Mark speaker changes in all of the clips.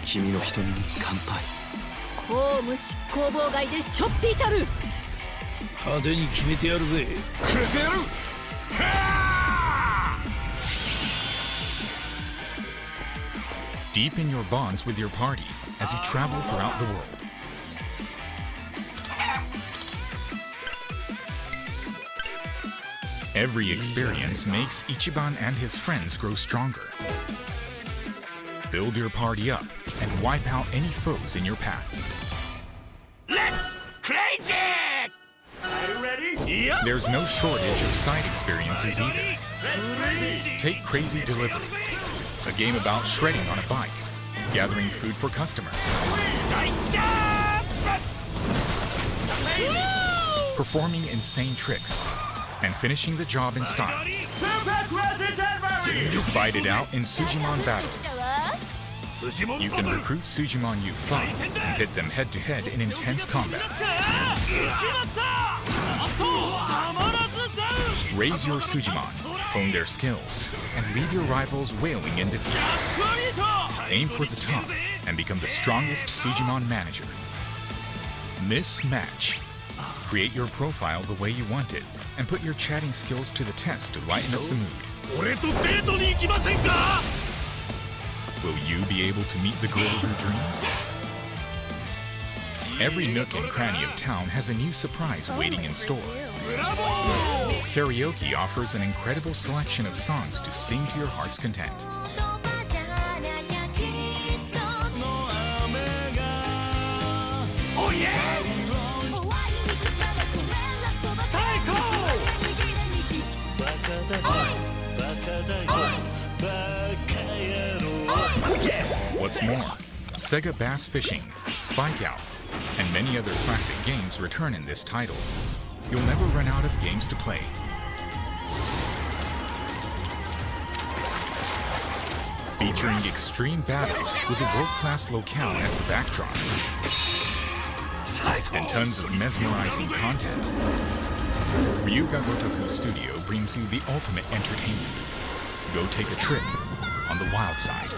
Speaker 1: 君の瞳に乾杯。
Speaker 2: 公務執行妨害でしょっていたる。
Speaker 3: 派手に決めてやるぜ。
Speaker 1: 決めてやる。
Speaker 4: Deepen your bonds with your party as you travel throughout the world. Every experience makes Ichiban and his friends grow stronger. Build your party up and wipe out any foes in your path.
Speaker 1: Let's crazy! Are you ready? Yeah.
Speaker 4: There's no shortage of side experiences either.
Speaker 1: Let's crazy!
Speaker 4: Take Crazy Delivery, a game about shredding on a bike, gathering food for customers, performing insane tricks, and finishing the job in style. Fight it out in Sujimon battles. You can recruit Sujimon you fight and pit them head-to-head in intense combat. Raise your Sujimon, hone their skills, and leave your rivals wailing in defeat. Aim for the top and become the strongest Sujimon manager. Mismatch. Create your profile the way you want it, and put your chatting skills to the test to lighten up the mood. Will you be able to meet the girl of your dreams? Every nook and cranny of town has a new surprise waiting in store. Karaoke offers an incredible selection of songs to sing to your heart's content.
Speaker 1: Oh yeah!
Speaker 4: What's more, Sega Bass Fishing, Spike Out, and many other classic games return in this title. You'll never run out of games to play. Featuring extreme battles with a world-class locale as the backdrop. And tons of mesmerizing content. Ryuga Gotoku Studio brings you the ultimate entertainment. Go take a trip on the wild side.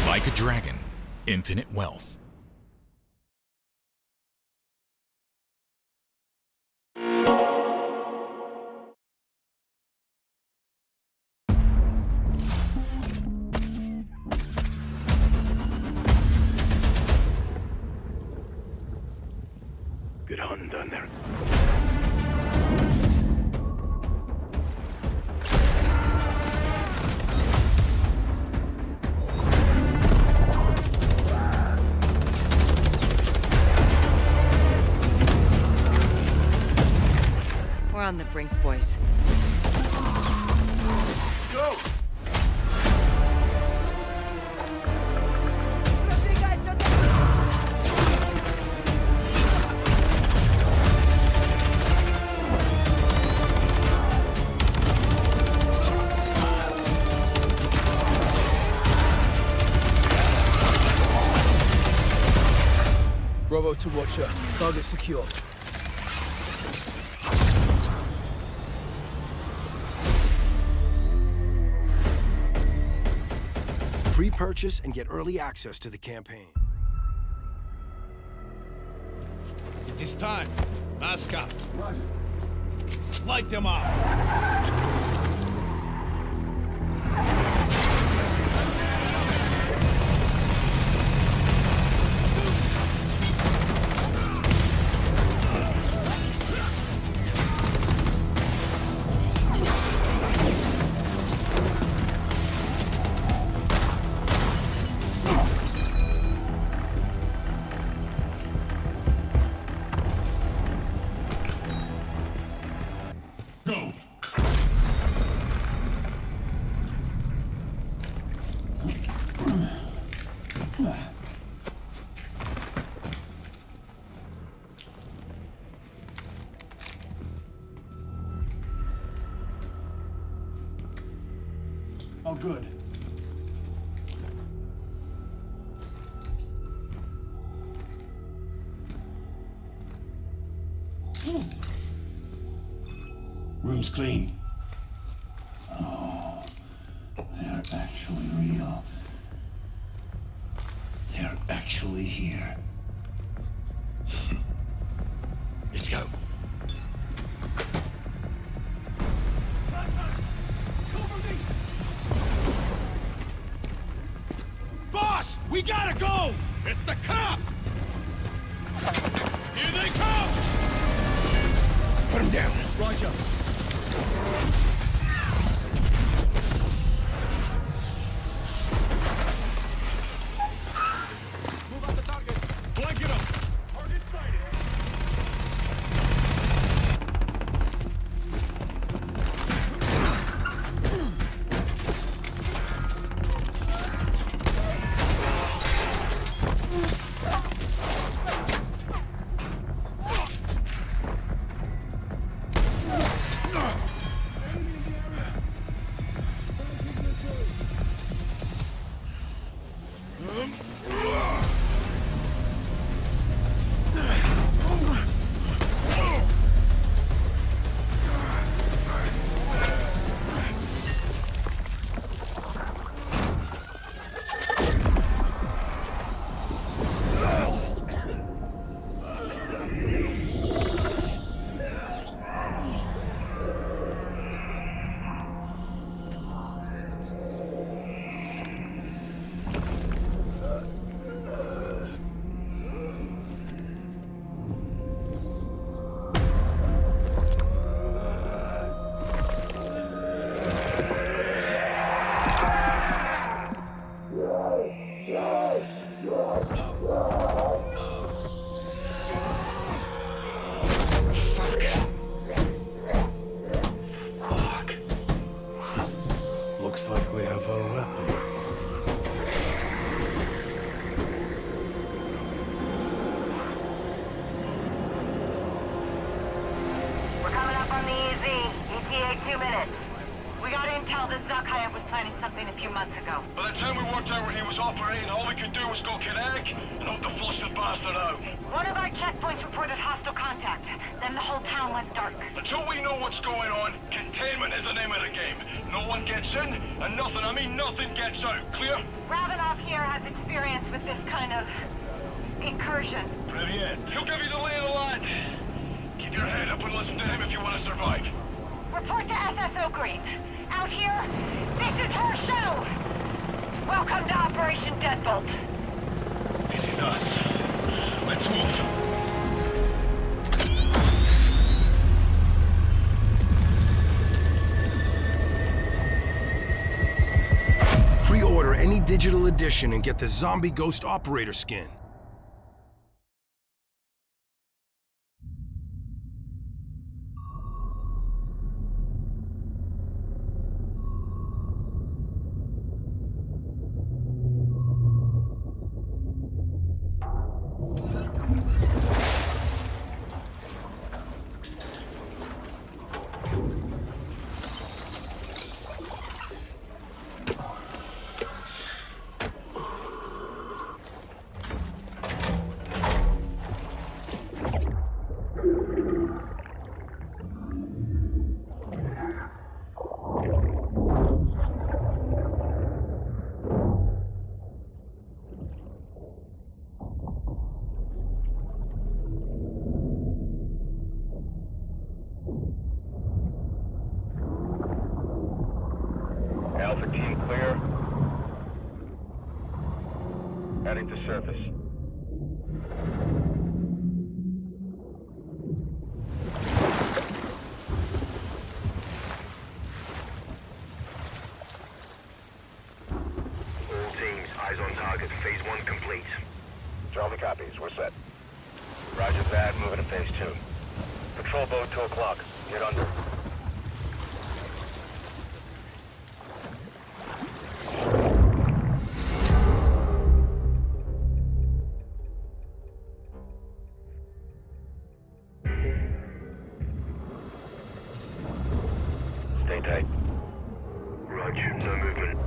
Speaker 4: Like a dragon, infinite wealth.
Speaker 1: Good hunting down there.
Speaker 2: We're on the brink, boys.
Speaker 1: Go!
Speaker 3: Bravo to Watcher. Target secure.
Speaker 5: Pre-purchase and get early access to the campaign.
Speaker 3: It is time. Mask up. Light them up.
Speaker 5: Oh, good.
Speaker 1: Room's clean. Oh, they're actually real. They're actually here. Let's go.
Speaker 3: Boss, we gotta go! It's the cops! Here they come!
Speaker 1: Put him down.
Speaker 3: Roger. Move up the target. Blanket up. Target sighted.
Speaker 5: Looks like we have a weapon.
Speaker 6: We're coming up on the EZ. ETA 2 minutes. We got intel that Zakhaev was planning something a few months ago.
Speaker 7: By the time we worked out where he was operating, all we could do was go kinetic and hope to flush the bastard out.
Speaker 6: One of our checkpoints reported hostile contact. Then the whole town went dark.
Speaker 7: Until we know what's going on, containment is the name of the game. No one gets in, and nothing, I mean nothing gets out. Clear?
Speaker 6: Ravenov here has experience with this kind of incursion.
Speaker 7: Brilliant. He'll give you the lay of the land. Keep your head up and listen to him if you want to survive.
Speaker 6: Report to SSO Green. Out here, this is her show! Welcome to Operation Deadbolt.
Speaker 7: This is us. Let's move.
Speaker 5: Pre-order any digital edition and get the Zombie Ghost Operator skin.
Speaker 7: Alpha team clear. Heading to surface.
Speaker 8: All teams, eyes on target. Phase 1 complete.
Speaker 7: Charlie copies. We're set.
Speaker 8: Roger that. Moving to phase 2. Patrol boat 2 o'clock. Get under. Stay tight. Roger. No movement.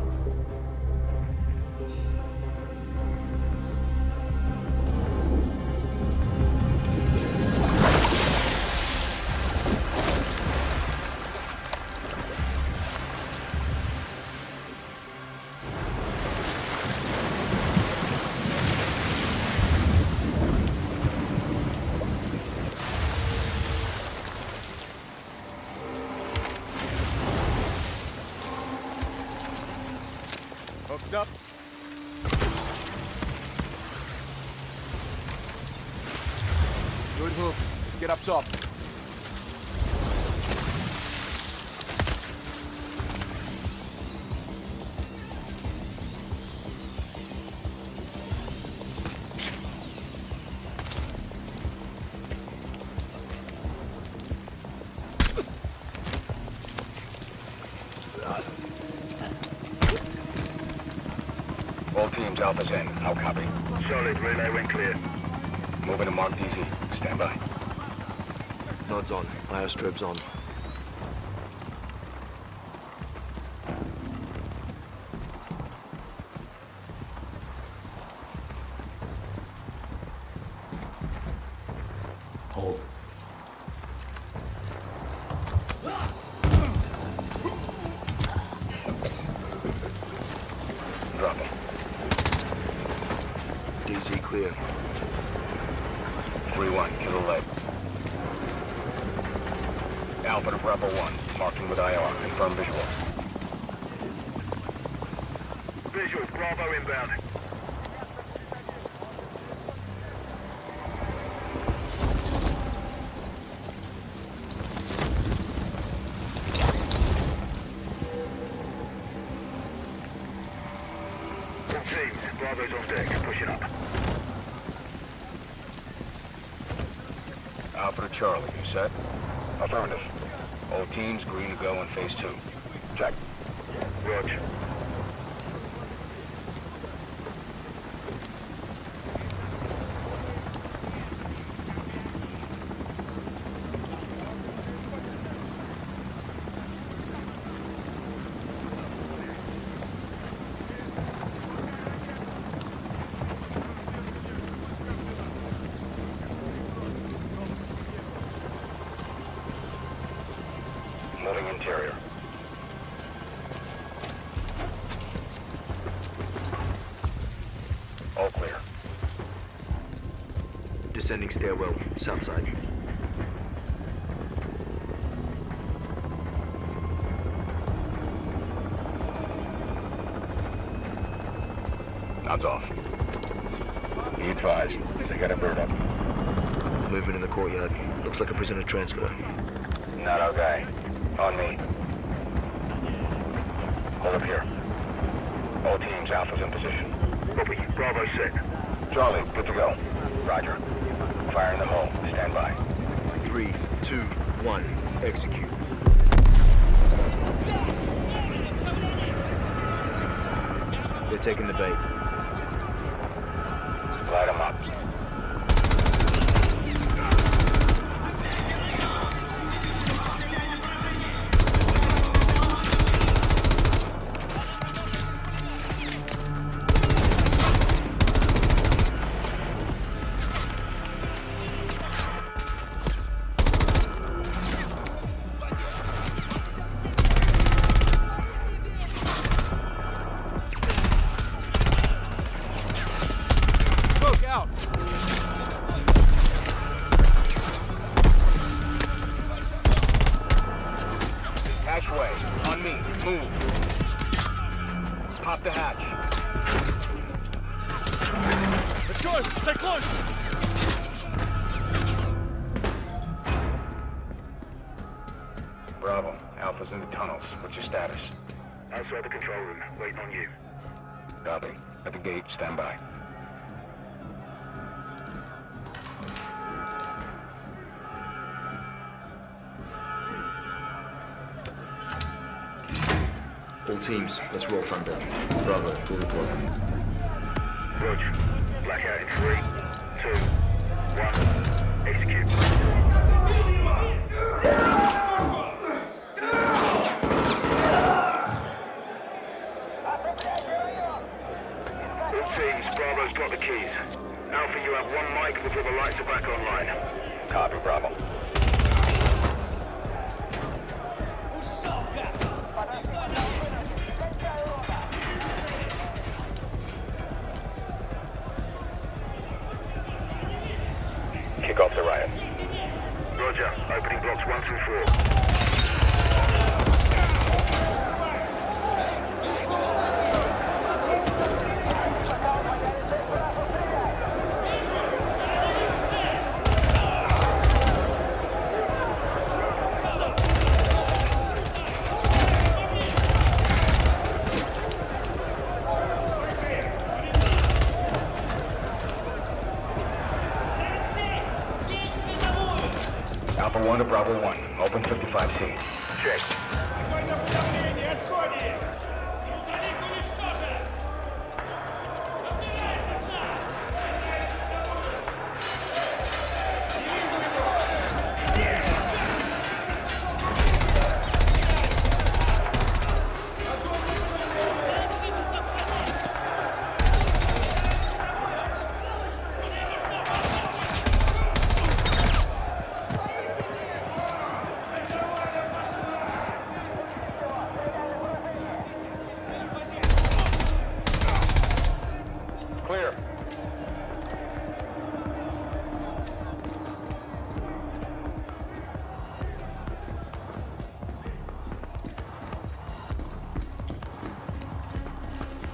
Speaker 3: Heads up. Good hook. Let's get up top.
Speaker 8: All teams, Alpha's in. How copy? Solid. Relay when clear. Moving to Mark DZ. Stand by.
Speaker 9: Nods on. Airstrib's on.
Speaker 1: Hold.
Speaker 8: Drop him.
Speaker 9: DZ clear.
Speaker 8: 3-1. Killer leg. Alpha to Bravo 1. Marking with IR. Confirm visuals. Visuals. Bravo inbound. All teams. Bravo's on deck. Pushing up. Alpha to Charlie. You set? Affirmative. All teams green to go in phase 2. Check. Roger. Moving interior. All clear.
Speaker 9: Descending stairwell. South side.
Speaker 8: Nods off. Be advised. They got a bird up.
Speaker 9: Movement in the courtyard. Looks like a prisoner transfer.
Speaker 8: Not our guy. On me. Hold up here. All teams, Alpha's in position. Copy. Bravo set. Charlie, good to go. Roger. Fire in the hole. Stand by.
Speaker 9: 3, 2, 1. Execute. They're taking the bait.
Speaker 8: Light them up.
Speaker 3: Smoke out.
Speaker 8: Hatchway. On me. Move. Pop the hatch.
Speaker 3: Let's go. Stay close.
Speaker 8: Bravo. Alpha's in the tunnels. What's your status?
Speaker 7: Outside the control room. Waiting on you.
Speaker 8: Copy. At the gate. Stand by.
Speaker 9: All teams, let's roll thunder. Bravo, pull the plug.
Speaker 7: Roger. Blackout in 3, 2, 1. Execute. All teams, Bravo's got the keys. Alpha, you have 1 mic before the lights are back online. Copy, Bravo. Kick off the riot. Roger. Opening blocks 1 through 4.
Speaker 8: Alpha 1 to Bravo 1. Open 55C.
Speaker 7: Check.
Speaker 3: Огонь на подавление! Отходим! Грузовик уничтожен! Подбирается к нам!
Speaker 8: Clear.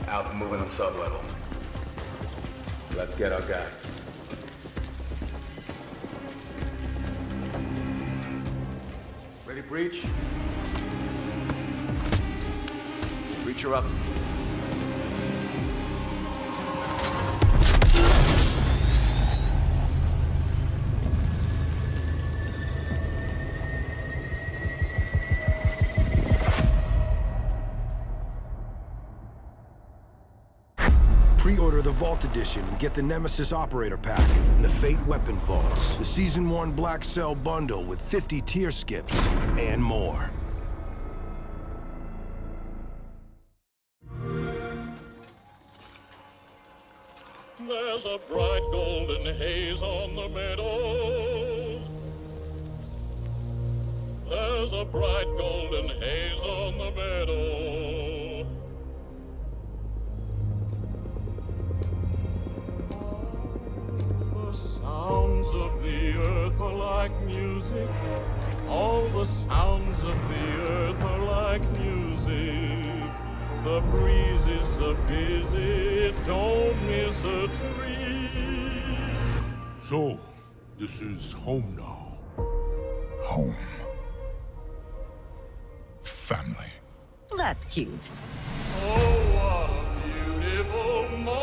Speaker 8: Alpha moving on sub-level. Let's get our guy. Ready, breach? Breacher up.
Speaker 5: Pre-order the Vault Edition and get the Nemesis Operator Pack and the Fate Weapon Vaults, the Season 1 Black Cell Bundle with 50 tier skips, and more.
Speaker 3: There's a bright golden haze on the meadow. There's a bright golden haze on the meadow. The sounds of the earth are like music. All the sounds of the earth are like music. The breeze is so busy, don't miss a tree.
Speaker 1: So, this is home now.
Speaker 4: Home. Family.
Speaker 2: That's cute.
Speaker 3: Oh, what a beautiful morning.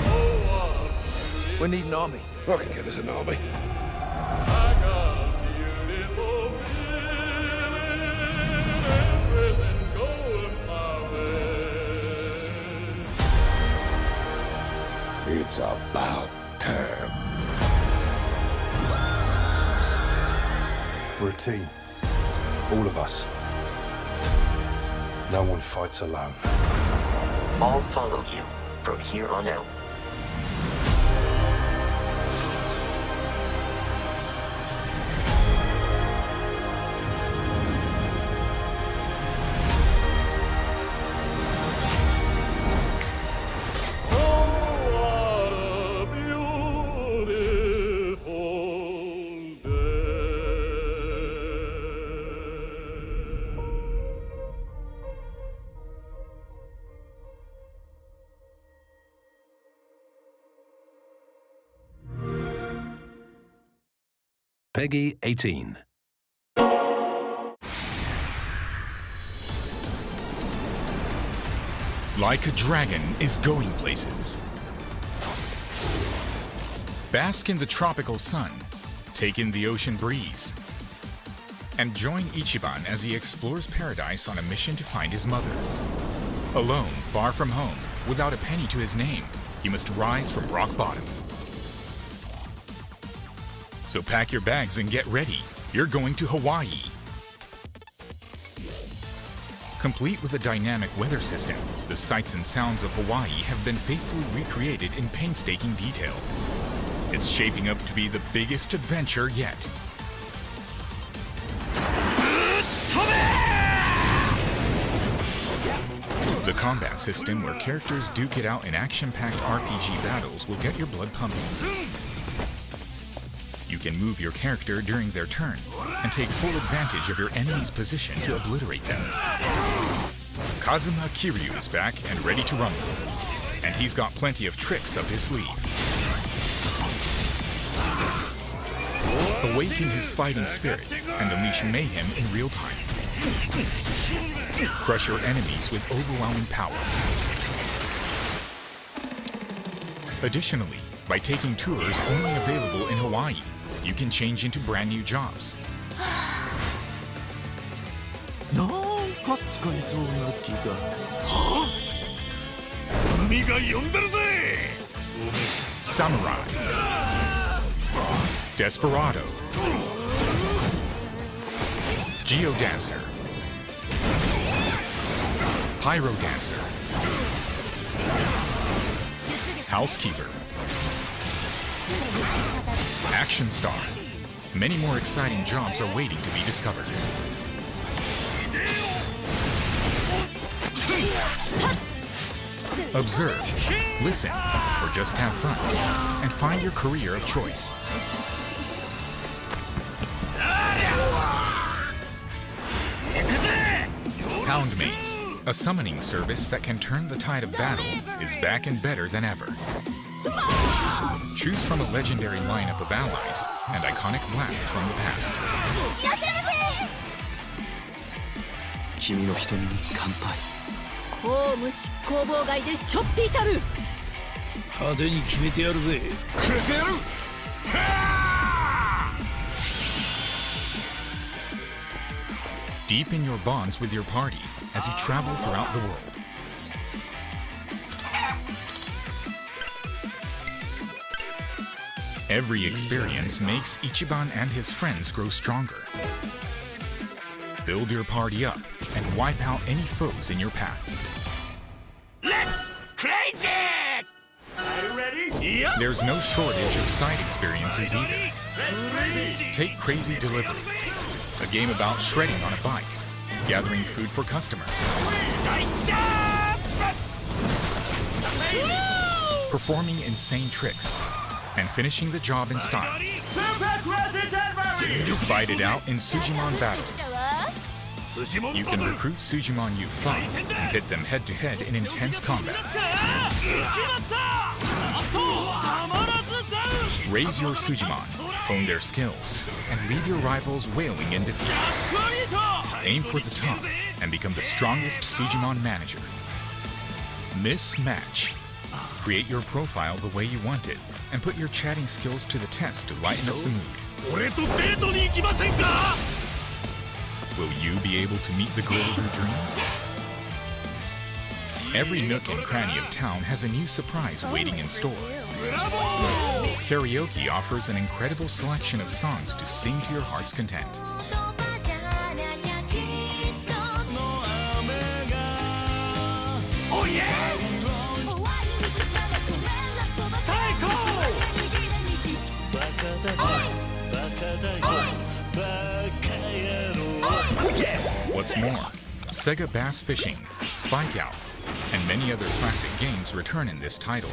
Speaker 3: Oh, what a beautiful...
Speaker 5: We need an army.
Speaker 1: I can get us an army.
Speaker 3: I got a beautiful feeling. Everything's going my way.
Speaker 1: It's about time.
Speaker 5: We're a team. All of us. No one fights alone.
Speaker 10: I'll follow you from here on out.
Speaker 5: Peggy 18.
Speaker 4: Like a dragon is going places. Bask in the tropical sun, take in the ocean breeze, and join Ichiban as he explores paradise on a mission to find his mother. Alone, far from home, without a penny to his name, he must rise from rock bottom. So pack your bags and get ready. You're going to Hawaii. Complete with a dynamic weather system, the sights and sounds of Hawaii have been faithfully recreated in painstaking detail. It's shaping up to be the biggest adventure yet. The combat system, where characters duke it out in action-packed RPG battles, will get your blood pumping. You can move your character during their turn and take full advantage of your enemy's position to obliterate them. Kazuma Kiryu is back and ready to rumble, and he's got plenty of tricks up his sleeve. Awaken his fighting spirit and unleash mayhem in real time. Crush your enemies with overwhelming power. Additionally, by taking tours only available in Hawaii, you can change into brand new jobs.
Speaker 11: なんか使えそうな気が。はあ？海が呼んでるぜ。
Speaker 4: Samurai, Desperado, Geodancer, Pyro Dancer, Housekeeper, Action Star. Many more exciting jobs are waiting to be discovered. Observe, listen, or just have fun, and find your career of choice. Houndmates, a summoning service that can turn the tide of battle, is back and better than ever. Choose from a legendary lineup of allies and iconic blasts from the past.
Speaker 11: 君の瞳に乾杯。
Speaker 2: 公務執行妨害でしょっぴいたる。
Speaker 11: 派手に決めてやるぜ。決めてやる。
Speaker 4: Deepen your bonds with your party as you travel throughout the world. Every experience makes Ichiban and his friends grow stronger. Build your party up and wipe out any foes in your path.
Speaker 11: Let's crazy! Are you ready? Yep.
Speaker 4: There's no shortage of side experiences either. Take Crazy Delivery, a game about shredding on a bike, gathering food for customers, performing insane tricks, and finishing the job in style. Fight it out in Sujimon battles. You can recruit Sujimon U5 and hit them head-to-head in intense combat. Raise your Sujimon, hone their skills, and leave your rivals wailing in defeat. Aim for the top and become the strongest Sujimon manager. Mismatch. Create your profile the way you want it, and put your chatting skills to the test to lighten up the mood. Will you be able to meet the girl of your dreams? Every nook and cranny of town has a new surprise waiting in store. Karaoke offers an incredible selection of songs to sing to your heart's content.
Speaker 11: Oh yeah!
Speaker 4: What's more, Sega Bass Fishing, Spike Out, and many other classic games return in this title.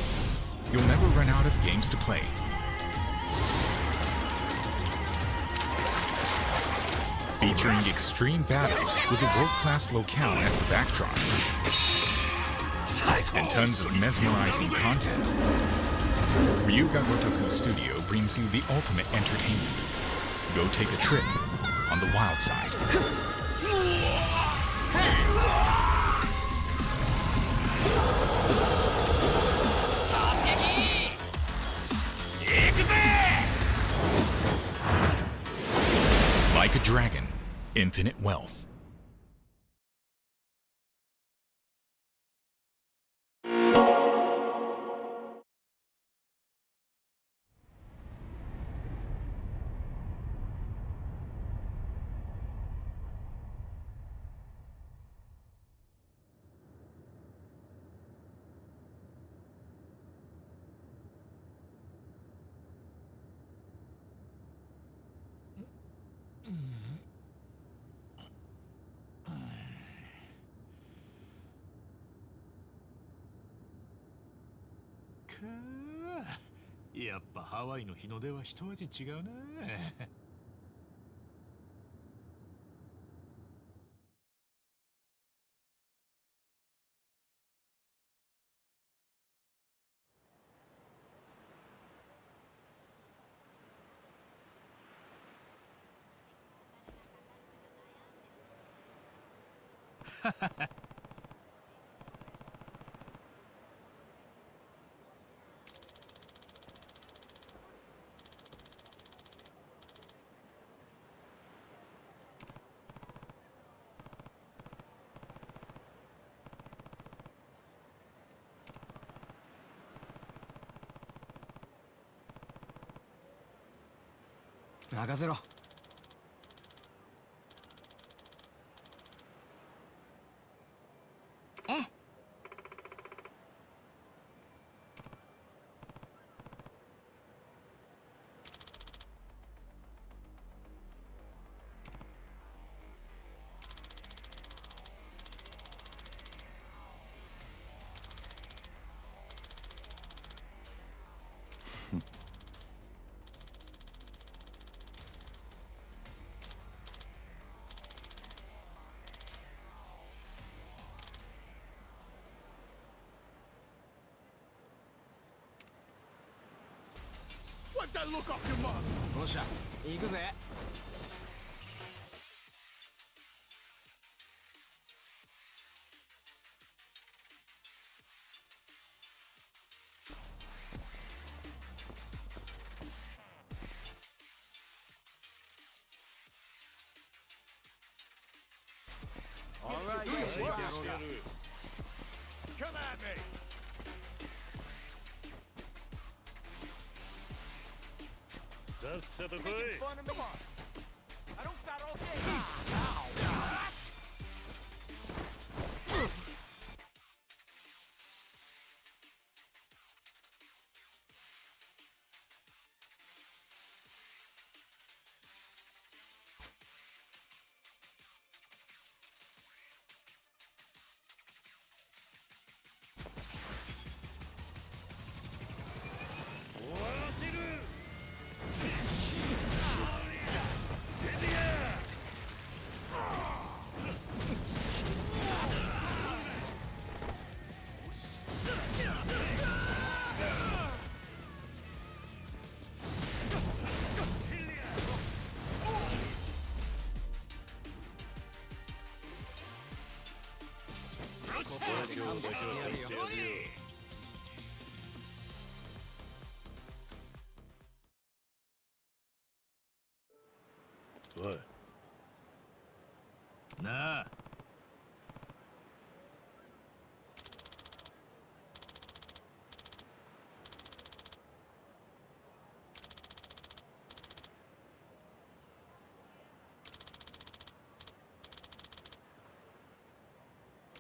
Speaker 4: You'll never run out of games to play. Featuring extreme battles with a world-class locale as the backdrop, and tons of mesmerizing content, Ryuga Gotoku Studio brings you the ultimate entertainment. Go take a trip on the wild side. Like a dragon, infinite wealth.
Speaker 1: かあ、やっぱハワイの日の出は一味違うな。
Speaker 12: 任せろ。
Speaker 2: ええ。
Speaker 11: Wipe that look off your mug!
Speaker 12: どうした？行くぜ。
Speaker 11: Alright,
Speaker 12: Do your work.
Speaker 11: Come at me! Making fun of me? I don't got all day.
Speaker 3: Ready?
Speaker 11: おい。
Speaker 1: なあ。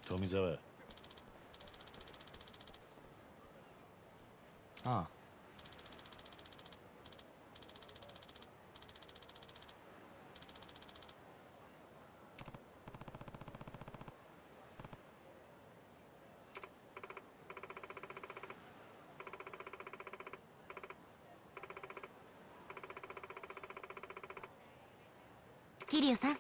Speaker 11: 富澤。
Speaker 12: ああ。
Speaker 2: 桐生さん。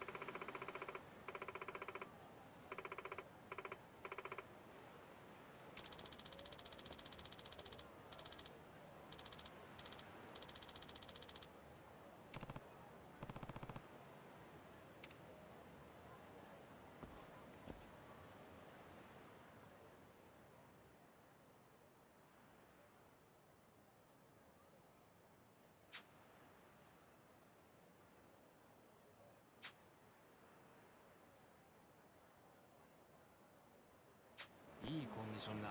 Speaker 12: いいコンディションだ。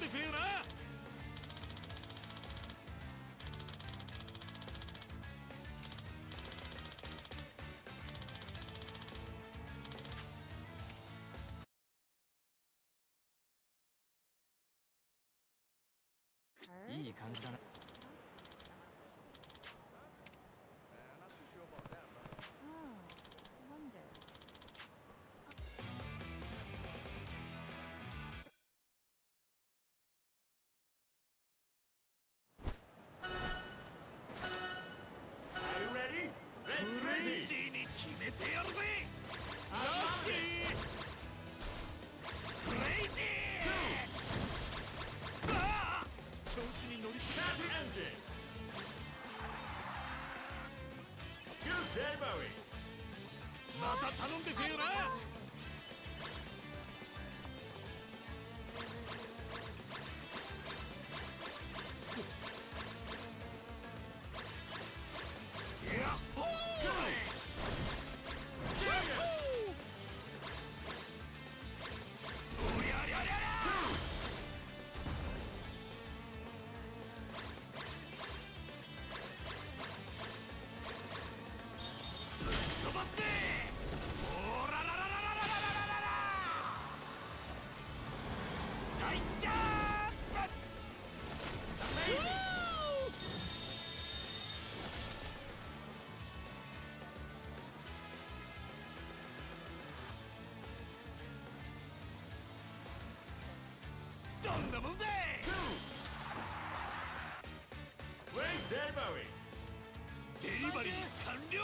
Speaker 11: でくれよな。
Speaker 12: いい感じだな。また頼んでくれよな。どんなもんだい。デリバリー完了。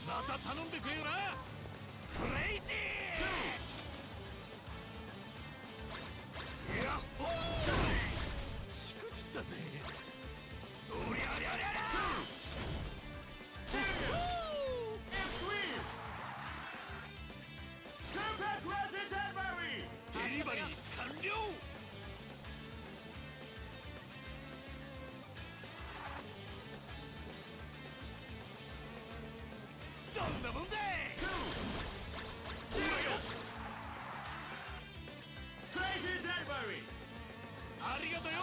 Speaker 12: また頼んでくれよな。クレイジー。やっほー。しくじったぜ。おりゃりゃりゃりゃ。デリバリー完了。どんなもんだい。ありがとよ。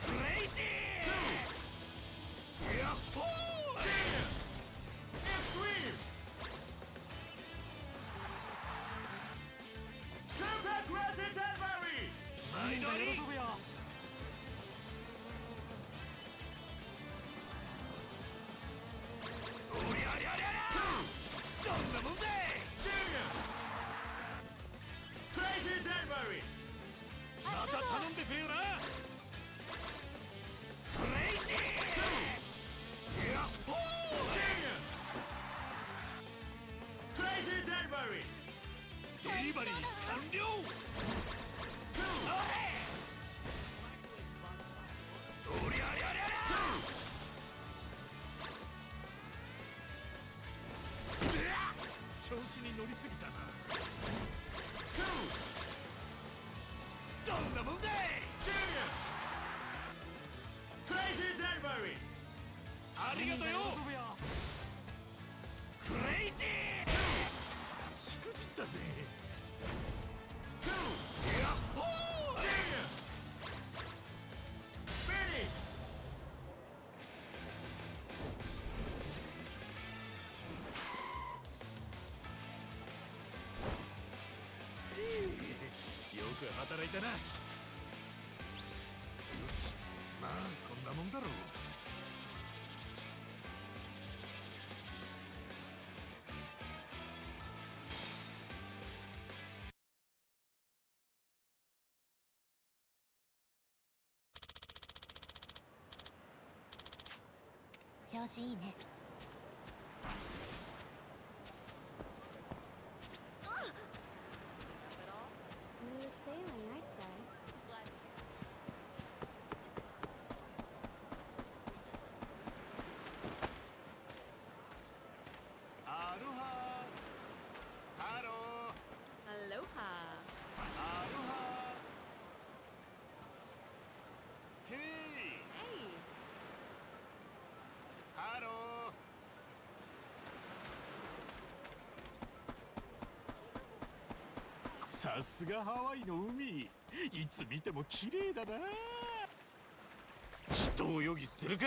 Speaker 12: クレイジー。やっほー。毎度あり。おりゃりゃりゃりゃ。どんなもんだい。また頼んでくれよな。クレイジー。やっほー。デリバリー完了。おりゃりゃりゃりゃ。調子に乗りすぎたな。どんなもんだい。ありがとよ。クレイジー。しくじったぜ。やっほー。よく働いたな。よし、まあこんなもんだろう。
Speaker 2: 調子いいね。
Speaker 1: アロハ。ハロー。
Speaker 2: アロハ。
Speaker 1: アロハ。ヘイ。ハロー。さすがハワイの海。いつ見ても綺麗だな。人泳ぎするか。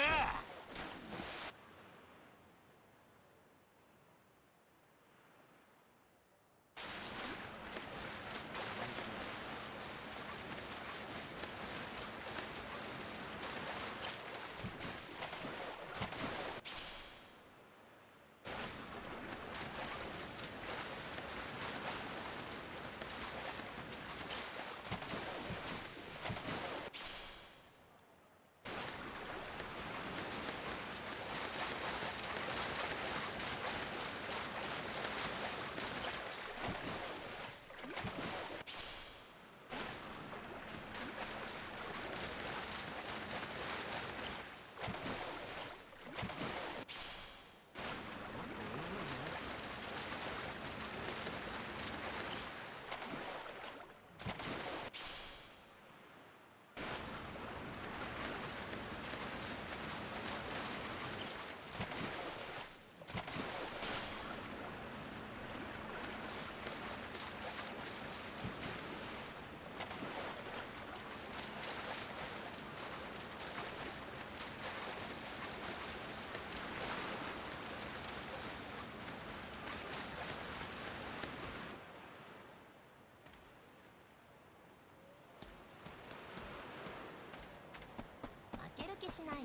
Speaker 2: しないよ。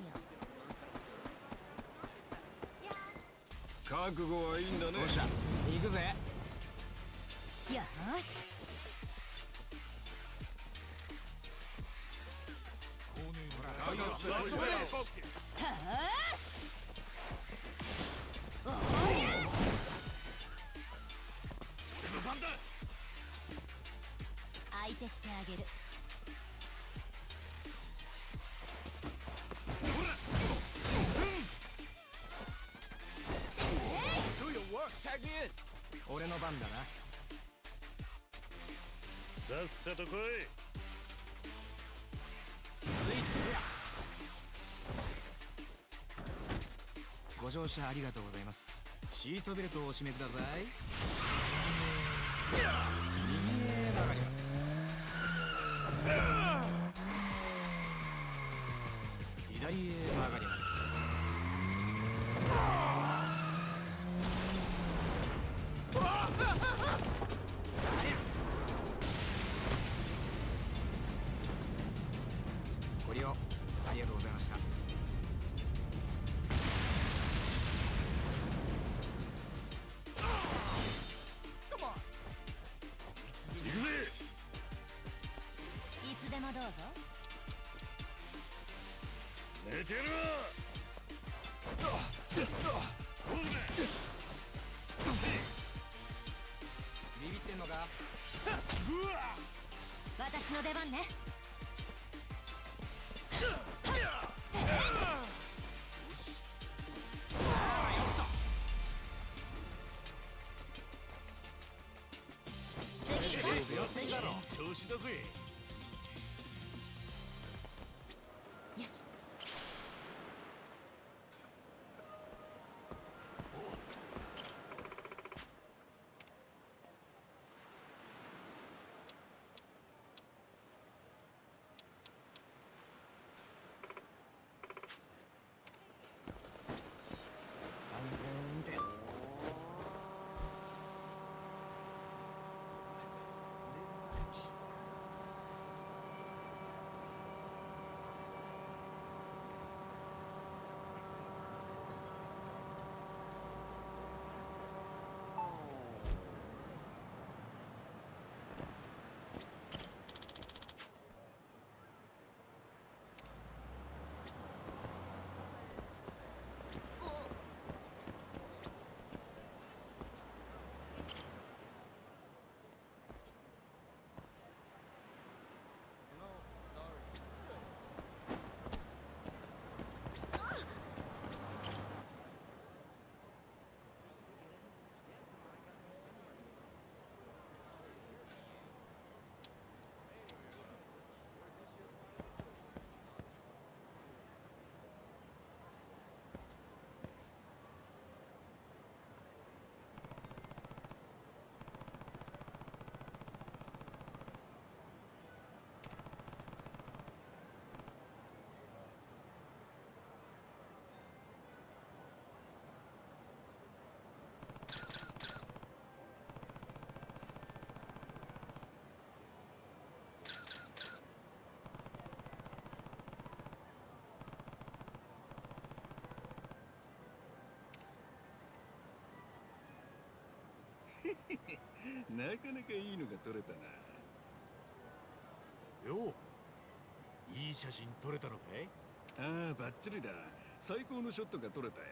Speaker 11: 覚悟はいいんだね。
Speaker 13: よっしゃ、行くぜ。
Speaker 2: よし。相手してあげる。
Speaker 13: 俺の番だな。
Speaker 12: さっさと来い。
Speaker 13: ご乗車ありがとうございます。シートベルトをお締めください。右へ曲がります。左へ曲がります。ご利用ありがとうございました。
Speaker 12: 行くぜ。
Speaker 2: いつでもどうぞ。
Speaker 12: 寝てるわ。
Speaker 13: ビビってんのか。
Speaker 2: 私の出番ね。
Speaker 1: 次だろ。調子だぜ。
Speaker 2: よし。
Speaker 14: なかなかいいのが撮れたな。
Speaker 12: よう、いい写真撮れたのかい？
Speaker 14: ああ、バッチリだ。最高のショットが撮れたよ。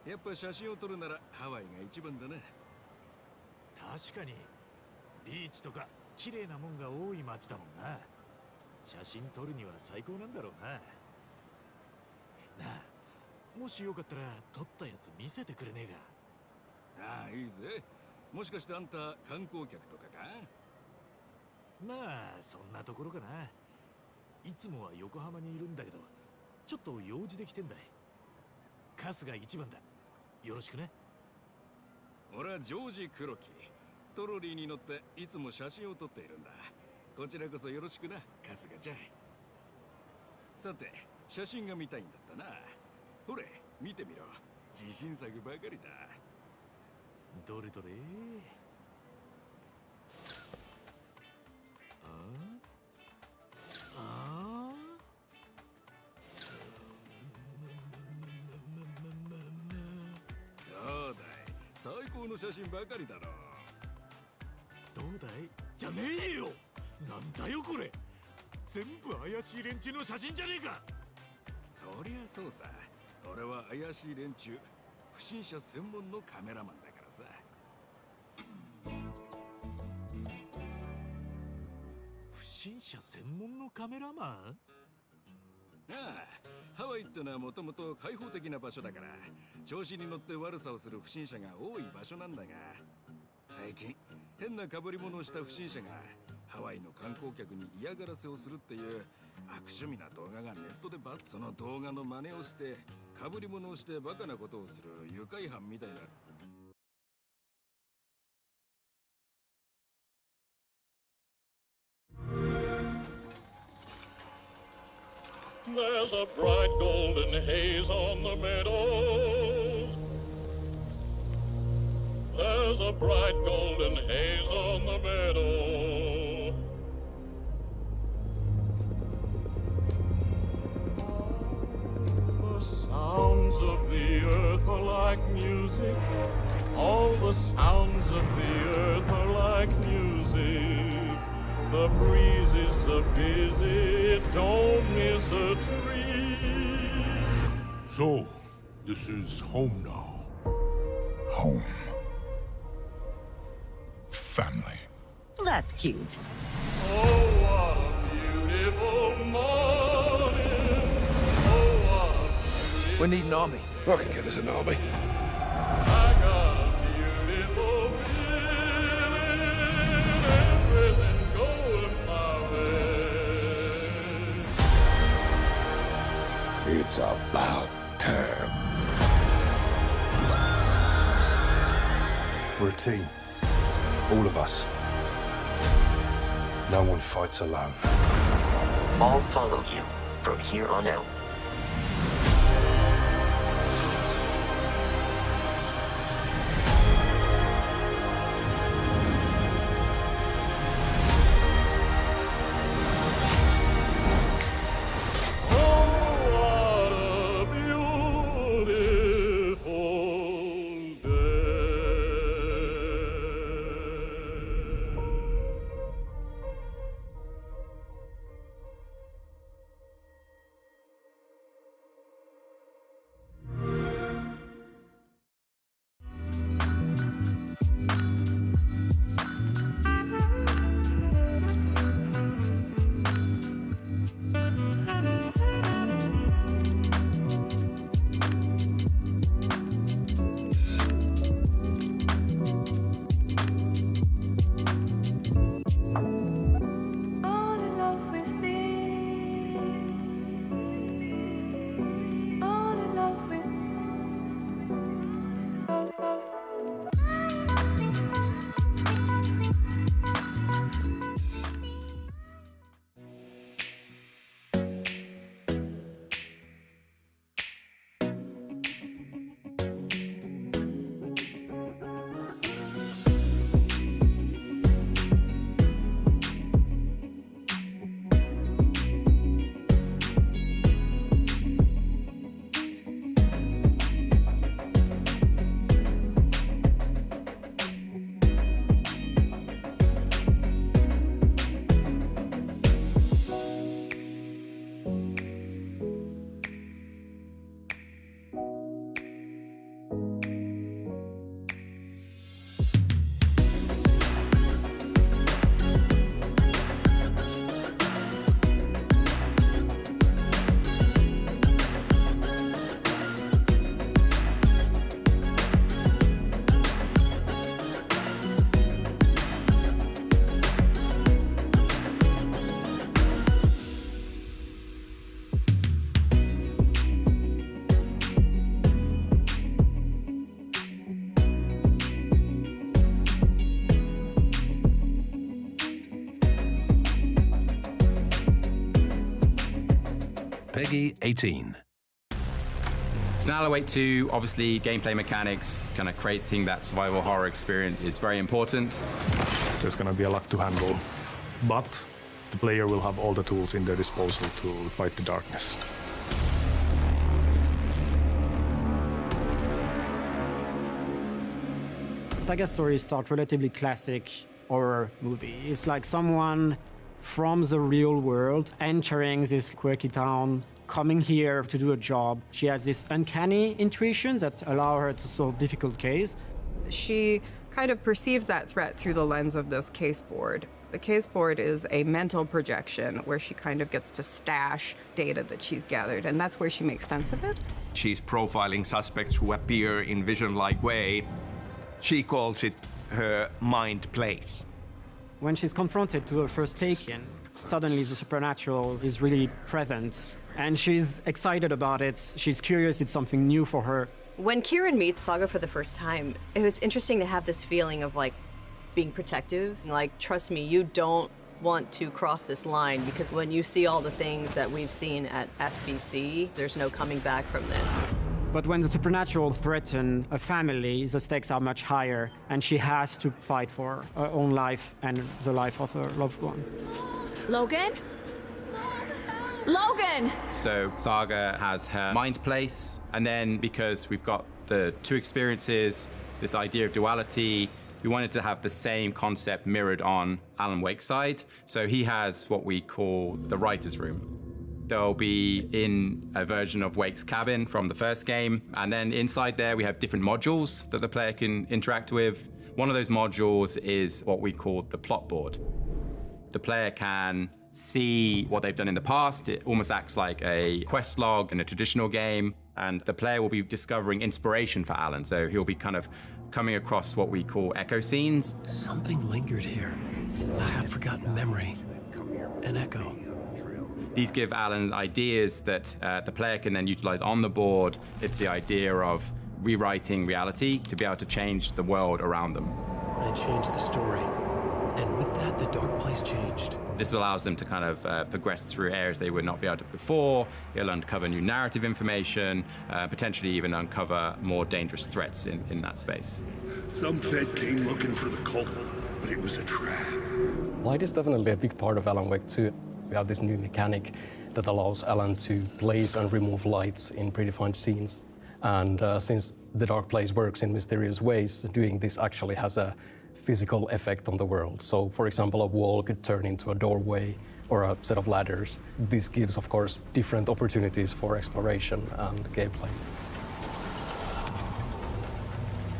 Speaker 14: やっぱ写真を撮るならハワイが一番だな。
Speaker 12: 確かにビーチとか綺麗なもんが多い街だもんな。写真撮るには最高なんだろうな。なあ、もしよかったら撮ったやつ見せてくれねえか？
Speaker 14: ああ、いいぜ。もしかしてあんた観光客とかか？
Speaker 12: まあそんなところかな。いつもは横浜にいるんだけど、ちょっと用事で来てんだい。春日一番だ。よろしくね。
Speaker 14: 俺はジョージ・クロキ。トロリーに乗っていつも写真を撮っているんだ。こちらこそよろしくな、春日ちゃん。さて、写真が見たいんだったな。ほれ、見てみろ。自信作ばかりだ。
Speaker 12: どれどれ。
Speaker 14: どうだい、最高の写真ばかりだろ。
Speaker 12: どうだいじゃねえよ。なんだよこれ。全部怪しい連中の写真じゃねえか。
Speaker 14: そりゃそうさ。俺は怪しい連中、不審者専門のカメラマンだからさ。
Speaker 12: 不審者専門のカメラマン？
Speaker 14: ああ、ハワイってのはもともと開放的な場所だから、調子に乗って悪さをする不審者が多い場所なんだが、最近変な被り物をした不審者がハワイの観光客に嫌がらせをするっていう悪趣味な動画がネットでその動画の真似をして被り物をしてバカなことをする愉快犯みたいな。
Speaker 3: There's a bright golden haze on the meadows. There's a bright golden haze on the meadow. The sounds of the earth are like music. All the sounds of the earth are like music. The breeze is so busy, don't miss a tree.
Speaker 11: So, this is home now.
Speaker 4: Home. Family.
Speaker 2: That's cute.
Speaker 3: Oh, what a beautiful morning. Oh, what a beautiful...
Speaker 11: We need an army.
Speaker 5: I can get us an army.
Speaker 3: I got a beautiful feeling. Everything going my way.
Speaker 5: It's about time. We're a team. All of us. No one fights alone.
Speaker 10: I'll follow you from here on out.
Speaker 5: Peggy 18.
Speaker 15: So Alan Wake 2, obviously gameplay mechanics, kind of creating that survival horror experience is very important.
Speaker 16: There's going to be a lot to handle, but the player will have all the tools in their disposal to fight the darkness.
Speaker 17: Saga's stories start relatively classic horror movie. It's like someone from the real world entering this quirky town, coming here to do a job. She has this uncanny intuition that allow her to solve difficult cases.
Speaker 18: She kind of perceives that threat through the lens of this case board. The case board is a mental projection where she kind of gets to stash data that she's gathered, and that's where she makes sense of it.
Speaker 19: She's profiling suspects who appear in vision-like way. She calls it her mind place.
Speaker 17: When she's confronted to her first take-in, suddenly the supernatural is really present, and she's excited about it. She's curious, it's something new for her.
Speaker 20: When Kieran meets Saga for the first time, it was interesting to have this feeling of like being protective. Like, trust me, you don't want to cross this line, because when you see all the things that we've seen at FBC, there's no coming back from this.
Speaker 17: But when the supernatural threatens a family, the stakes are much higher, and she has to fight for her own life and the life of her loved one.
Speaker 20: Logan? Logan!
Speaker 15: So Saga has her mind place, and then because we've got the two experiences, this idea of duality, we wanted to have the same concept mirrored on Alan Wake's side. So he has what we call the writer's room. There'll be in a version of Wake's cabin from the first game, and then inside there we have different modules that the player can interact with. One of those modules is what we call the plot board. The player can see what they've done in the past. It almost acts like a quest log in a traditional game, and the player will be discovering inspiration for Alan. So he'll be kind of coming across what we call echo scenes.
Speaker 11: Something lingered here. A half-forgotten memory. An echo.
Speaker 15: These give Alan ideas that the player can then utilize on the board. It's the idea of rewriting reality to be able to change the world around them.
Speaker 11: I changed the story, and with that, the dark place changed.
Speaker 15: This allows them to kind of progress through areas they would not be able to before. It'll uncover new narrative information, potentially even uncover more dangerous threats in that space.
Speaker 21: Some Fed came looking for the cult, but it was a trap.
Speaker 22: Light is definitely a big part of Alan Wake 2. We have this new mechanic that allows Alan to place and remove lights in predefined scenes. And since the dark place works in mysterious ways, doing this actually has a physical effect on the world. So, for example, a wall could turn into a doorway or a set of ladders. This gives, of course, different opportunities for exploration and gameplay.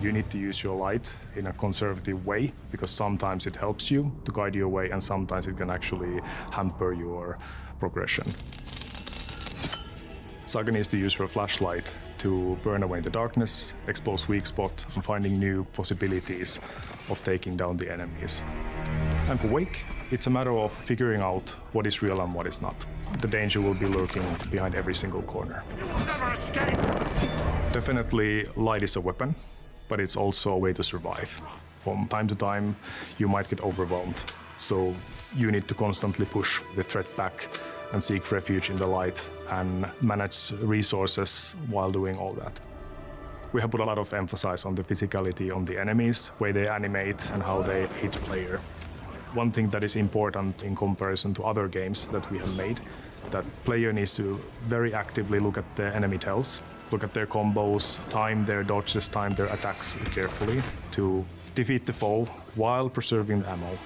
Speaker 16: You need to use your light in a conservative way, because sometimes it helps you to guide your way, and sometimes it can actually hamper your progression. Saga needs to use her flashlight to burn away the darkness, expose weak spot, and finding new possibilities of taking down the enemies. And for Wake, it's a matter of figuring out what is real and what is not. The danger will be lurking behind every single corner.
Speaker 21: You'll never escape!
Speaker 16: Definitely, light is a weapon, but it's also a way to survive. From time to time, you might get overwhelmed, so you need to constantly push the threat back and seek refuge in the light and manage resources while doing all that. We have put a lot of emphasis on the physicality on the enemies, way they animate and how they hit player. One thing that is important in comparison to other games that we have made, that player needs to very actively look at the enemy tells, look at their combos, time their dodges, time their attacks carefully to defeat the foe while preserving the ammo.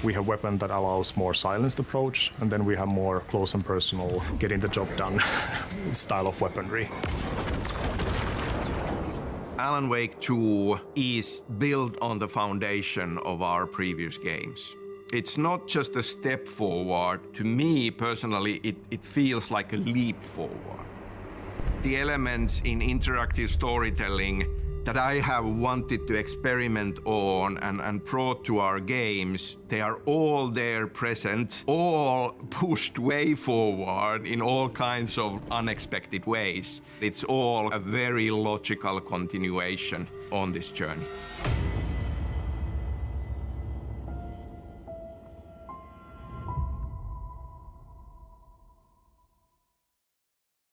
Speaker 16: We have weapon that allows more silenced approach, and then we have more close and personal, getting the job done style of weaponry.
Speaker 19: Alan Wake 2 is built on the foundation of our previous games. It's not just a step forward. To me, personally, it feels like a leap forward. The elements in interactive storytelling that I have wanted to experiment on and brought to our games, they are all there present, all pushed way forward in all kinds of unexpected ways. It's all a very logical continuation on this journey.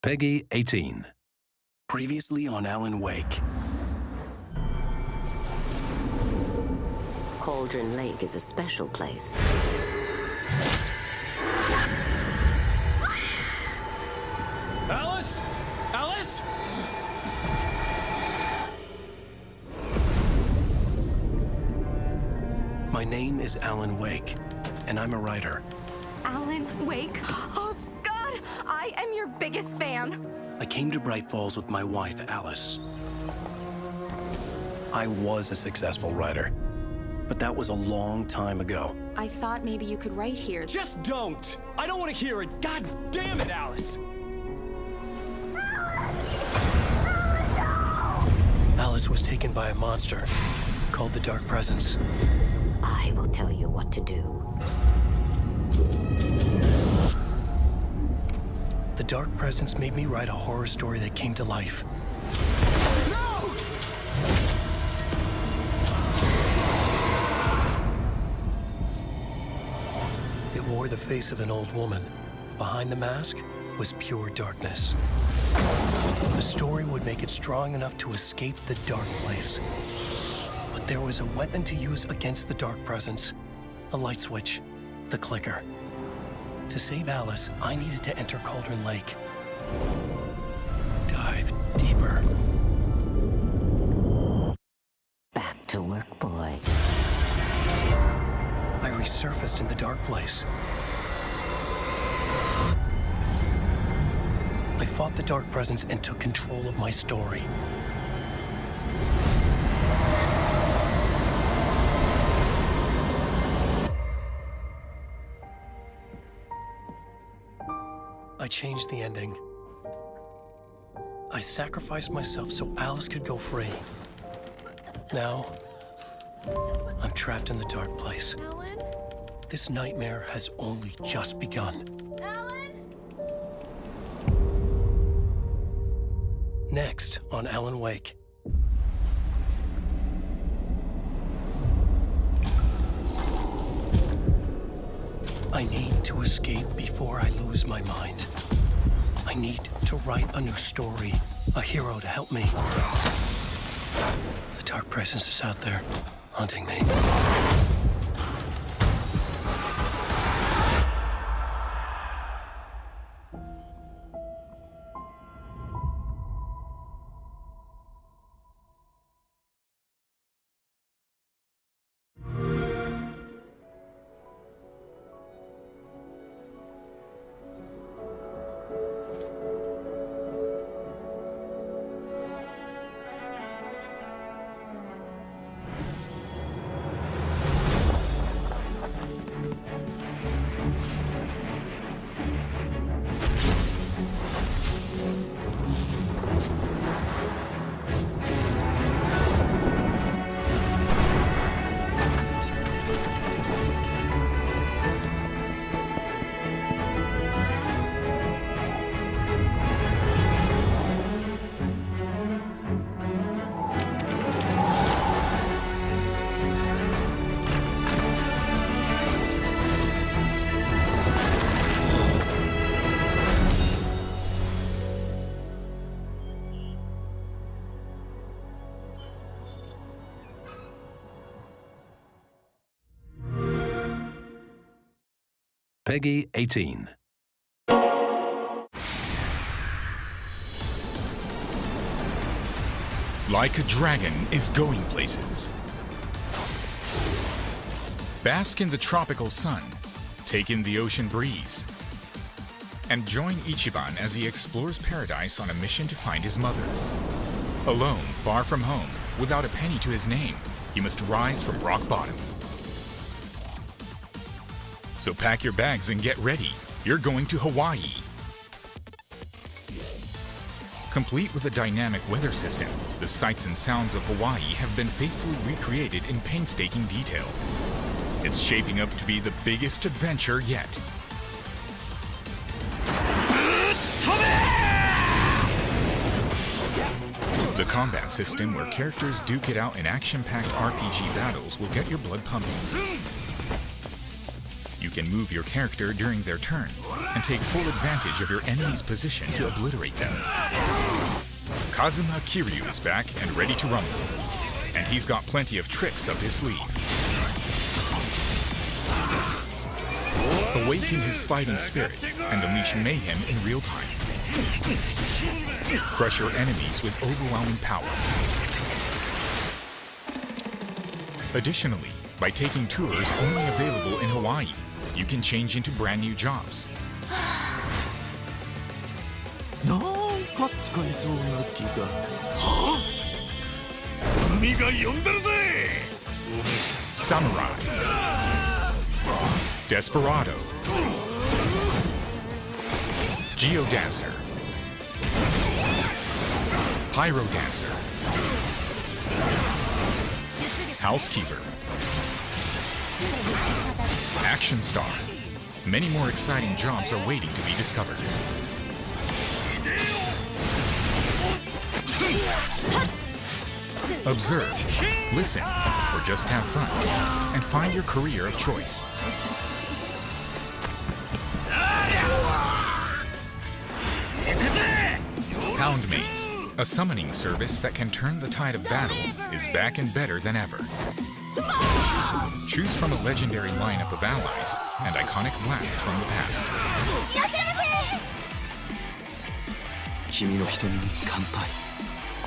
Speaker 6: Peggy 18.
Speaker 9: Previously on Alan Wake.
Speaker 10: Cauldron Lake is a special place.
Speaker 11: Alice? Alice?
Speaker 9: My name is Alan Wake, and I'm a writer.
Speaker 23: Alan Wake? Oh, God! I am your biggest fan.
Speaker 9: I came to Bright Falls with my wife, Alice. I was a successful writer, but that was a long time ago.
Speaker 23: I thought maybe you could write here.
Speaker 11: Just don't! I don't want to hear it! God damn it, Alice!
Speaker 9: Alice was taken by a monster called the Dark Presence.
Speaker 10: I will tell you what to do.
Speaker 9: The Dark Presence made me write a horror story that came to life.
Speaker 11: No!
Speaker 9: It wore the face of an old woman. Behind the mask was pure darkness. The story would make it strong enough to escape the dark place. But there was a weapon to use against the Dark Presence. A light switch. The clicker. To save Alice, I needed to enter Cauldron Lake. Dive deeper.
Speaker 10: Back to work, boy.
Speaker 9: I resurfaced in the dark place. I fought the Dark Presence and took control of my story. I changed the ending. I sacrificed myself so Alice could go free. Now, I'm trapped in the dark place.
Speaker 23: Alan?
Speaker 9: This nightmare has only just begun.
Speaker 23: Alan?
Speaker 9: Next on Alan Wake. I need to escape before I lose my mind. I need to write a new story, a hero to help me. The Dark Presence is out there, hunting me.
Speaker 6: Peggy 18.
Speaker 4: Like a dragon is going places. Bask in the tropical sun, take in the ocean breeze, and join Ichiban as he explores paradise on a mission to find his mother. Alone, far from home, without a penny to his name, he must rise from rock bottom. So pack your bags and get ready. You're going to Hawaii. Complete with a dynamic weather system, the sights and sounds of Hawaii have been faithfully recreated in painstaking detail. It's shaping up to be the biggest adventure yet. The combat system where characters duke it out in action-packed RPG battles will get your blood pumping. You can move your character during their turn and take full advantage of your enemy's position to obliterate them. Kazuma Kiryu is back and ready to rumble, and he's got plenty of tricks up his sleeve. Awaken his fighting spirit and unleash mayhem in real time. Crush your enemies with overwhelming power. Additionally, by taking tours only available in Hawaii, you can change into brand new jobs.
Speaker 11: なんか使えそうな気が。はあ？海が呼んでるぜ。
Speaker 4: Samurai, Desperado, Geodancer, Pyro Dancer, Housekeeper, Action Star. Many more exciting jobs are waiting to be discovered. Observe, listen, or just have fun, and find your career of choice. Houndmates, a summoning service that can turn the tide of battle, is back and better than ever. Choose from a legendary lineup of allies and iconic blasts from the past.
Speaker 11: 君の瞳に乾杯。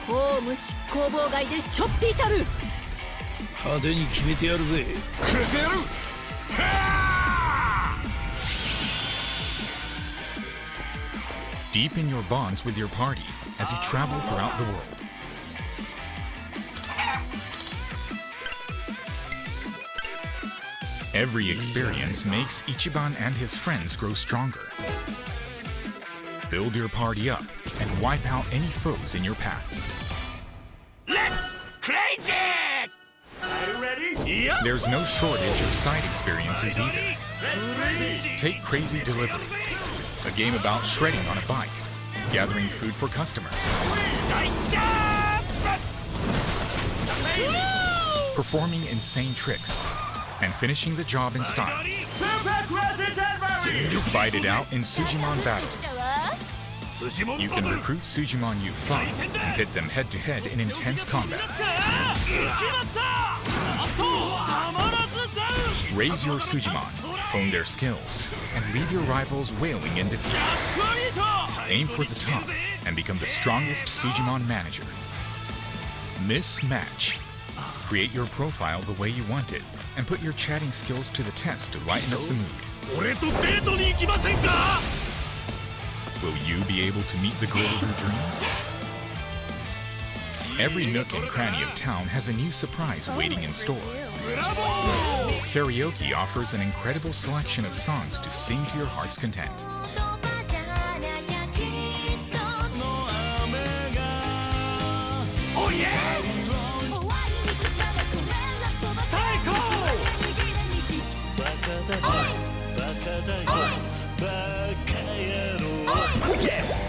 Speaker 2: 公務執行妨害でしょっぴいたる。
Speaker 11: 派手に決めてやるぜ。決めてやる。
Speaker 4: Deepen your bonds with your party as you travel throughout the world. Every experience makes Ichiban and his friends grow stronger. Build your party up and wipe out any foes in your path.
Speaker 11: Let's crazy! Are you ready? Yep.
Speaker 4: There's no shortage of side experiences either. Take Crazy Delivery, a game about shredding on a bike, gathering food for customers, performing insane tricks, and finishing the job in style. Fight it out in Sujimon battles. You can recruit Sujimon U5 and hit them head-to-head in intense combat. Raise your Sujimon, hone their skills, and leave your rivals wailing in defeat. Aim for the top and become the strongest Sujimon manager. Mismatch. Create your profile the way you want it, and put your chatting skills to the test to lighten up the mood. Will you be able to meet the girl of your dreams? Every nook and cranny of town has a new surprise waiting in store. Karaoke offers an incredible selection of songs to sing to your heart's content.
Speaker 11: Oh yeah!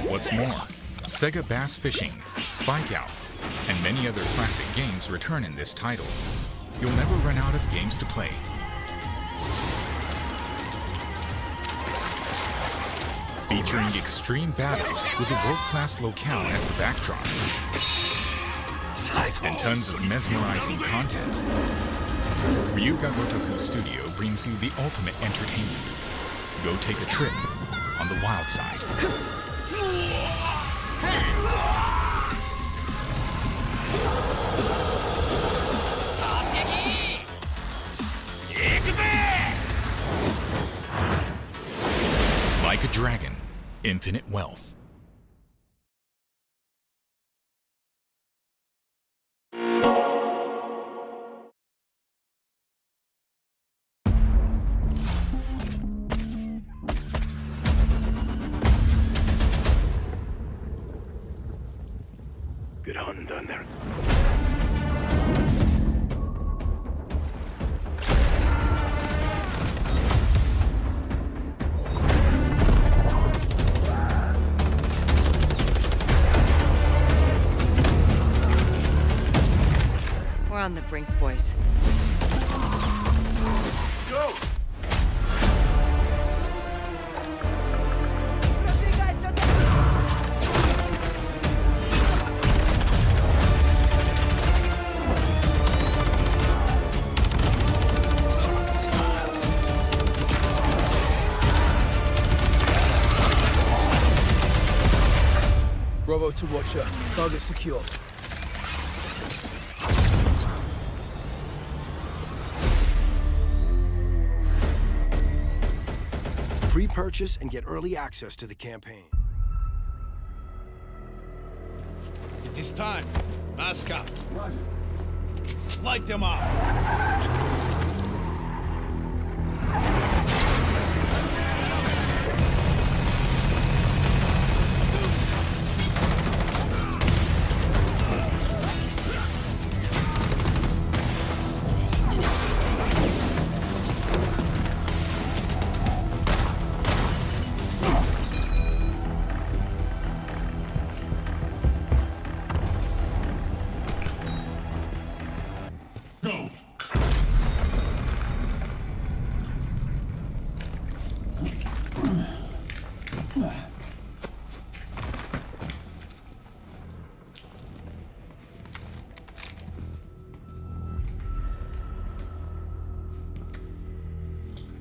Speaker 4: What's more, Sega Bass Fishing, Spike Out, and many other classic games return in this title. You'll never run out of games to play. Featuring extreme battles with a world-class locale as the backdrop. And tons of mesmerizing content. Ryuga Gotoku Studio brings you the ultimate entertainment. Go take a trip on the wild side. Like a dragon, infinite wealth.
Speaker 11: Good hunting down there.
Speaker 7: We're on the brink, boys.
Speaker 11: Go!
Speaker 7: Bravo to Watcher. Target secure.
Speaker 5: Pre-purchase and get early access to the campaign.
Speaker 11: It is time. Mask up. Light them up.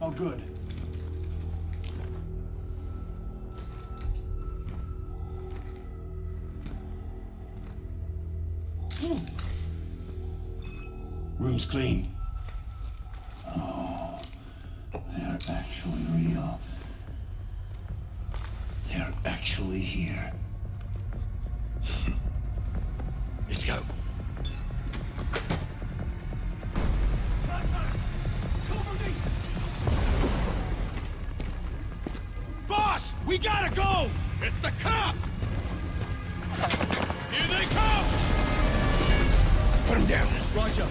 Speaker 11: Oh, good. Room's clean. Oh, they're actually real. They're actually here. Let's go. Boss, we gotta go! It's the cops! Here they come! Put them down. Roger.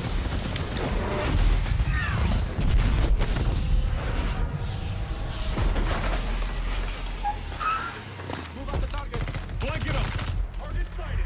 Speaker 11: Move out the target. Blanket up. Target sighted.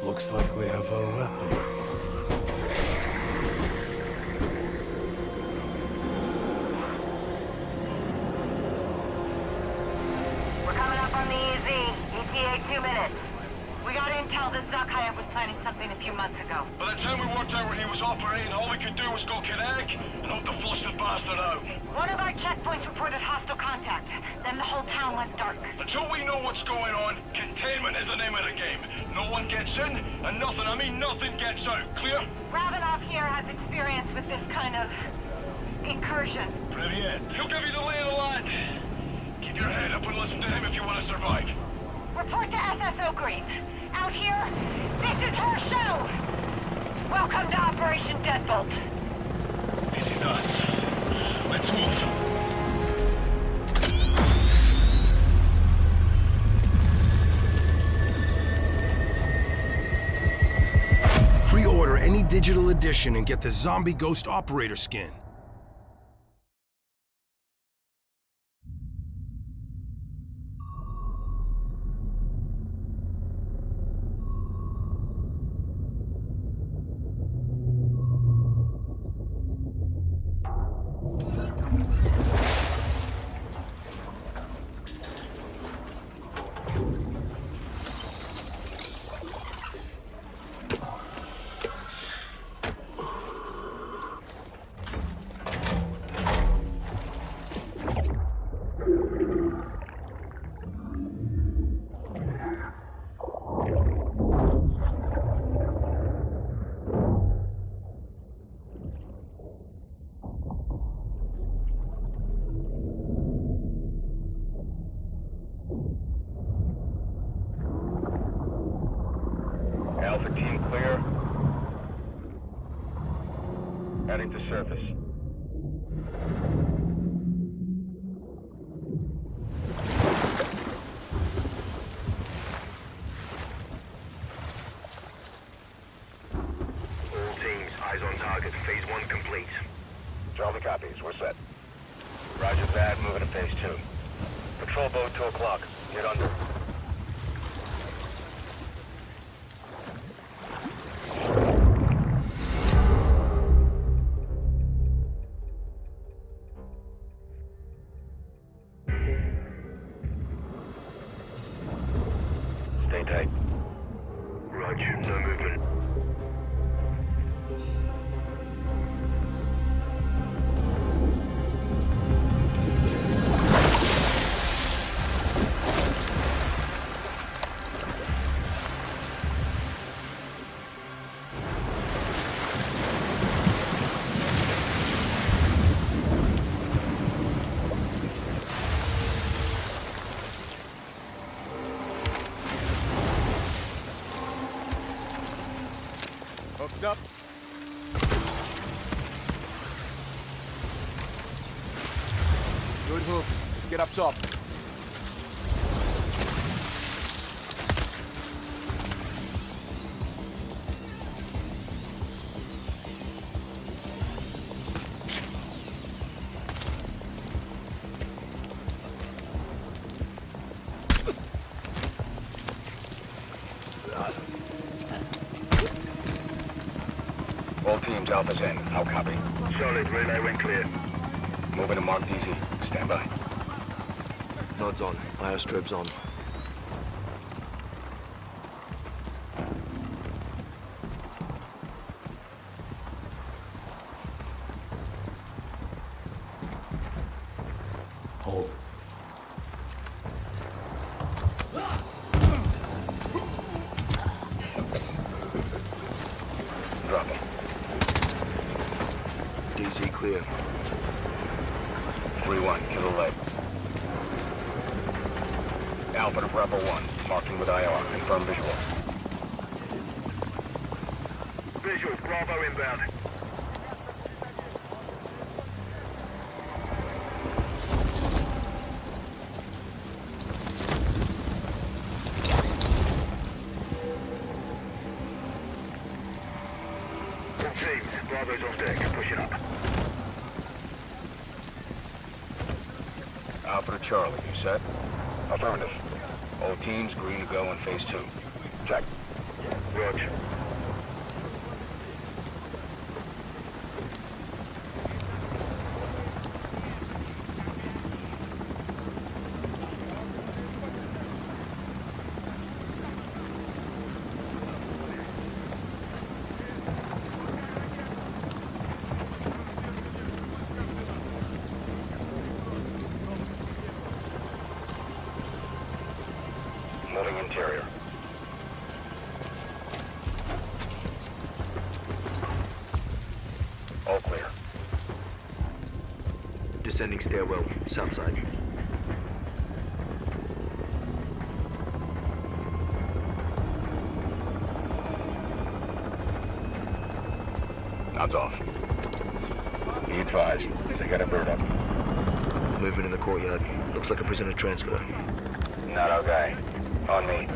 Speaker 7: Looks like we have a weapon.
Speaker 8: We're coming up on the EZ. ETA 2 minutes. We got intel that Zakhaev was planning something a few months ago.
Speaker 21: By the time we worked out where he was operating, all we could do was go kinetic and hope to flush the bastard out.
Speaker 8: One of our checkpoints reported hostile contact. Then the whole town went dark.
Speaker 21: Until we know what's going on, containment is the name of the game. No one gets in, and nothing, I mean nothing gets out. Clear?
Speaker 8: Ravenov here has experience with this kind of incursion.
Speaker 21: Brilliant. He'll give you the lay of the land. Keep your head up and listen to him if you want to survive.
Speaker 8: Report to SSO Green. Out here, this is her show. Welcome to Operation Deadbolt.
Speaker 21: This is us. Let's move.
Speaker 5: Pre-order any digital edition and get the Zombie Ghost Operator skin.
Speaker 1: the surface. All teams, eyes on target. Phase 1 complete. Charlie copies. We're set. Roger that. Moving to phase 2. Patrol boat 2 o'clock. Get under. Stay tight. Roger. No movement.
Speaker 12: Hooks up. Good hook. Let's get up top.
Speaker 1: All teams, Alpha's in. How copy? Solid. Relay went clear. Moving to Mark DZ. Stand by.
Speaker 7: Nods on. IO strobes on.
Speaker 9: Hold.
Speaker 1: Drop him.
Speaker 7: DZ clear.
Speaker 1: 3-1. Kill the leg. Alpha to Bravo 1. Marking with IR. Confirm visuals. Visuals. Bravo inbound. All teams. Bravo's on deck. Pushing up. Alpha to Charlie. You set? Affirmative. All teams green to go in phase 2. Check. Roger. Moving interior. All clear.
Speaker 7: Descending stairwell, south side.
Speaker 1: Nods off. Be advised. They got a bird up.
Speaker 7: Movement in the courtyard. Looks like a prisoner transfer.
Speaker 1: Not our guy. On me.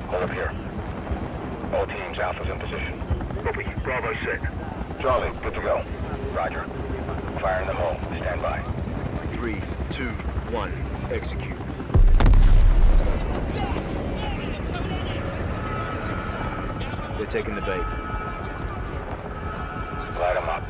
Speaker 1: Hold up here. All teams, Alpha's in position. Copy. Bravo set. Charlie, good to go. Roger. Fire in the hole. Stand by.
Speaker 7: 3, 2, 1. Execute. They're taking the bait.
Speaker 1: Light 'em up.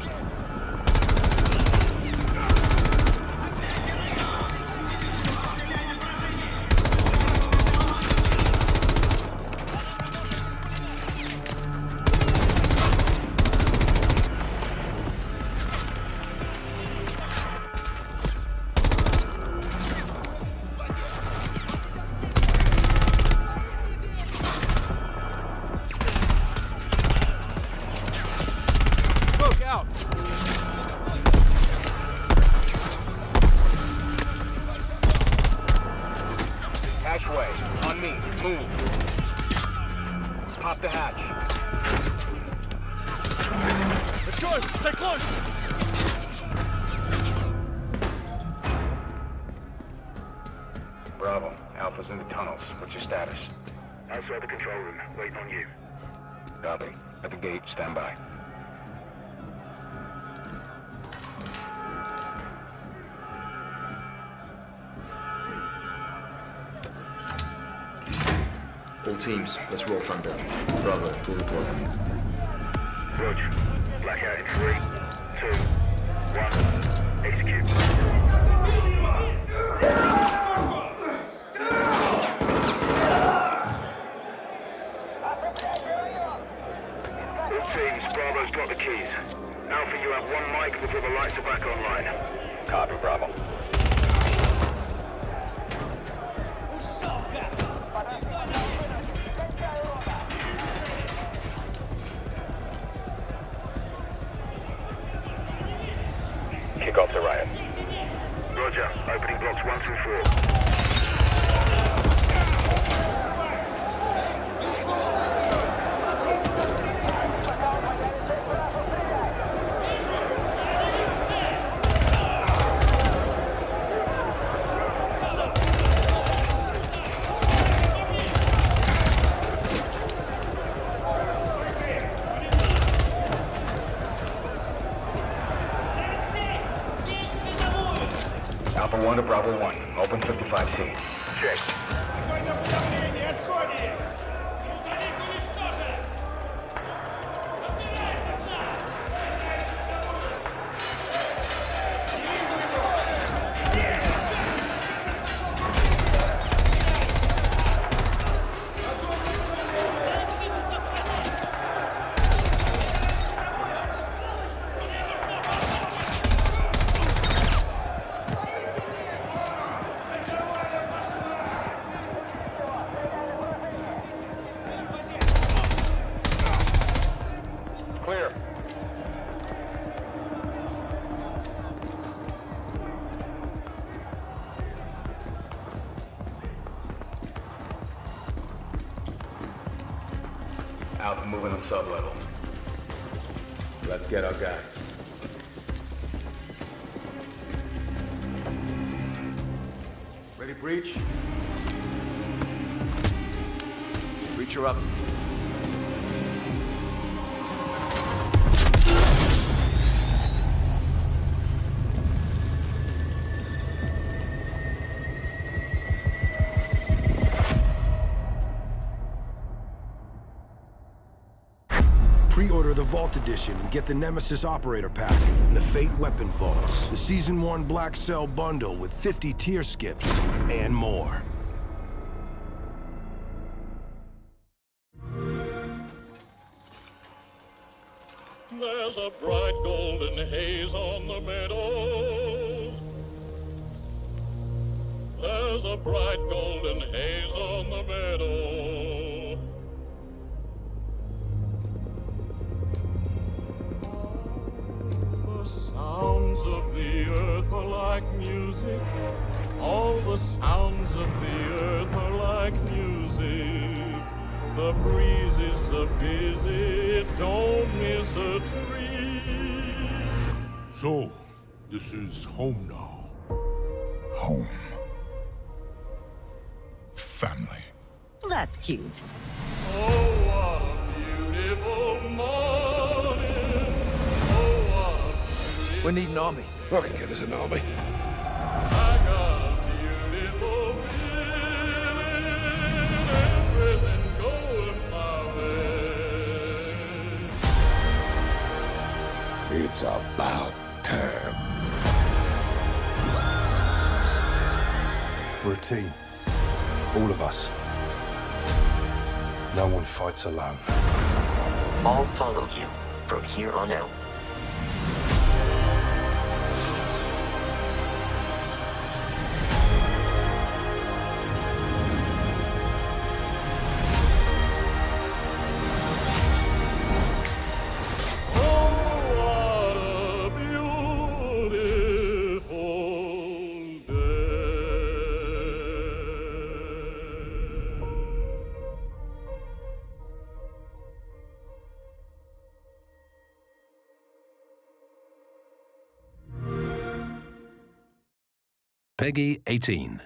Speaker 1: Hatchway. On me. Move. Pop the hatch.
Speaker 11: close! Stay close!
Speaker 1: Bravo. Alpha's in the tunnels. What's your status?
Speaker 3: Outside the control room, waiting on you.
Speaker 1: Copy. At the gate, stand by.
Speaker 7: All teams, let's roll front down. Bravo, we'll report.
Speaker 3: Roger. Blackout in 3, 2, 1. Execute. All teams, Bravo's got the keys. Alpha, you have one mic before the lights are back online.
Speaker 1: Copy, Bravo. Kick off the riot.
Speaker 3: Roger. Opening blocks 1 through 4.
Speaker 1: Alpha 1 to Bravo 1. Open 55C.
Speaker 3: Check.
Speaker 1: Clear. Alpha moving on sub-level. Let's get our guy.
Speaker 12: Ready, breach? Breacher up.
Speaker 5: Pre-order the Vault Edition and get the Nemesis Operator Pack and the Fate Weapon Vaults, the Season 1 Black Cell Bundle with 50 tier skips, and more.
Speaker 11: There's a bright golden haze on the meadow. There's a bright golden haze on the meadow. The sounds of the earth are like music. All the sounds of the earth are like music. The breeze is so busy, don't miss a tree.
Speaker 13: So, this is home now.
Speaker 4: Home. Family.
Speaker 23: That's cute.
Speaker 11: Oh, what a beautiful morning. Oh, what a beautiful...
Speaker 12: We need an army.
Speaker 13: I can get us an army.
Speaker 11: I got a beautiful feeling. Everything going my way.
Speaker 13: It's about time.
Speaker 5: We're a team. All of us. No one fights alone.
Speaker 10: I'll follow you from here on out.
Speaker 6: Peggy 18.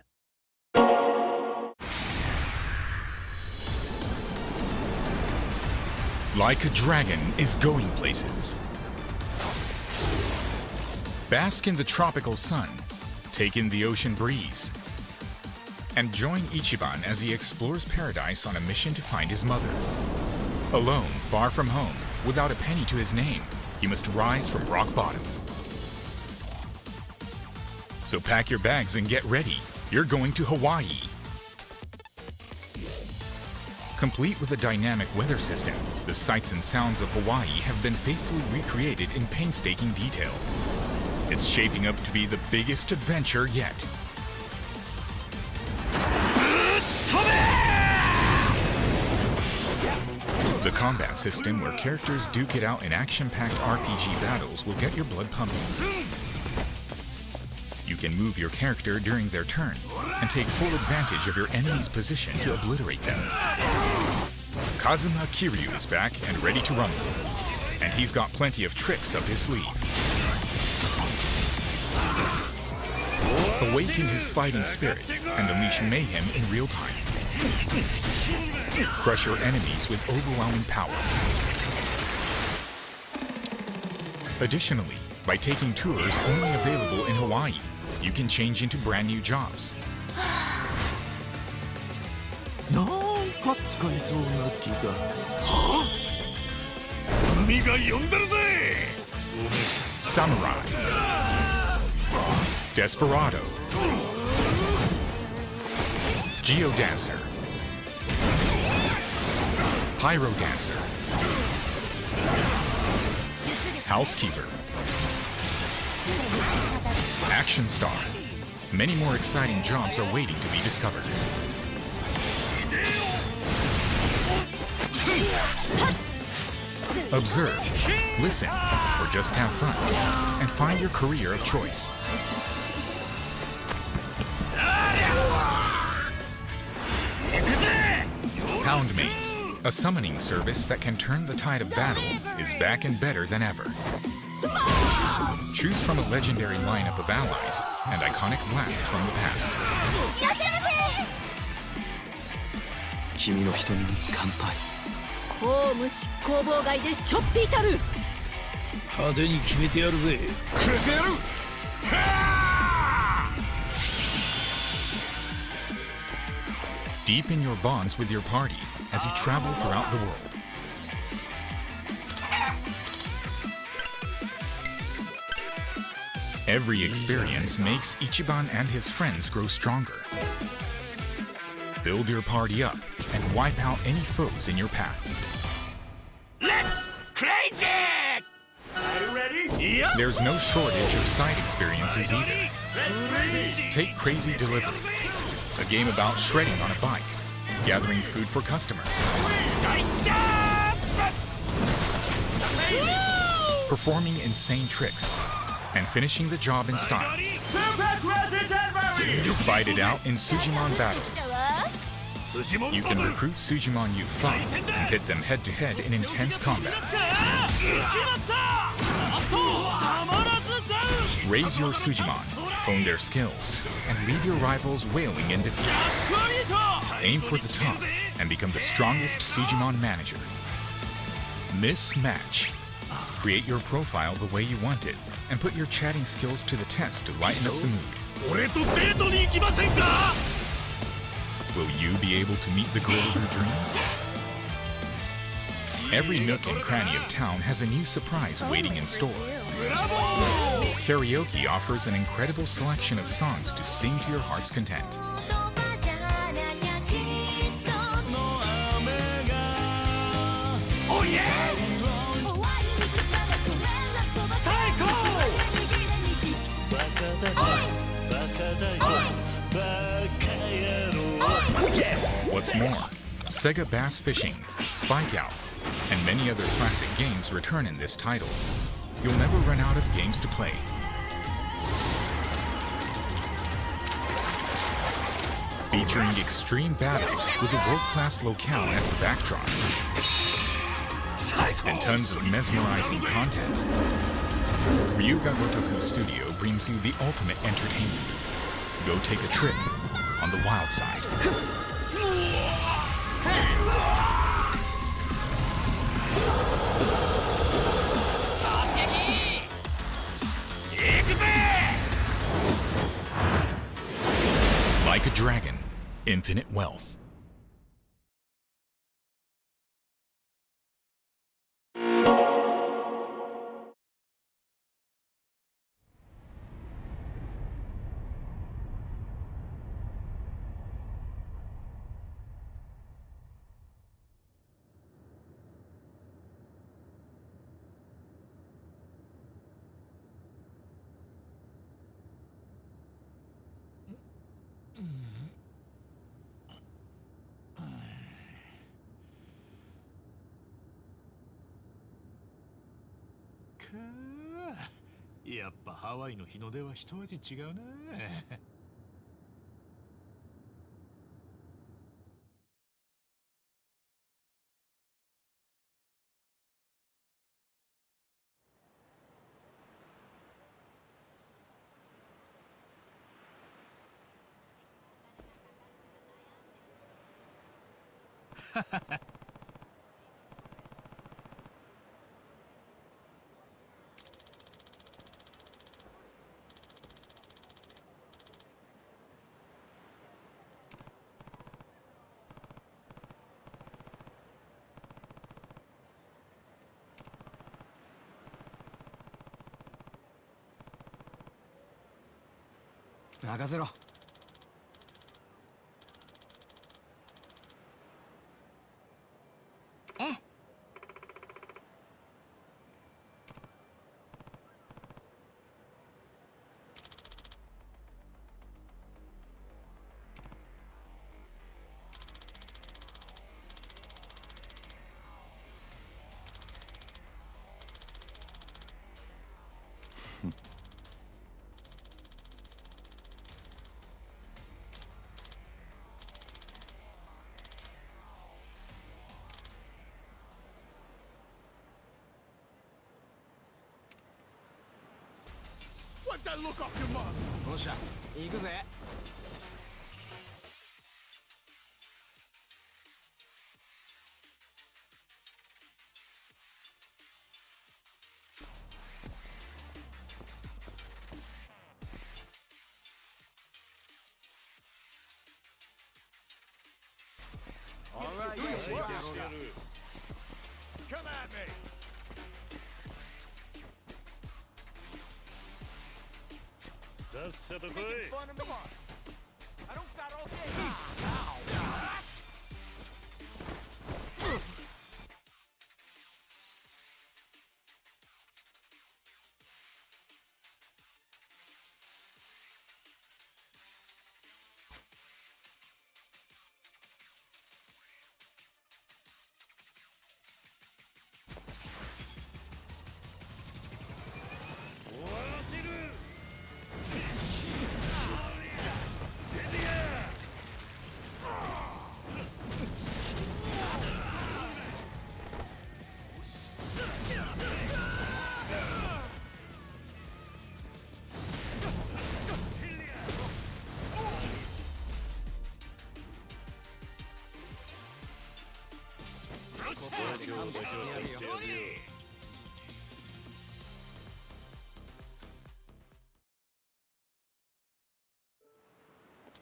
Speaker 4: Like a dragon is going places. Bask in the tropical sun, take in the ocean breeze, and join Ichiban as he explores paradise on a mission to find his mother. Alone, far from home, without a penny to his name, he must rise from rock bottom. So pack your bags and get ready. You're going to Hawaii. Complete with a dynamic weather system, the sights and sounds of Hawaii have been faithfully recreated in painstaking detail. It's shaping up to be the biggest adventure yet. The combat system where characters duke it out in action-packed RPG battles will get your blood pumping. You can move your character during their turn and take full advantage of your enemy's position to obliterate them. Kazuma Kiryu is back and ready to rumble, and he's got plenty of tricks up his sleeve. Awaken his fighting spirit and unleash mayhem in real time. Crush your enemies with overwhelming power. Additionally, by taking tours only available in Hawaii, you can change into brand new jobs. Samurai, Desperado, Geodancer, Pyro Dancer, Housekeeper, Action Star. Many more exciting jobs are waiting to be discovered. Observe, listen, or just have fun, and find your career of choice. Houndmates, a summoning service that can turn the tide of battle, is back and better than ever. Choose from a legendary lineup of allies and iconic blasts from the past.
Speaker 2: 君の瞳に乾杯。公務執行妨害でしょっぴいたる。派手に決めてやるぜ。決めてやる。
Speaker 4: Deepen your bonds with your party as you travel throughout the world. Every experience makes Ichiban and his friends grow stronger. Build your party up and wipe out any foes in your path.
Speaker 21: Let's crazy! Are you ready? Yep.
Speaker 4: There's no shortage of side experiences either. Take Crazy Delivery, a game about shredding on a bike, gathering food for customers, performing insane tricks, and finishing the job in style. Fight it out in Sujimon battles. You can recruit Sujimon U5 and hit them head-to-head in intense combat. Raise your Sujimon, hone their skills, and leave your rivals wailing in defeat. Aim for the top and become the strongest Sujimon manager. Mismatch. Create your profile the way you want it, and put your chatting skills to the test to lighten up the mood. Will you be able to meet the girl of your dreams? Every nook and cranny of town has a new surprise waiting in store. Karaoke offers an incredible selection of songs to sing to your heart's content.
Speaker 21: Oh yeah!
Speaker 4: What's more, Sega Bass Fishing, Spike Out, and many other classic games return in this title. You'll never run out of games to play. Featuring extreme battles with a world-class locale as the backdrop. And tons of mesmerizing content. Ryuga Gotoku Studio brings you the ultimate entertainment. Go take a trip on the wild side. Like a dragon, infinite wealth.
Speaker 13: かあ、やっぱハワイの日の出は一味違うな。
Speaker 2: 任せろ。
Speaker 23: ええ。
Speaker 13: Wipe that look off your mug.
Speaker 2: よっしゃ、行くぜ。
Speaker 13: All right, come at me. Making fun of me? I don't got all day.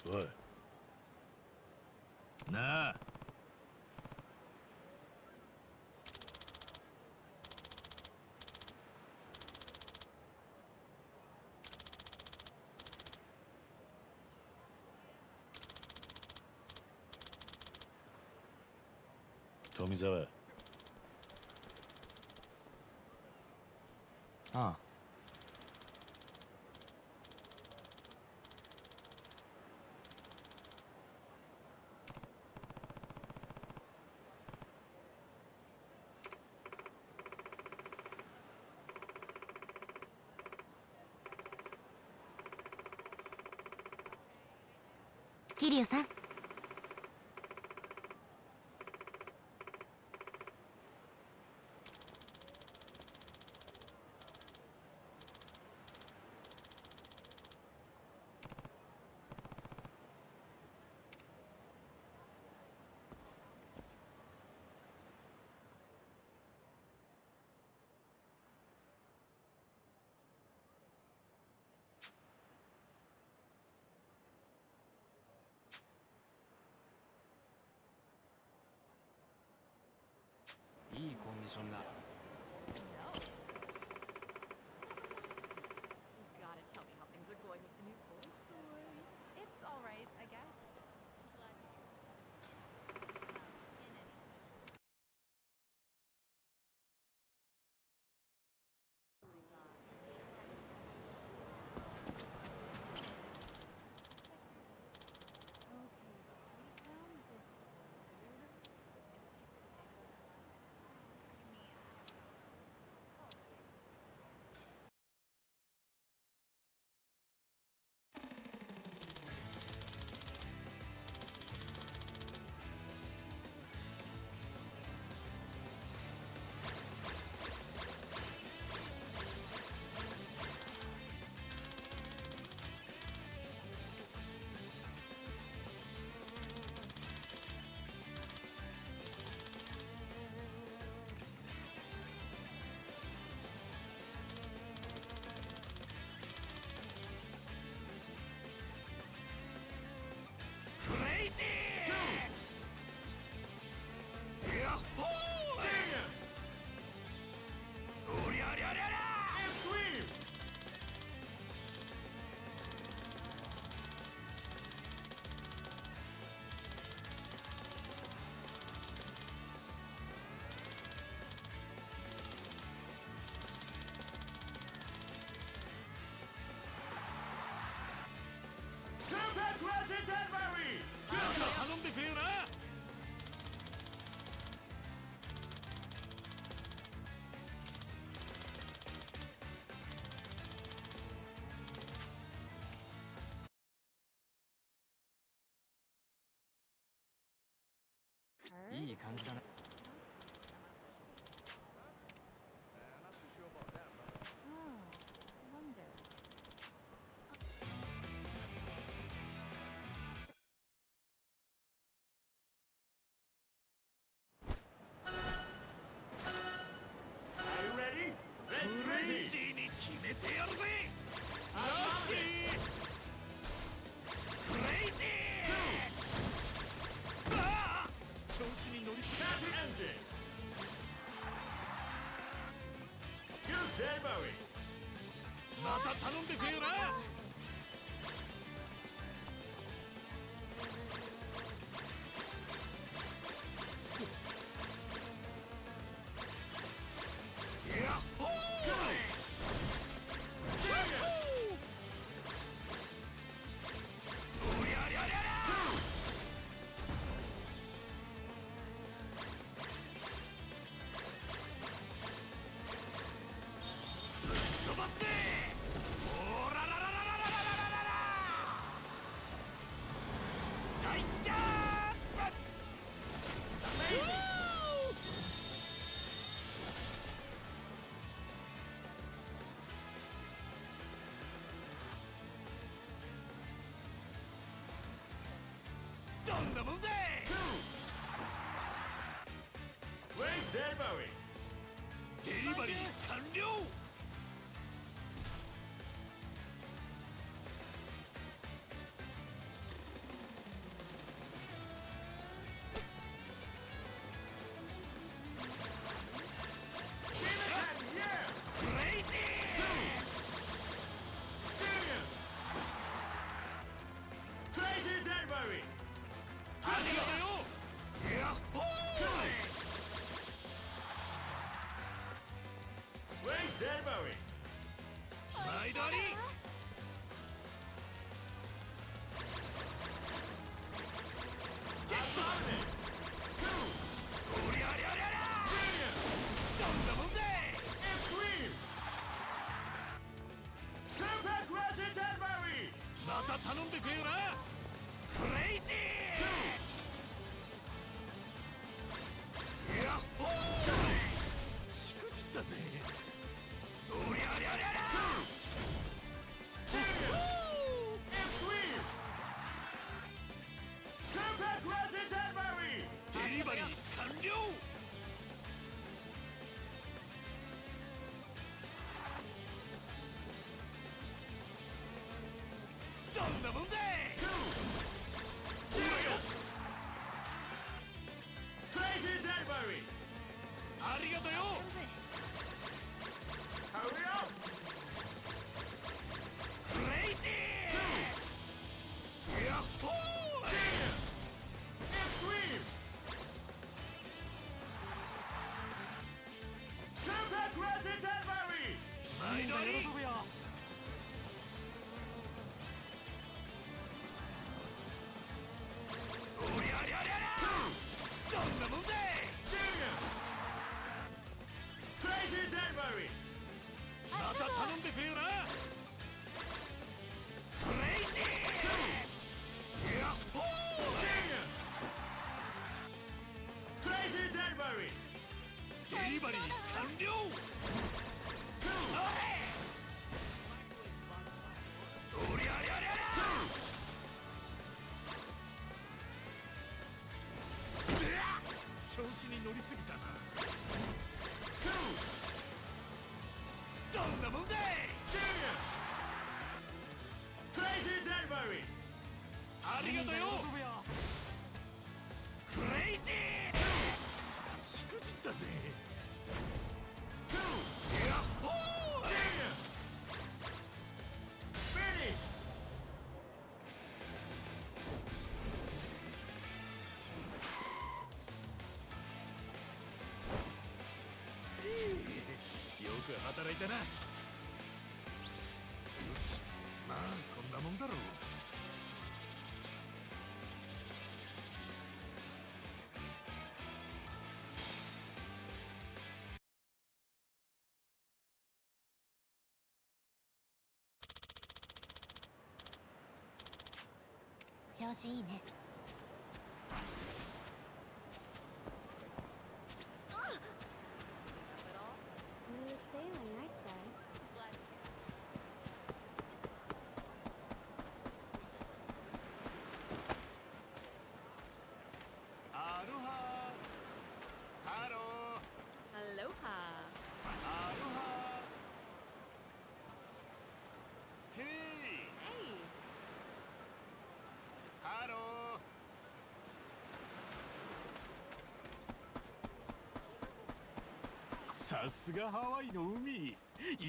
Speaker 13: What? Nah. Tomizawa.
Speaker 2: ああ。
Speaker 23: 桐生さん。
Speaker 2: いいコンディションだ。
Speaker 23: Gotta tell me how things are going with the new boy toy. It's all right, I guess. Glad to hear. In any
Speaker 2: Her? いい感じだね。
Speaker 11: また頼んでくれよな。どんなもんだい。デリバリー完了。毎度あり。おりゃりゃりゃりゃ。どんなもんだい。また頼んでくれよな。クレイジー。やっほー。しくじったぜ。おりゃりゃりゃりゃ。デリバリー完了。どんなもんだい。あ
Speaker 2: ってくれよな。クレイジー。やっほー。クレイジーデリバリー。デリバリー完了。おりゃりゃりゃりゃ。調子に乗りすぎたな。どんなもんだい。クレイジーデリバリー。ありがとよ。クレイジー。しくじったぜ。やっほー。フィニッシュ。よく働いたな。よし、まあこんなもんだろう。
Speaker 23: 調子いいね。
Speaker 2: さすがハワイの海、い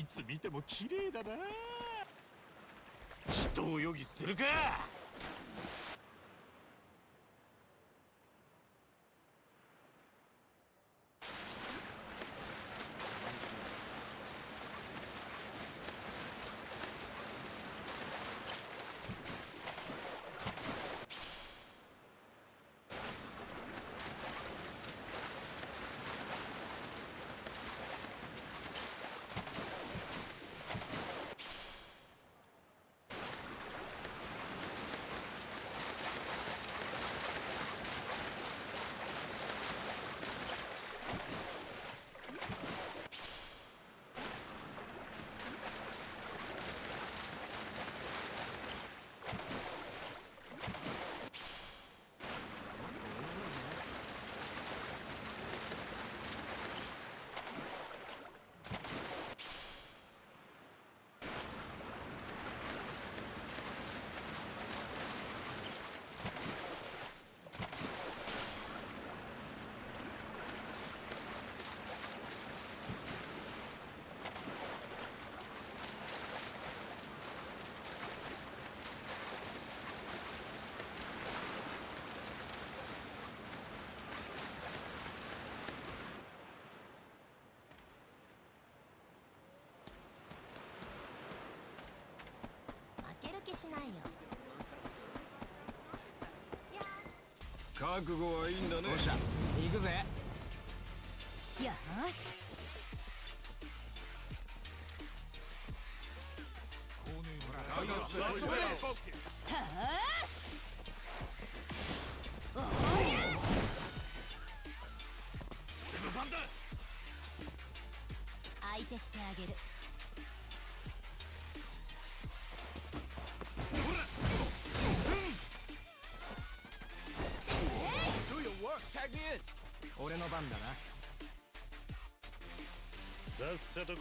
Speaker 2: つ見ても綺麗だな。人泳ぎするか。
Speaker 23: しないよ。
Speaker 2: 覚悟はいいんだね。よっしゃ、行くぜ。
Speaker 23: よし。相手してあげる。
Speaker 2: 俺の番だな。さっさと来い。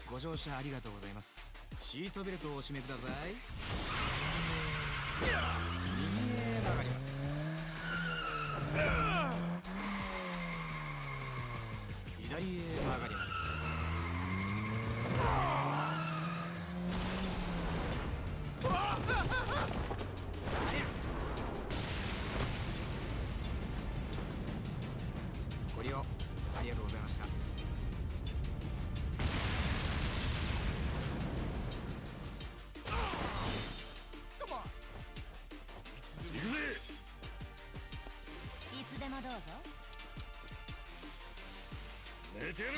Speaker 2: ご乗車ありがとうございます。シートベルトをお締めください。右へ曲がります。左へ曲がります。ご利用ありがとうございました。
Speaker 23: いつでもどうぞ。
Speaker 2: 寝てる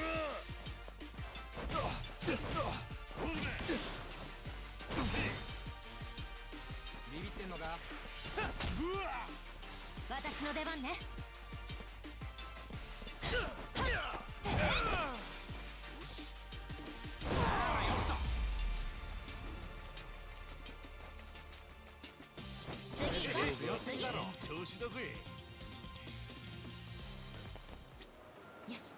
Speaker 14: ビビってんのか。
Speaker 23: 私の出番ね。
Speaker 2: 次だろ。調子だぜ。
Speaker 23: よし。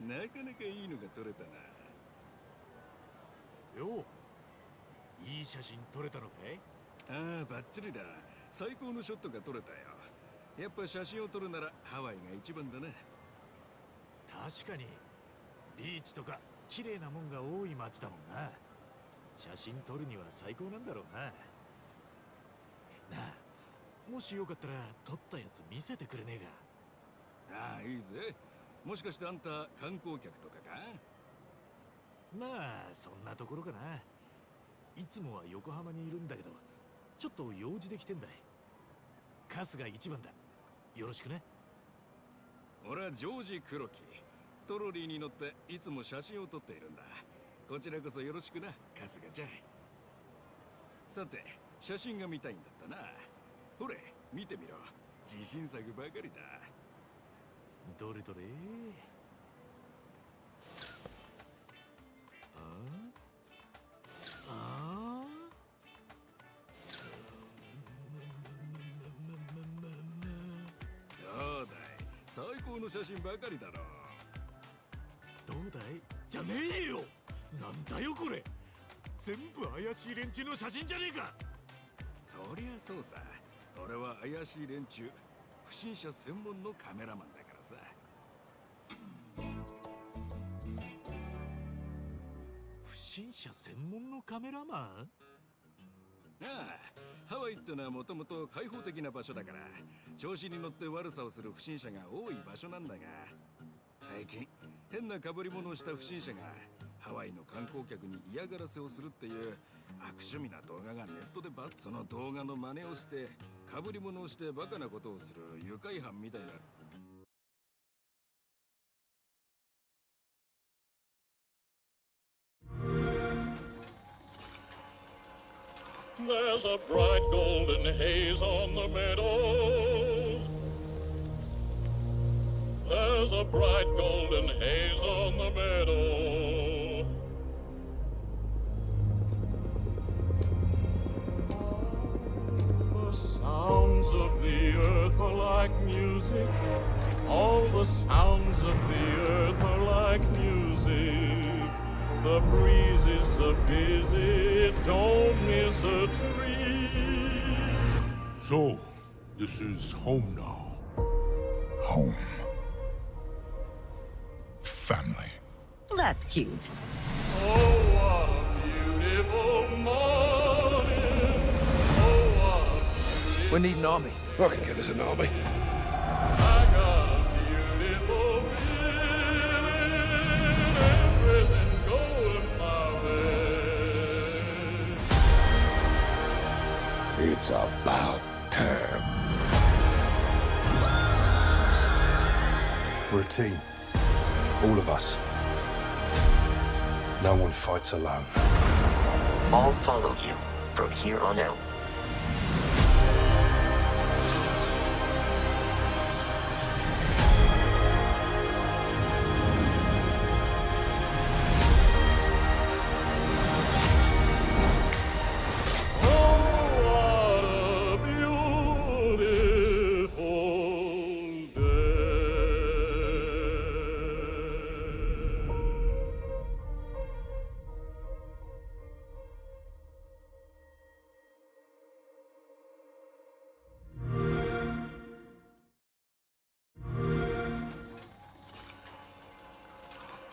Speaker 2: なかなかいいのが撮れたな。よう、いい写真撮れたのかい？ああ、バッチリだ。最高のショットが撮れたよ。やっぱ写真を撮るならハワイが一番だな。確かにビーチとか綺麗なもんが多い街だもんな。写真撮るには最高なんだろうな。なあ、もしよかったら撮ったやつ見せてくれねえか？ああ、いいぜ。もしかしてあんた観光客とかか？まあそんなところかな。いつもは横浜にいるんだけど、ちょっと用事で来てんだい。春日一番だ。よろしくね。俺はジョージ・黒木。トロリーに乗っていつも写真を撮っているんだ。こちらこそよろしくな、春日ちゃん。さて、写真が見たいんだったな。ほれ、見てみろ。自信作ばかりだ。どれどれ。どうだい、最高の写真ばかりだろ。どうだいじゃねえよ。なんだよこれ。全部怪しい連中の写真じゃねえか。そりゃそうさ。俺は怪しい連中、不審者専門のカメラマンだからさ。不審者専門のカメラマン？ああ、ハワイってのはもともと開放的な場所だから、調子に乗って悪さをする不審者が多い場所なんだが、最近変な被り物をした不審者がハワイの観光客に嫌がらせをするっていう悪趣味な動画がネットでその動画の真似をして被り物をしてバカなことをする愉快犯みたいな。
Speaker 11: There's a bright golden haze on the meadows. There's a bright golden haze on the meadow. The sounds of the earth are like music. All the sounds of the earth are like music. The breeze is so busy, don't miss a tree.
Speaker 17: So, this is home now.
Speaker 4: Home. Family.
Speaker 8: That's cute.
Speaker 11: Oh, what a beautiful morning. Oh, what a beautiful...
Speaker 12: We need an army. I can get us an army.
Speaker 11: I got a beautiful feeling, everything's going my way.
Speaker 17: It's about time.
Speaker 5: We're a team. All of us. No one fights alone.
Speaker 10: I'll follow you from here on out.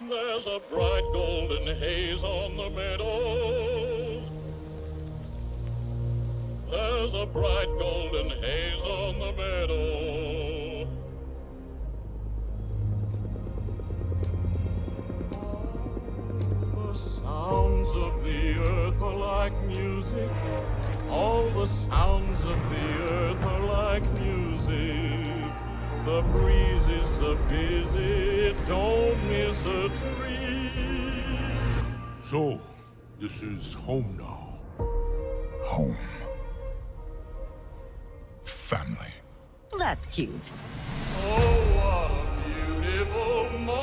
Speaker 11: There's a bright golden haze on the meadows. There's a bright golden haze on the meadow. The sounds of the earth are like music. All the sounds of the earth are like music. The breeze is so busy, don't miss a tree.
Speaker 17: So, this is home now.
Speaker 4: Home. Family.
Speaker 8: That's cute.
Speaker 11: Oh, what a beautiful morning.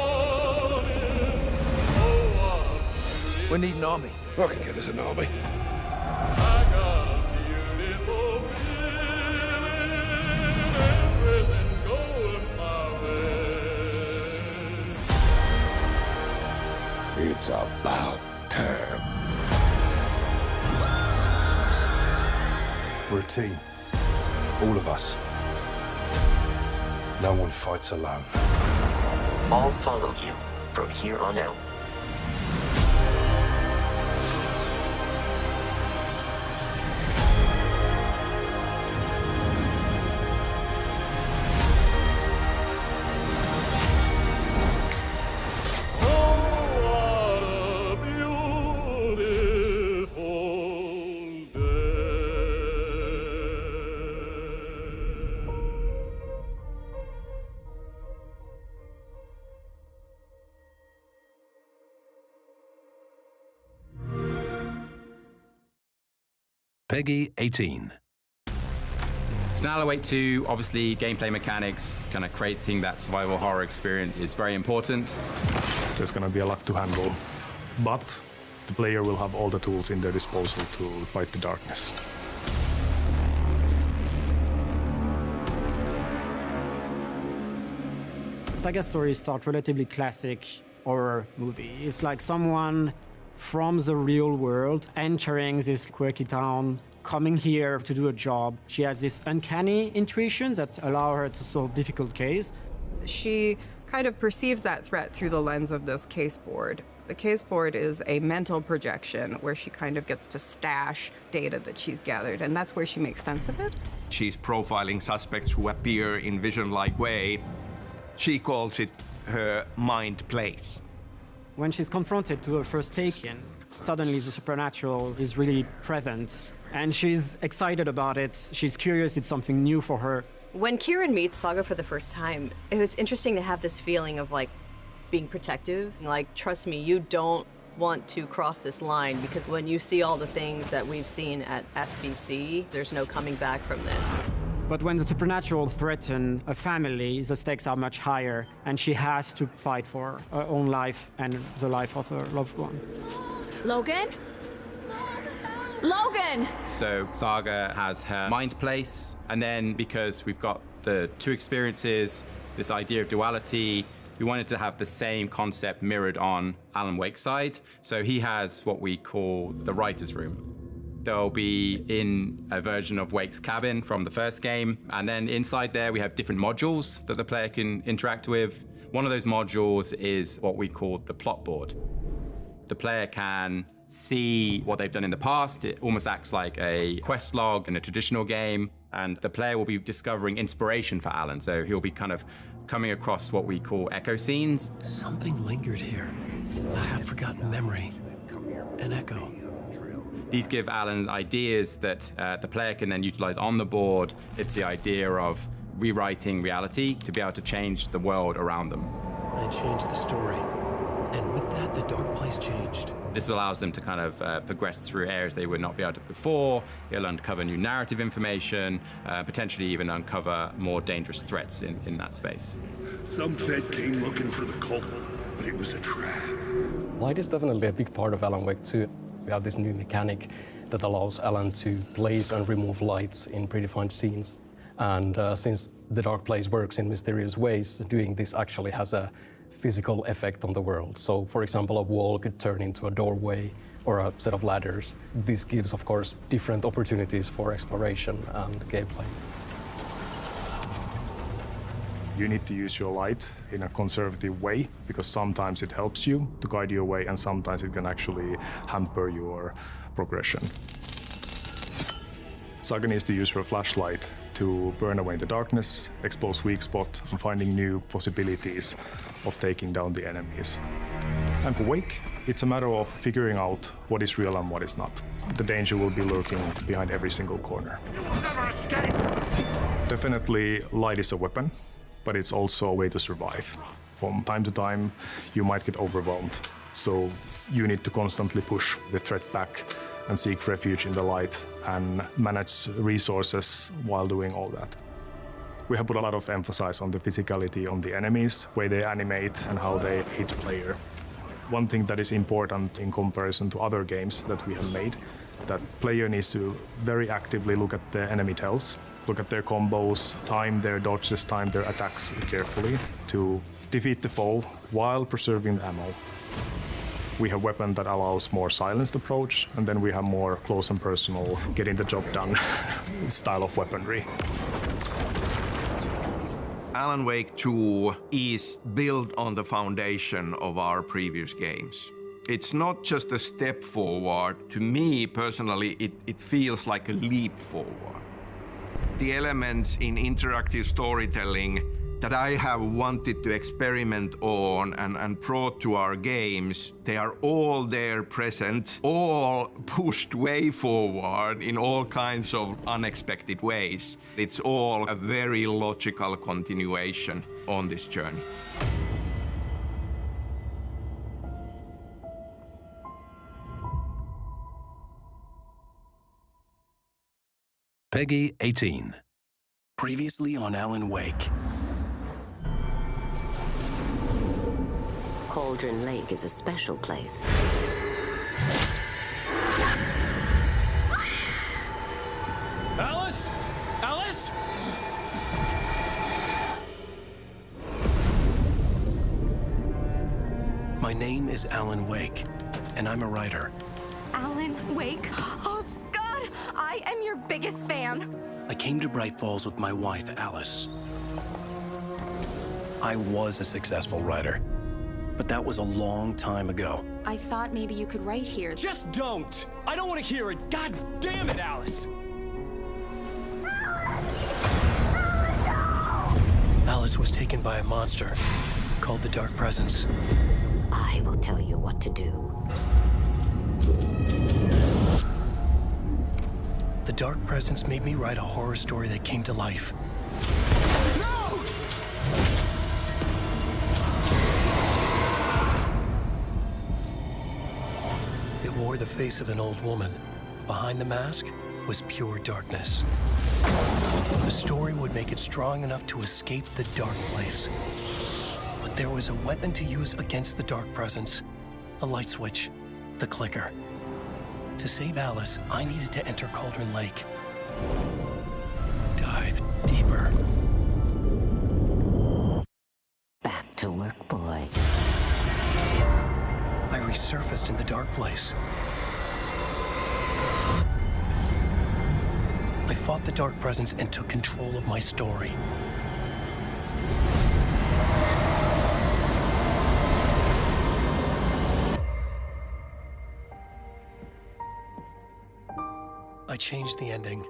Speaker 11: Oh, what a beautiful...
Speaker 12: We need an army. I can get us an army.
Speaker 11: I got a beautiful feeling, everything's going my way.
Speaker 17: It's about time.
Speaker 5: We're a team. All of us. No one fights alone.
Speaker 10: I'll follow you from here on out.
Speaker 6: Peggy 18.
Speaker 15: So now Alan Wake 2, obviously gameplay mechanics, kind of creating that survival horror experience is very important.
Speaker 16: There's gonna be a lot to handle, but the player will have all the tools in their disposal to fight the darkness.
Speaker 18: Saga stories start relatively classic horror movie. It's like someone from the real world entering this quirky town, coming here to do a job. She has this uncanny intuition that allow her to solve difficult cases.
Speaker 20: She kind of perceives that threat through the lens of this case board. The case board is a mental projection where she kind of gets to stash data that she's gathered, and that's where she makes sense of it.
Speaker 19: She's profiling suspects who appear in vision-like way. She calls it her mind place.
Speaker 18: When she's confronted to her first take-in, suddenly the supernatural is really present, and she's excited about it. She's curious, it's something new for her.
Speaker 24: When Kieran meets Saga for the first time, it was interesting to have this feeling of like being protective. Like, trust me, you don't want to cross this line, because when you see all the things that we've seen at FBC, there's no coming back from this.
Speaker 18: But when the supernatural threatens a family, the stakes are much higher, and she has to fight for her own life and the life of her loved one.
Speaker 24: Logan? Logan!
Speaker 15: So Saga has her mind place, and then because we've got the two experiences, this idea of duality, we wanted to have the same concept mirrored on Alan Wake's side. So he has what we call the writer's room. They'll be in a version of Wake's cabin from the first game. And then inside there, we have different modules that the player can interact with. One of those modules is what we call the plot board. The player can see what they've done in the past. It almost acts like a quest log in a traditional game. And the player will be discovering inspiration for Alan. So he'll be kind of coming across what we call echo scenes.
Speaker 3: Something lingered here. A half-forgotten memory. An echo.
Speaker 15: These give Alan ideas that the player can then utilize on the board. It's the idea of rewriting reality to be able to change the world around them.
Speaker 3: I changed the story. And with that, the dark place changed.
Speaker 15: This allows them to kind of progress through areas they would not be able to before. It'll uncover new narrative information, potentially even uncover more dangerous threats in that space.
Speaker 17: Some Fed came looking for the culprit, but it was a trap.
Speaker 7: Light is definitely a big part of Alan Wake 2. We have this new mechanic that allows Alan to place and remove lights in predefined scenes. And since the dark place works in mysterious ways, doing this actually has a physical effect on the world. So, for example, a wall could turn into a doorway or a set of ladders. This gives, of course, different opportunities for exploration and gameplay.
Speaker 16: You need to use your light in a conservative way, because sometimes it helps you to guide your way and sometimes it can actually hamper your progression. Saga needs to use her flashlight to burn away the darkness, expose weak spot, and finding new possibilities of taking down the enemies. And for Wake, it's a matter of figuring out what is real and what is not. The danger will be lurking behind every single corner.
Speaker 17: You will never escape!
Speaker 16: Definitely, light is a weapon, but it's also a way to survive. From time to time, you might get overwhelmed, so you need to constantly push the threat back and seek refuge in the light and manage resources while doing all that. We have put a lot of emphasis on the physicality on the enemies, way they animate and how they hit player. One thing that is important in comparison to other games that we have made, that player needs to very actively look at the enemy tells, look at their combos, time their dodges, time their attacks carefully to defeat the foe while preserving the ammo. We have weapon that allows more silenced approach, and then we have more close and personal, getting the job done style of weaponry.
Speaker 19: Alan Wake 2 is built on the foundation of our previous games. It's not just a step forward. To me, personally, it feels like a leap forward. The elements in interactive storytelling that I have wanted to experiment on and brought to our games, they are all there present, all pushed way forward in all kinds of unexpected ways. It's all a very logical continuation on this journey.
Speaker 6: Peggy 18.
Speaker 3: Previously on Alan Wake.
Speaker 9: Cauldron Lake is a special place.
Speaker 3: Alice? Alice? My name is Alan Wake, and I'm a writer.
Speaker 22: Alan Wake? Oh, God! I am your biggest fan.
Speaker 3: I came to Bright Falls with my wife, Alice. I was a successful writer, but that was a long time ago.
Speaker 22: I thought maybe you could write here.
Speaker 3: Just don't! I don't want to hear it! God damn it, Alice! Alice was taken by a monster called the Dark Presence.
Speaker 9: I will tell you what to do.
Speaker 3: The Dark Presence made me write a horror story that came to life. No! It wore the face of an old woman. Behind the mask was pure darkness. The story would make it strong enough to escape the dark place. But there was a weapon to use against the Dark Presence. A light switch. The clicker. To save Alice, I needed to enter Cauldron Lake. Dive deeper.
Speaker 9: Back to work,
Speaker 3: resurfaced in the dark place. I fought the dark presence and took control of my story. I changed the ending.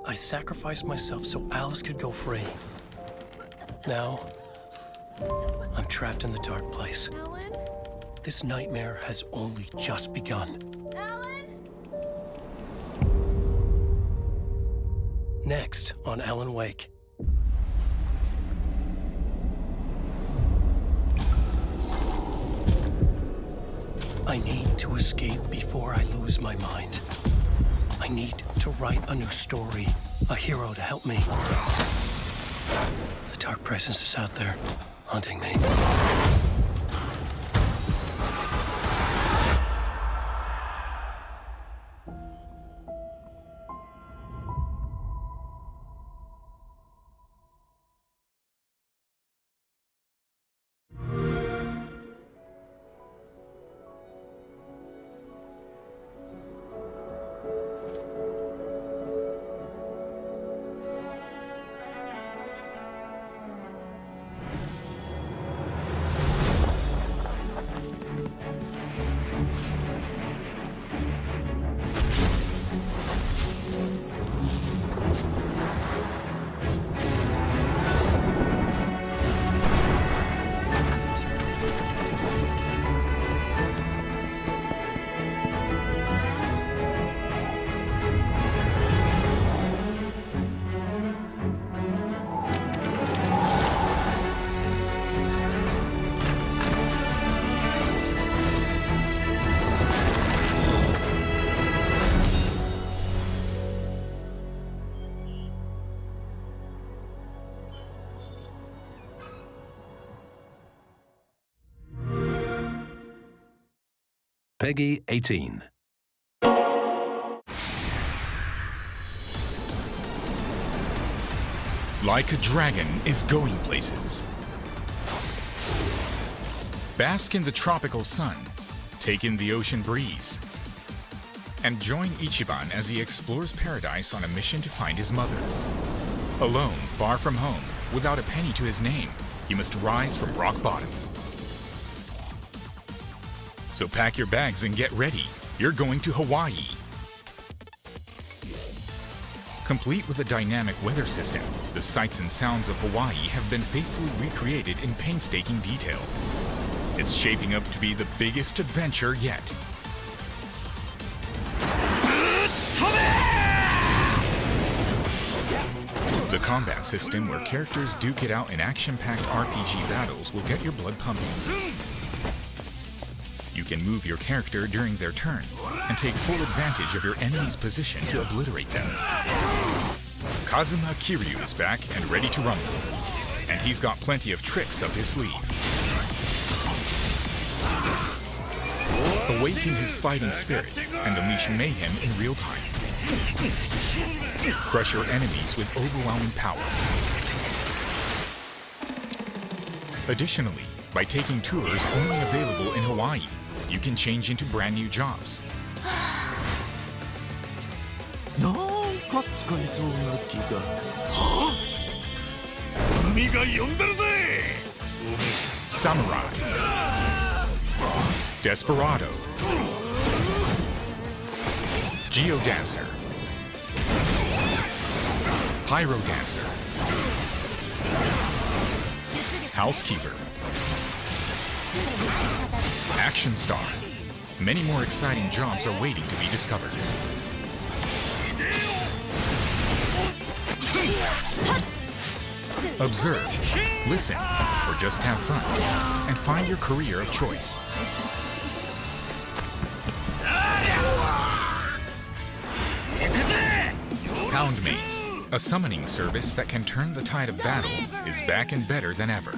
Speaker 3: I sacrificed myself so Alice could go free. Now, I'm trapped in the dark place.
Speaker 22: Alan?
Speaker 3: This nightmare has only just begun.
Speaker 22: Alan?
Speaker 3: Next on Alan Wake. I need to escape before I lose my mind. I need to write a new story, a hero to help me. The dark presence is out there, haunting me.
Speaker 6: Peggy 18.
Speaker 4: Like a dragon is going places. Bask in the tropical sun, take in the ocean breeze, and join Ichiban as he explores paradise on a mission to find his mother. Alone, far from home, without a penny to his name, he must rise from rock bottom. So pack your bags and get ready. You're going to Hawaii. Complete with a dynamic weather system, the sights and sounds of Hawaii have been faithfully recreated in painstaking detail. It's shaping up to be the biggest adventure yet. The combat system where characters duke it out in action-packed RPG battles will get your blood pumping. You can move your character during their turn and take full advantage of your enemy's position to obliterate them. Kazuma Kiryu is back and ready to rumble, and he's got plenty of tricks up his sleeve. Awaken his fighting spirit and unleash mayhem in real time. Crush your enemies with overwhelming power. Additionally, by taking tours only available in Hawaii, you can change into brand new jobs. Samurai, Desperado, Geodancer, Pyro Dancer, Housekeeper, Action Star. Many more exciting jobs are waiting to be discovered. Observe, listen, or just have fun, and find your career of choice. Houndmates, a summoning service that can turn the tide of battle, is back and better than ever.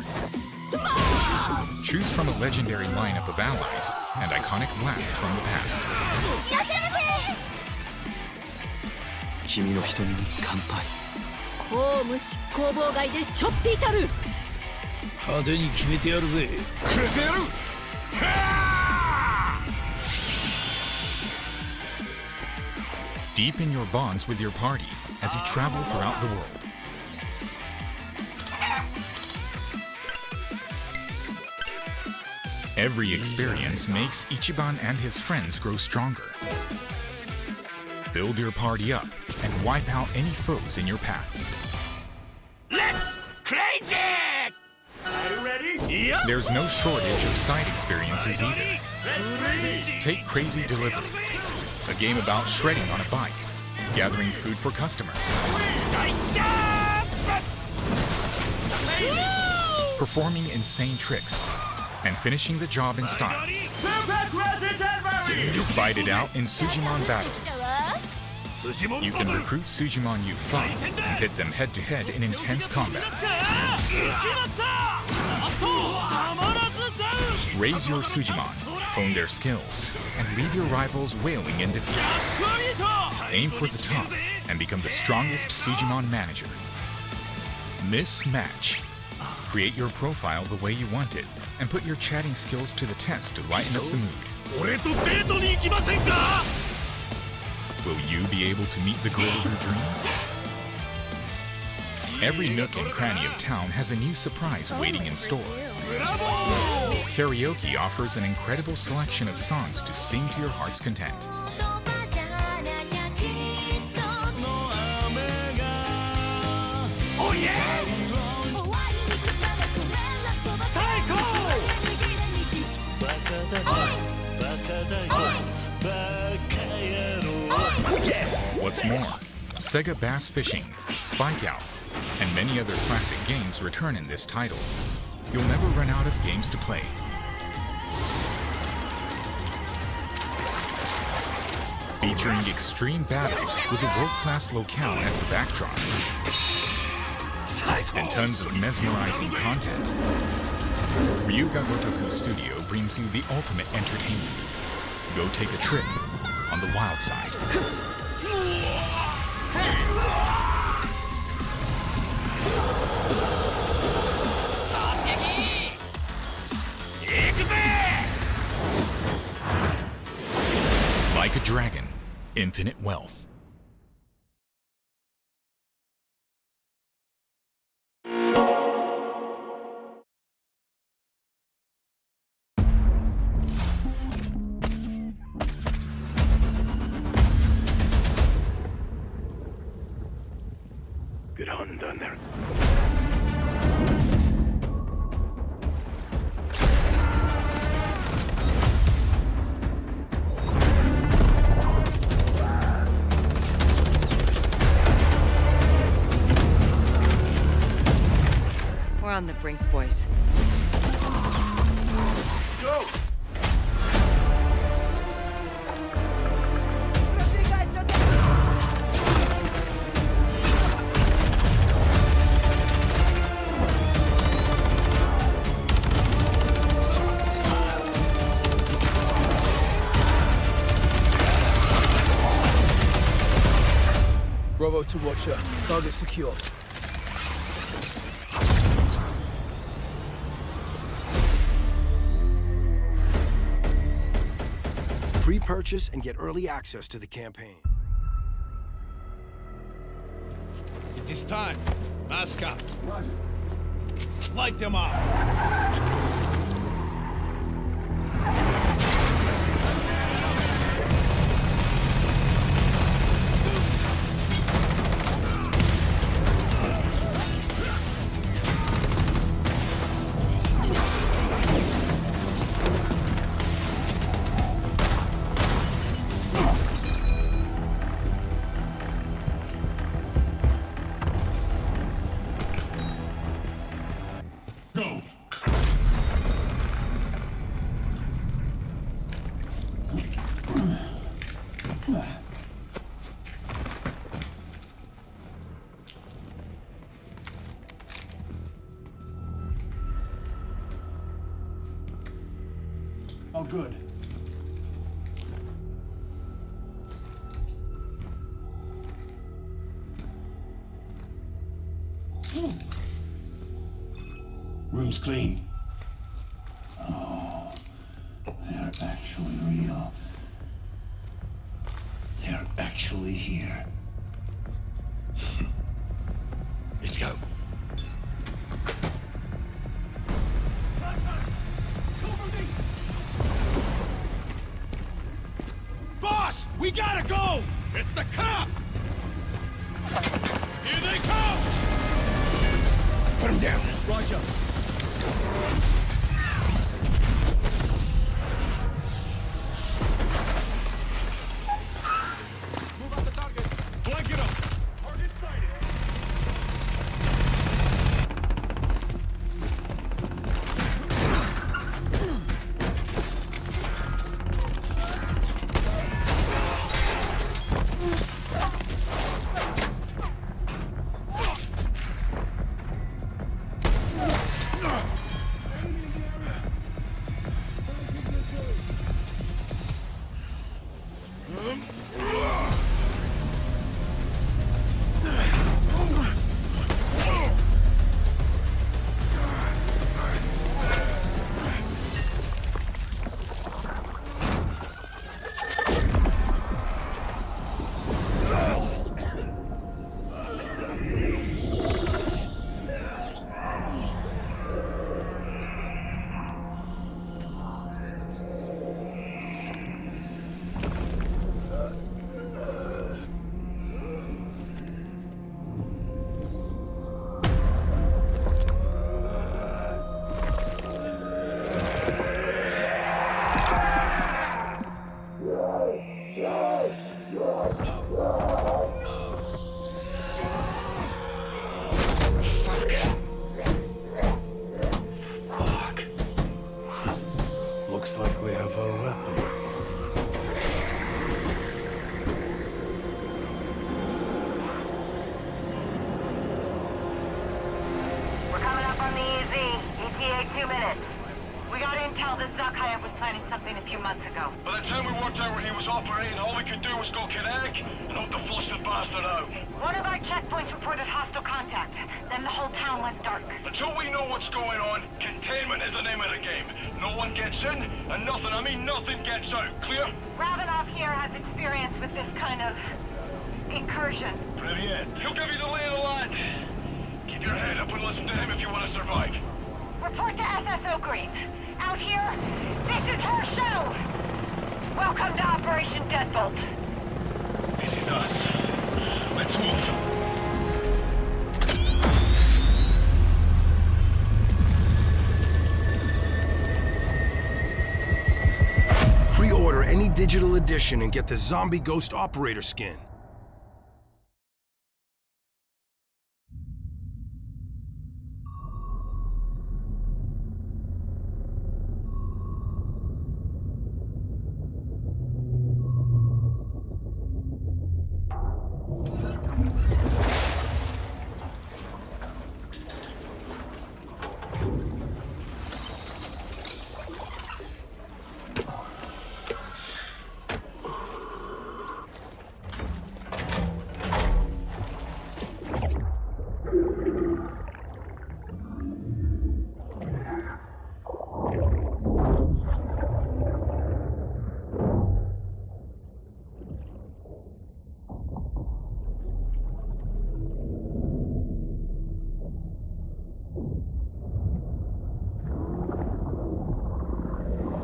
Speaker 4: Choose from a legendary lineup of allies and iconic blasts from the past.
Speaker 1: 君の瞳に乾杯。
Speaker 22: 公務執行妨害でしょっていたる。
Speaker 1: 派手に決めてやるぜ。
Speaker 2: くれてやる。
Speaker 4: Deepen your bonds with your party as you travel throughout the world. Every experience makes Ichiban and his friends grow stronger. Build your party up and wipe out any foes in your path.
Speaker 11: Let's crazy! Are you ready? Yep.
Speaker 4: There's no shortage of side experiences either. Take Crazy Delivery, a game about shredding on a bike, gathering food for customers, performing insane tricks, and finishing the job in style. Fight it out in Sujimon battles. You can recruit Sujimon U5 and hit them head-to-head in intense combat. Raise your Sujimon, hone their skills, and leave your rivals wailing in defeat. Aim for the top and become the strongest Sujimon manager. Mismatch. Create your profile the way you want it, and put your chatting skills to the test to lighten up the mood. Will you be able to meet the girl of your dreams? Every nook and cranny of town has a new surprise waiting in store. Karaoke offers an incredible selection of songs to sing to your heart's content.
Speaker 11: Oh yeah!
Speaker 4: What's more, Sega Bass Fishing, Spike Out, and many other classic games return in this title. You'll never run out of games to play. Featuring extreme battles with a world-class locale as the backdrop. And tons of mesmerizing content. Ryuga Gotoku Studio brings you the ultimate entertainment. Go take a trip on the wild side. Like a dragon, infinite wealth.
Speaker 5: Good hunting down there.
Speaker 13: We're on the brink, boys.
Speaker 11: Go!
Speaker 14: Bravo to Watcher. Target secure.
Speaker 5: Pre-purchase and get early access to the campaign.
Speaker 2: It is time. Mask up. Light them up.
Speaker 14: Oh, good.
Speaker 17: Room's clean. Oh, They're actually here. Let's go.
Speaker 2: Boss, we gotta go! It's the cops! Here they come!
Speaker 17: Put them down.
Speaker 2: Roger. Move out the target. Flank it up. Target sighted.
Speaker 5: Looks like we have a weapon.
Speaker 8: We're coming up on the EZ. ETA 2 minutes. We got intel that Zakhaev was planning something a few months ago.
Speaker 17: By the time we worked out where he was operating, all we could do was go kinetic and hope to flush the bastard out.
Speaker 8: One of our checkpoints reported hostile contact. Then the whole town went dark.
Speaker 17: Until we know what's going on, containment is the name of the game. No one gets in, and nothing, I mean nothing gets out. Clear?
Speaker 8: Ravenov here has experience with this kind of incursion.
Speaker 17: Привет. He'll give you the lay of the land. Keep your head up and listen to him if you want to survive.
Speaker 8: Report to SS Oakgreen. Out here, this is her show! Welcome to Operation Deadbolt.
Speaker 17: This is us. Let's move.
Speaker 5: Pre-order any digital edition and get the Zombie Ghost Operator skin.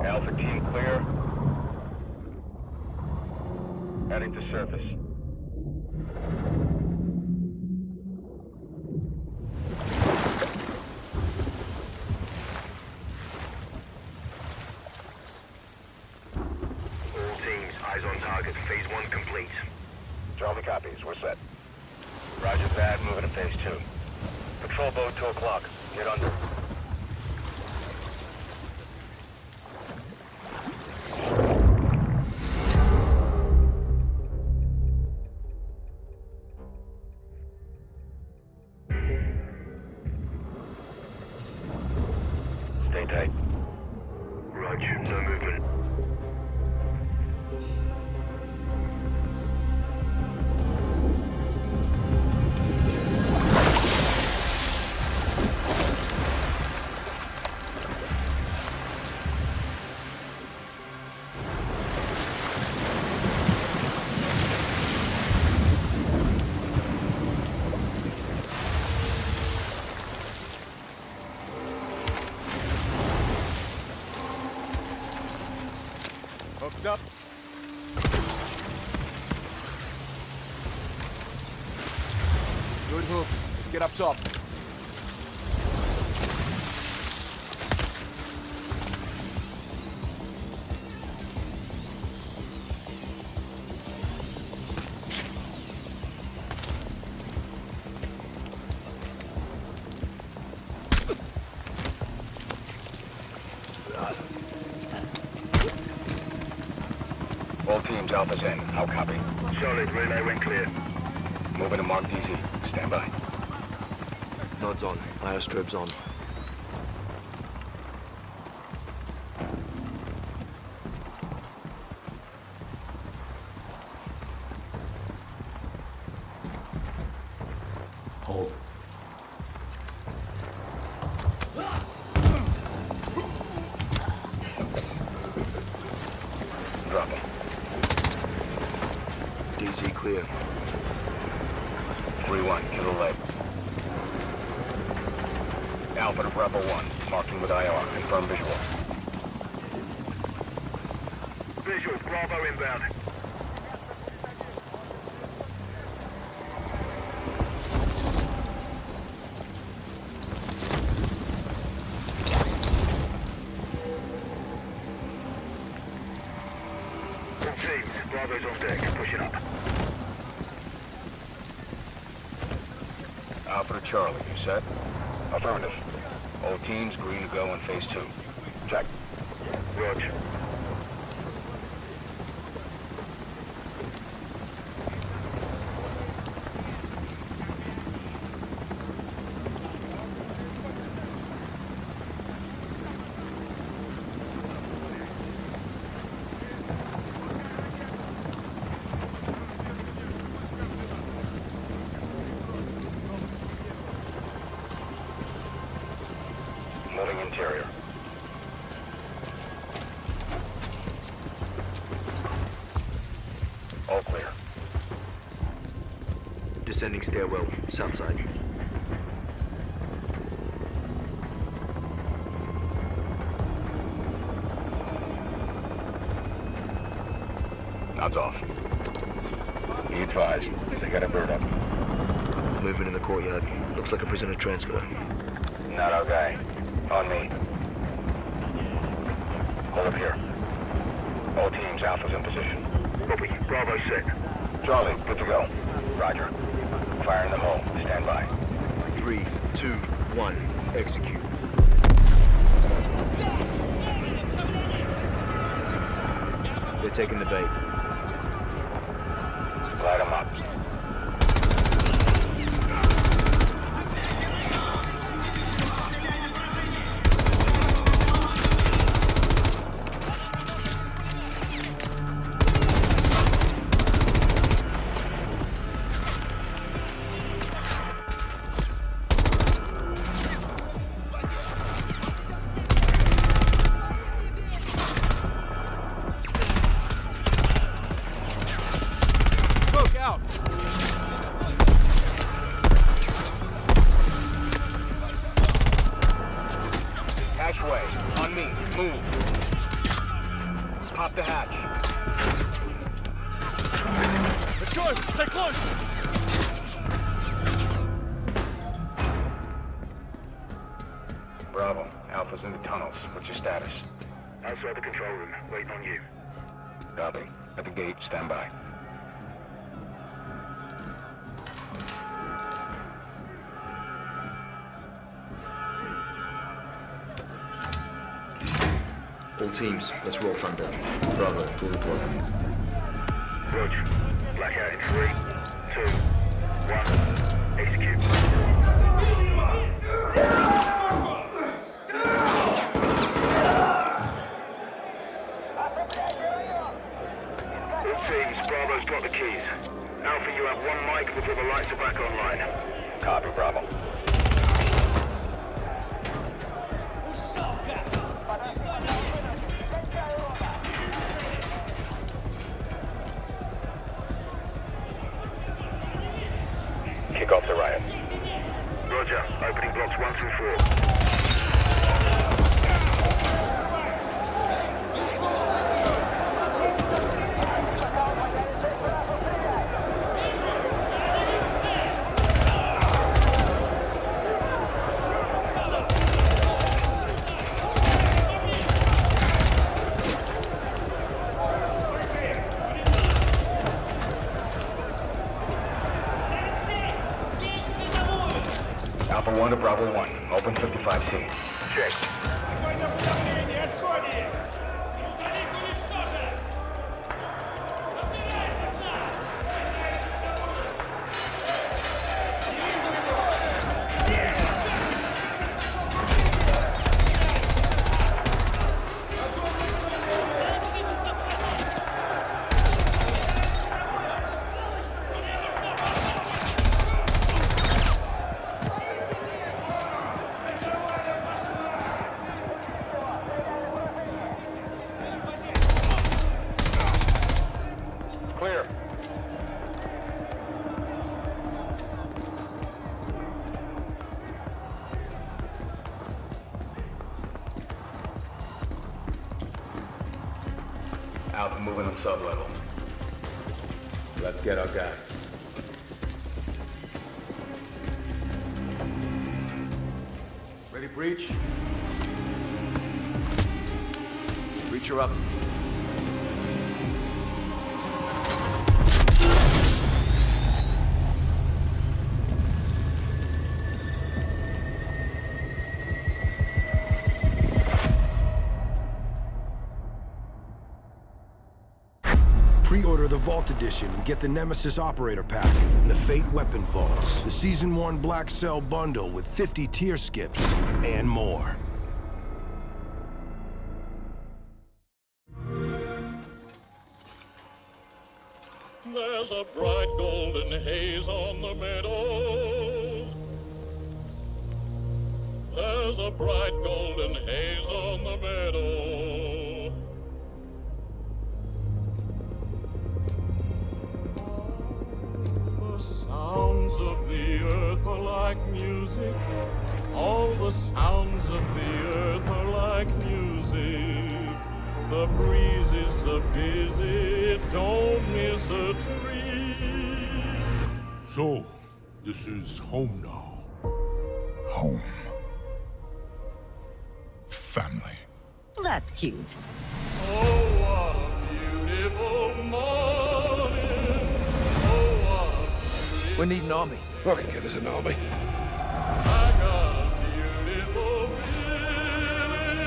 Speaker 12: Alpha team clear. Heading to surface.
Speaker 17: All teams, eyes on target. Phase 1 complete.
Speaker 12: Charlie copies. We're set. Roger that. Moving to phase 2. Patrol boat 2 o'clock. Get under. Stay tight.
Speaker 17: Roger, no movement.
Speaker 10: up. Good hook. Let's get up top.
Speaker 12: All teams, Alpha's in. How copy?
Speaker 17: Solid. Relay when clear.
Speaker 12: Moving to Mark DZ. Stand by.
Speaker 1: Nods on. Iostrobes on. Hold.
Speaker 12: Drop him.
Speaker 1: DZ clear.
Speaker 12: 3-1. Kill the leg. Alpha to Bravo 1. Marking with IR. Confirm visual.
Speaker 17: Visual. Bravo inbound. All teams. Bravo's on deck. Pushing up.
Speaker 12: Alpha to Charlie. You set? Affirmative. All teams green to go in phase 2. Check.
Speaker 17: Roger.
Speaker 12: Moving interior. All clear.
Speaker 1: Descending stairwell, south side.
Speaker 12: Nods off. Be advised. They got a bird up.
Speaker 1: Movement in the courtyard. Looks like a prisoner transfer.
Speaker 12: Not our guy. On me. Hold up here. All teams, Alpha's in position.
Speaker 17: Copy. Bravo set.
Speaker 12: Charlie, good to go. Roger. Fire in the hole. Stand by.
Speaker 1: 3, 2, 1. Execute. They're taking the bait.
Speaker 12: Light them up.
Speaker 10: Smoke out.
Speaker 12: Hatchway. On me. Move. Pop the hatch.
Speaker 10: Let's go. Stay close.
Speaker 12: Bravo. Alpha's in the tunnels. What's your status?
Speaker 17: Outside the control room. Waiting on you.
Speaker 12: Copy. At the gate. Stand by.
Speaker 1: All teams, let's roll thunder. Bravo, pull the plug.
Speaker 17: Roger. Blackout in 3, 2, 1. Execute. All teams, Bravo's got the keys. Alpha, you have 1 mic before the lights are back online.
Speaker 12: Copy, Bravo. Kick off the riot.
Speaker 17: Roger. Opening blocks 1 through 4.
Speaker 18: Alpha 1 to Bravo 1. Open 55C.
Speaker 12: Check.
Speaker 18: Clear. Alpha moving on sub-level. Let's get our guy. Ready, breach? Breacher up.
Speaker 5: Pre-order the Vault Edition and get the Nemesis Operator Pack and the Fate Weapon Vaults, the Season 1 Black Cell Bundle with 50 tier skips, and more.
Speaker 11: There's a bright golden haze on the meadow. There's a bright golden haze on the meadow. The sounds of the earth are like music. All the sounds of the earth are like music. The breeze is so busy, don't miss a tree.
Speaker 20: So, this is home now. Home. Family.
Speaker 8: That's cute.
Speaker 11: Oh, what a beautiful morning. Oh, what a beautiful...
Speaker 14: We need an army. I can get us an army.
Speaker 11: I got a beautiful feeling.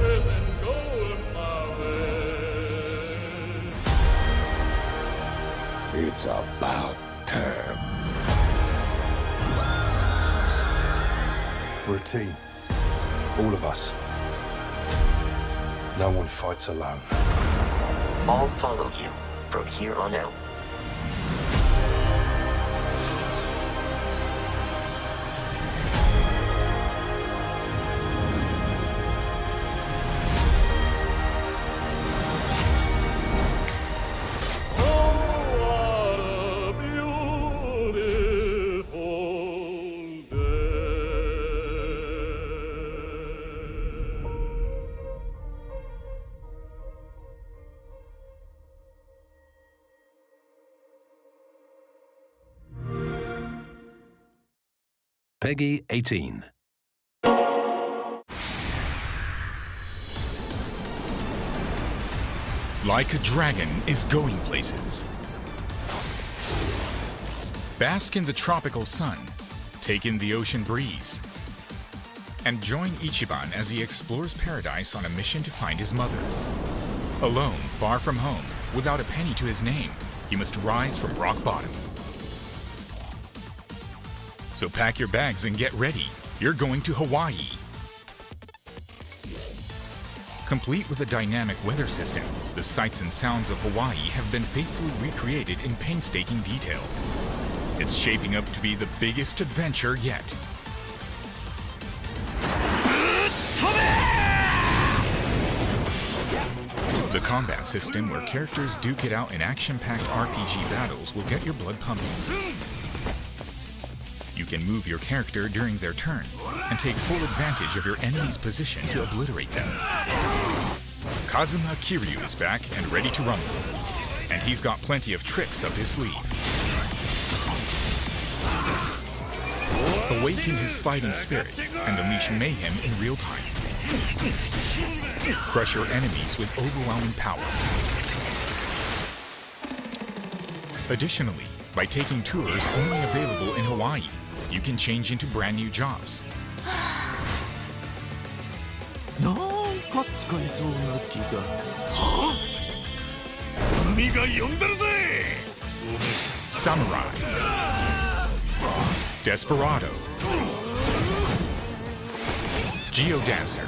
Speaker 11: Everything going my way.
Speaker 20: It's about time.
Speaker 5: We're a team. All of us. No one fights alone.
Speaker 21: I'll follow you from here on out.
Speaker 6: Peggy 18.
Speaker 4: Like a dragon is going places. Bask in the tropical sun, take in the ocean breeze, and join Ichiban as he explores paradise on a mission to find his mother. Alone, far from home, without a penny to his name, he must rise from rock bottom. So pack your bags and get ready. You're going to Hawaii. Complete with a dynamic weather system, the sights and sounds of Hawaii have been faithfully recreated in painstaking detail. It's shaping up to be the biggest adventure yet. The combat system, where characters duke it out in action-packed RPG battles, will get your blood pumping. You can move your character during their turn and take full advantage of your enemy's position to obliterate them. Kazuma Kiryu is back and ready to rumble, and he's got plenty of tricks up his sleeve. Awaken his fighting spirit and unleash mayhem in real time. Crush your enemies with overwhelming power. Additionally, by taking tours only available in Hawaii, you can change into brand new jobs.
Speaker 2: なんか使えそうな気が。はあ？海が呼んでるぜ。
Speaker 4: Samurai, Desperado, Geodancer,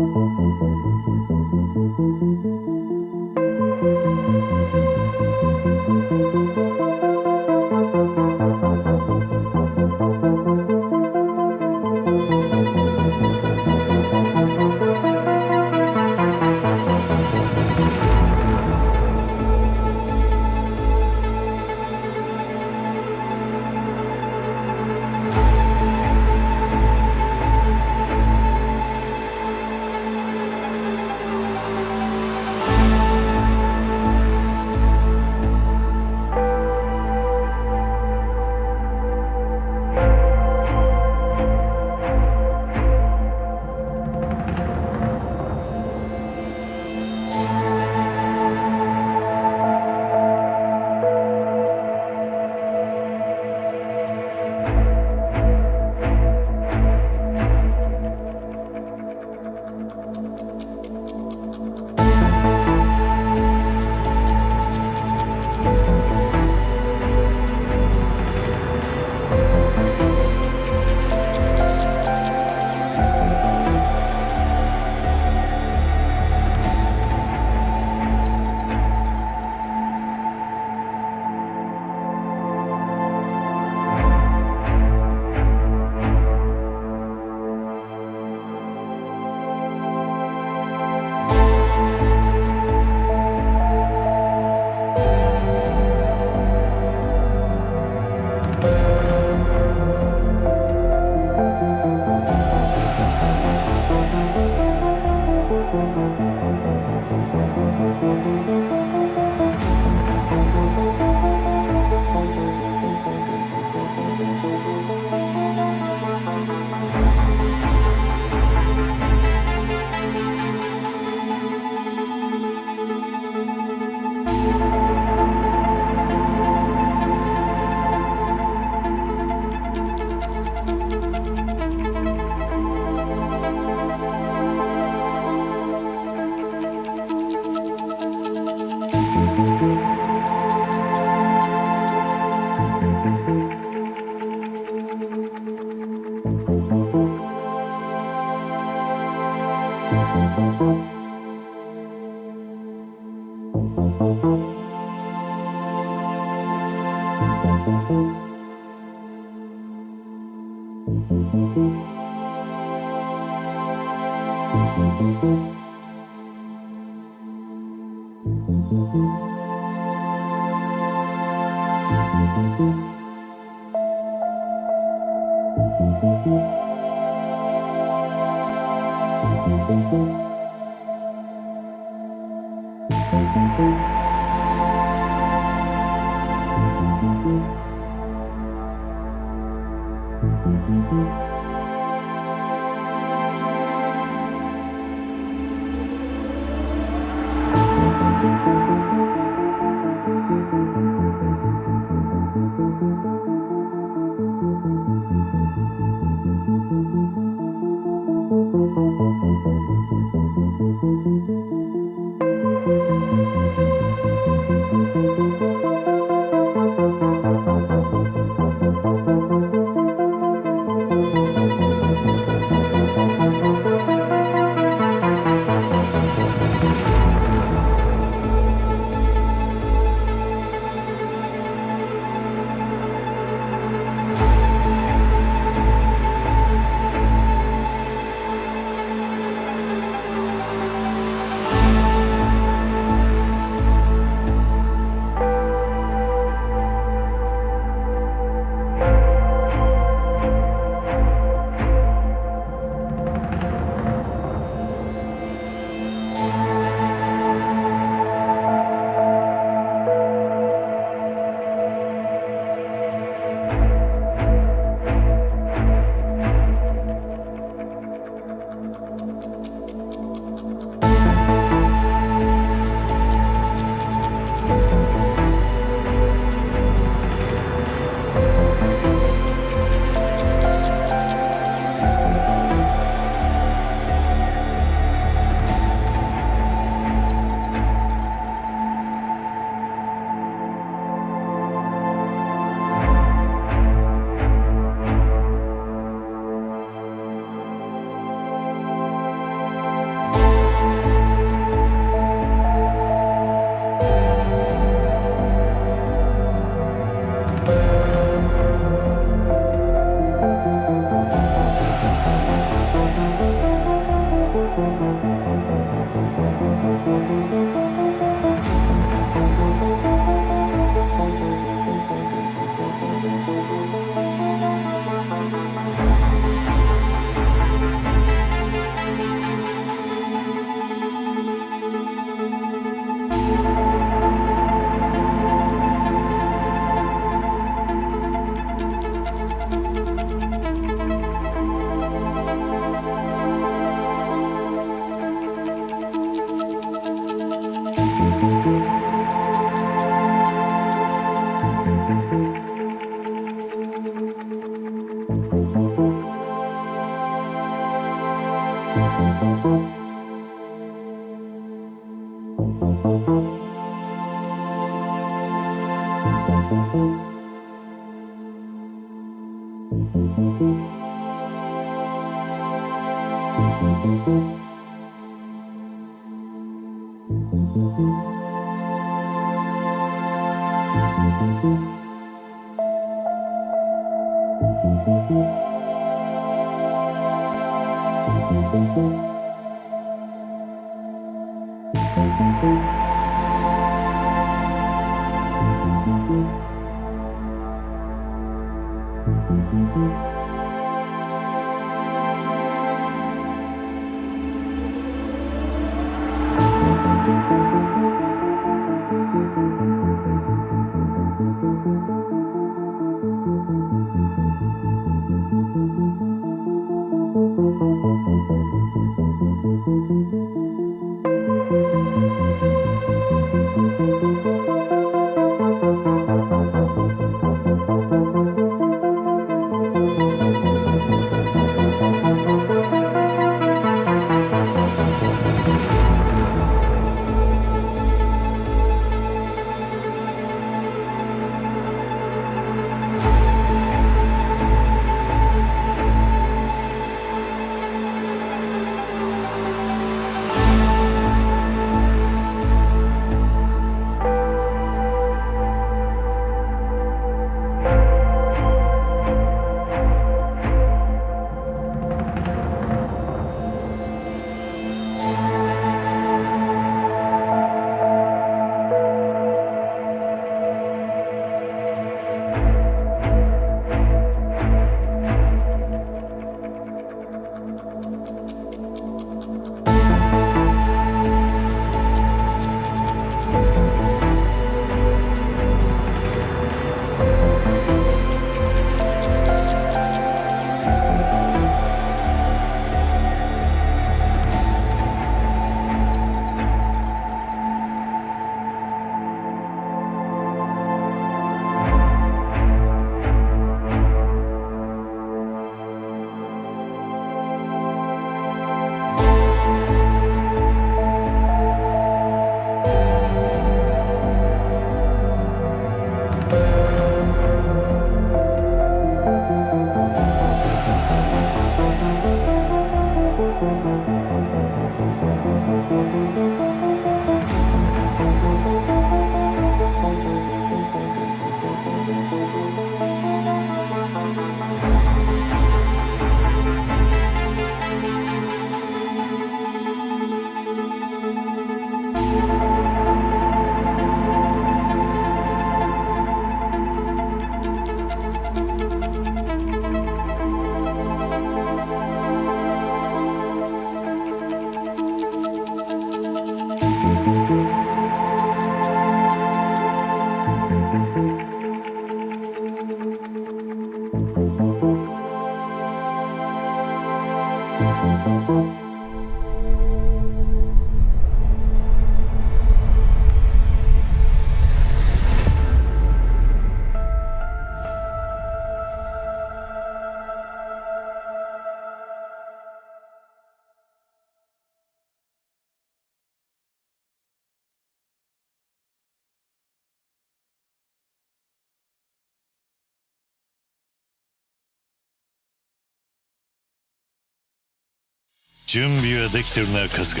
Speaker 7: 準備はできてるな、春日。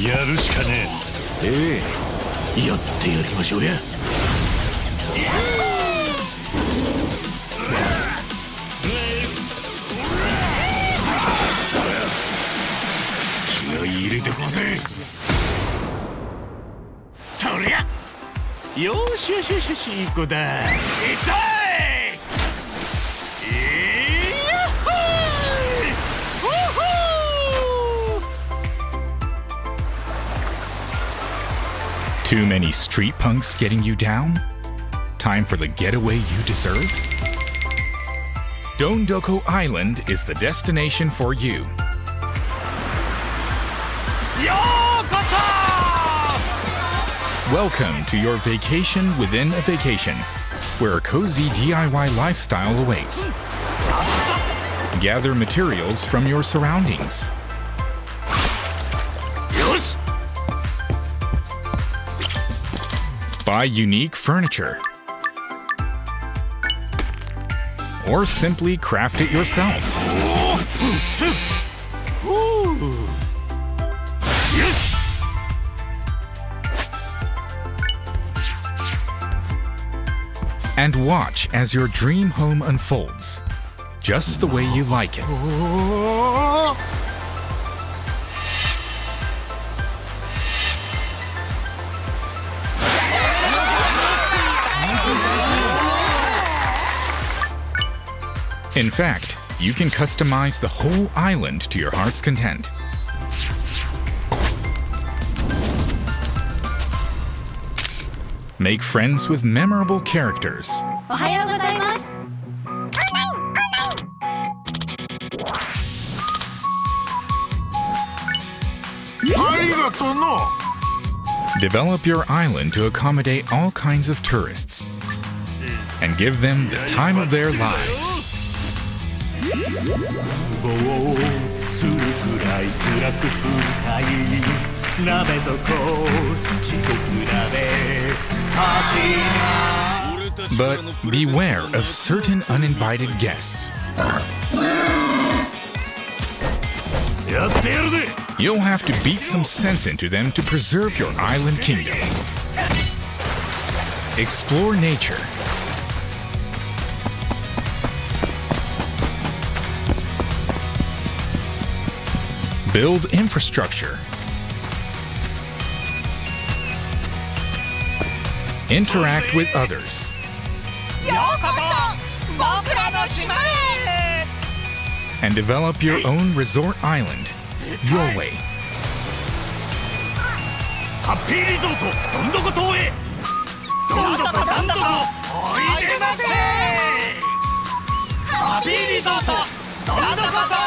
Speaker 7: やるしかねえ。やってやりましょうや。気合い入れてこうぜ。とりゃ。よしよしよしよし、いい子だ。いくぞ
Speaker 4: Too many street punks getting you down? Time for the getaway you deserve? Dondoko Island is the destination for you. Welcome to your vacation within a vacation, where a cozy DIY lifestyle awaits. Gather materials from your surroundings. Buy unique furniture. Or simply craft it yourself. And watch as your dream home unfolds, just the way you like it. In fact, you can customize the whole island to your heart's content. Make friends with memorable characters. Develop your island to accommodate all kinds of tourists and give them the time of their lives. But beware of certain uninvited guests. You'll have to beat some sense into them to preserve your island kingdom. Explore nature. Build infrastructure. Interact with others. And develop your own resort island, your way. Happy Resort, Dondoko島へ。Dondoko, Dondoko, おいでませ。Happy Resort, Dondoko島。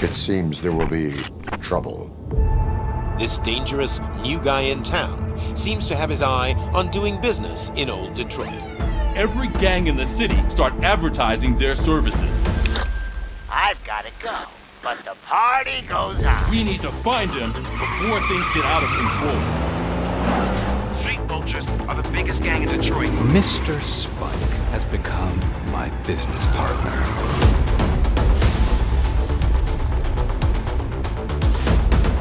Speaker 15: It seems there will be trouble.
Speaker 16: This dangerous new guy in town seems to have his eye on doing business in old Detroit.
Speaker 23: Every gang in the city start advertising their services.
Speaker 24: I've gotta go, but the party goes on.
Speaker 23: We need to find him before things get out of control.
Speaker 25: Street vultures are the biggest gang in Detroit.
Speaker 26: Mr. Spike has become my business partner.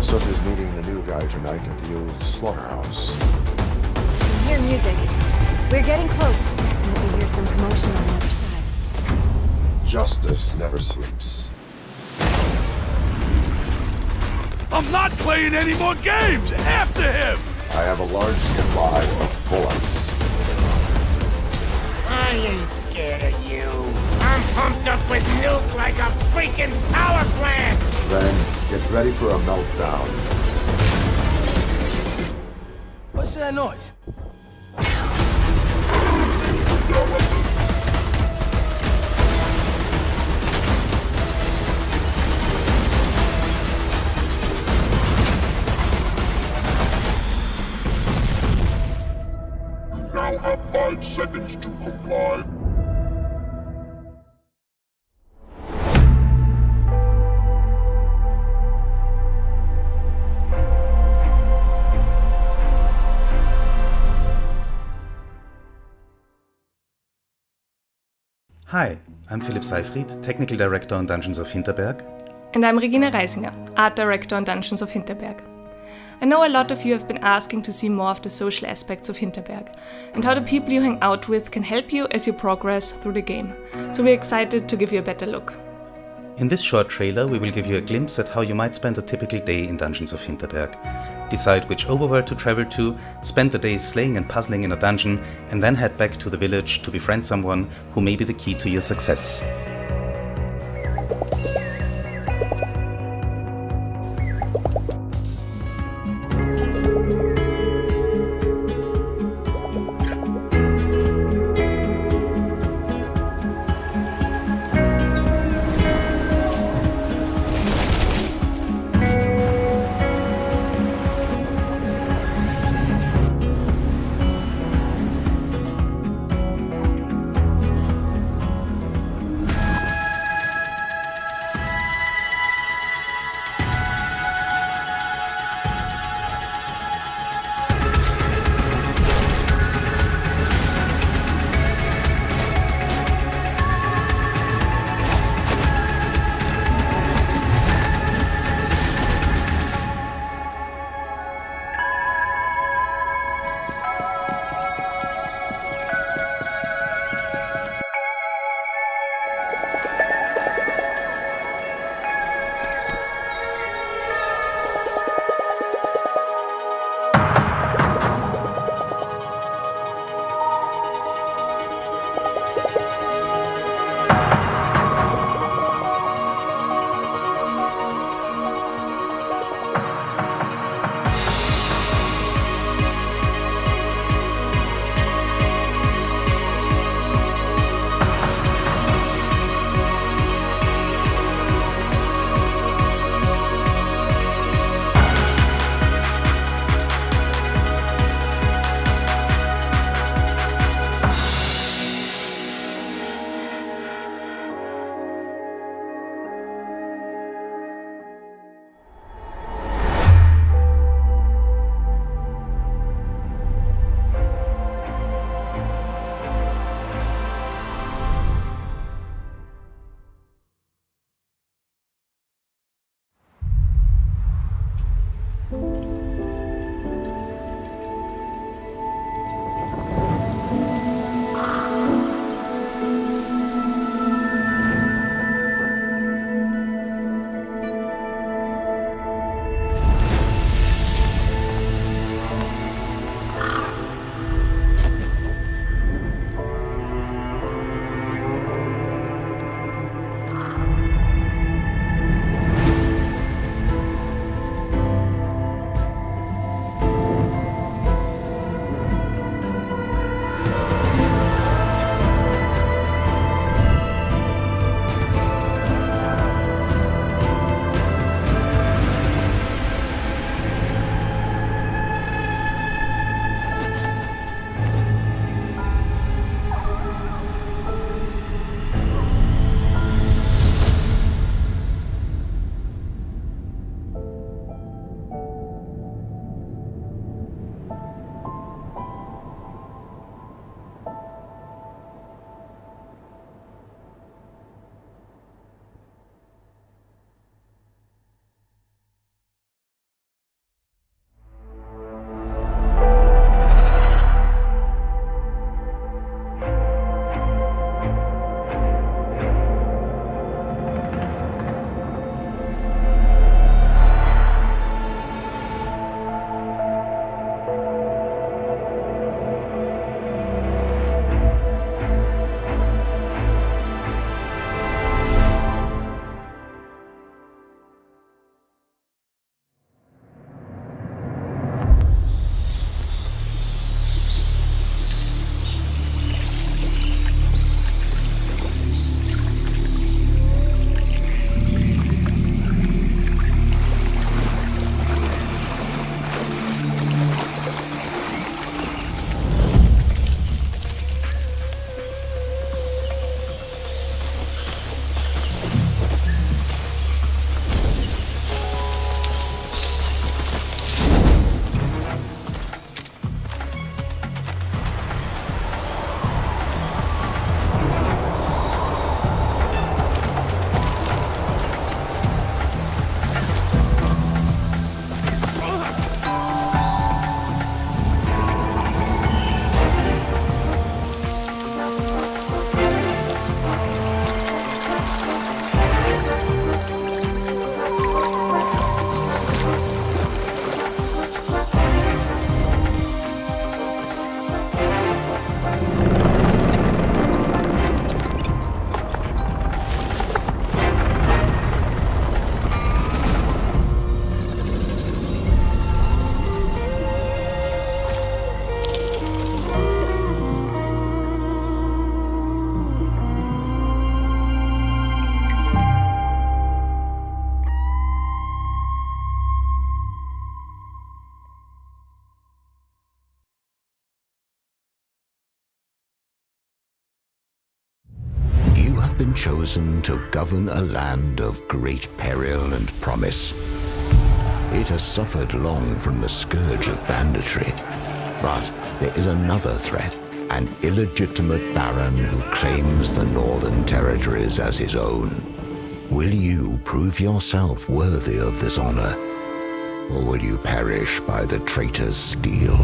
Speaker 15: Sutter's meeting the new guy tonight at the old slaughterhouse.
Speaker 27: I hear music. We're getting close. Definitely hear some commotion on the other side.
Speaker 15: Justice never sleeps.
Speaker 20: I'm not playing any more games! After him!
Speaker 15: I have a large supply of bullets.
Speaker 24: I ain't scared of you. I'm pumped up with nuke like a freaking power plant!
Speaker 15: Then, get ready for a meltdown.
Speaker 10: What's that noise?
Speaker 20: You now have 5 seconds to comply.
Speaker 28: Hi, I'm Philipp Seifried, Technical Director on Dungeons of Hinterberg.
Speaker 29: And I'm Regina Reisinger, Art Director on Dungeons of Hinterberg. I know a lot of you have been asking to see more of the social aspects of Hinterberg, and how the people you hang out with can help you as you progress through the game, so we're excited to give you a better look.
Speaker 28: In this short trailer, we will give you a glimpse at how you might spend a typical day in Dungeons of Hinterberg. Decide which overworld to travel to, spend the day slaying and puzzling in a dungeon, and then head back to the village to befriend someone who may be the key to your success.
Speaker 1: have been chosen to govern a land of great peril and promise. It has suffered long from the scourge of banditry, but there is another threat, an illegitimate baron who claims the northern territories as his own. Will you prove yourself worthy of this honor, or will you perish by the traitor's steel?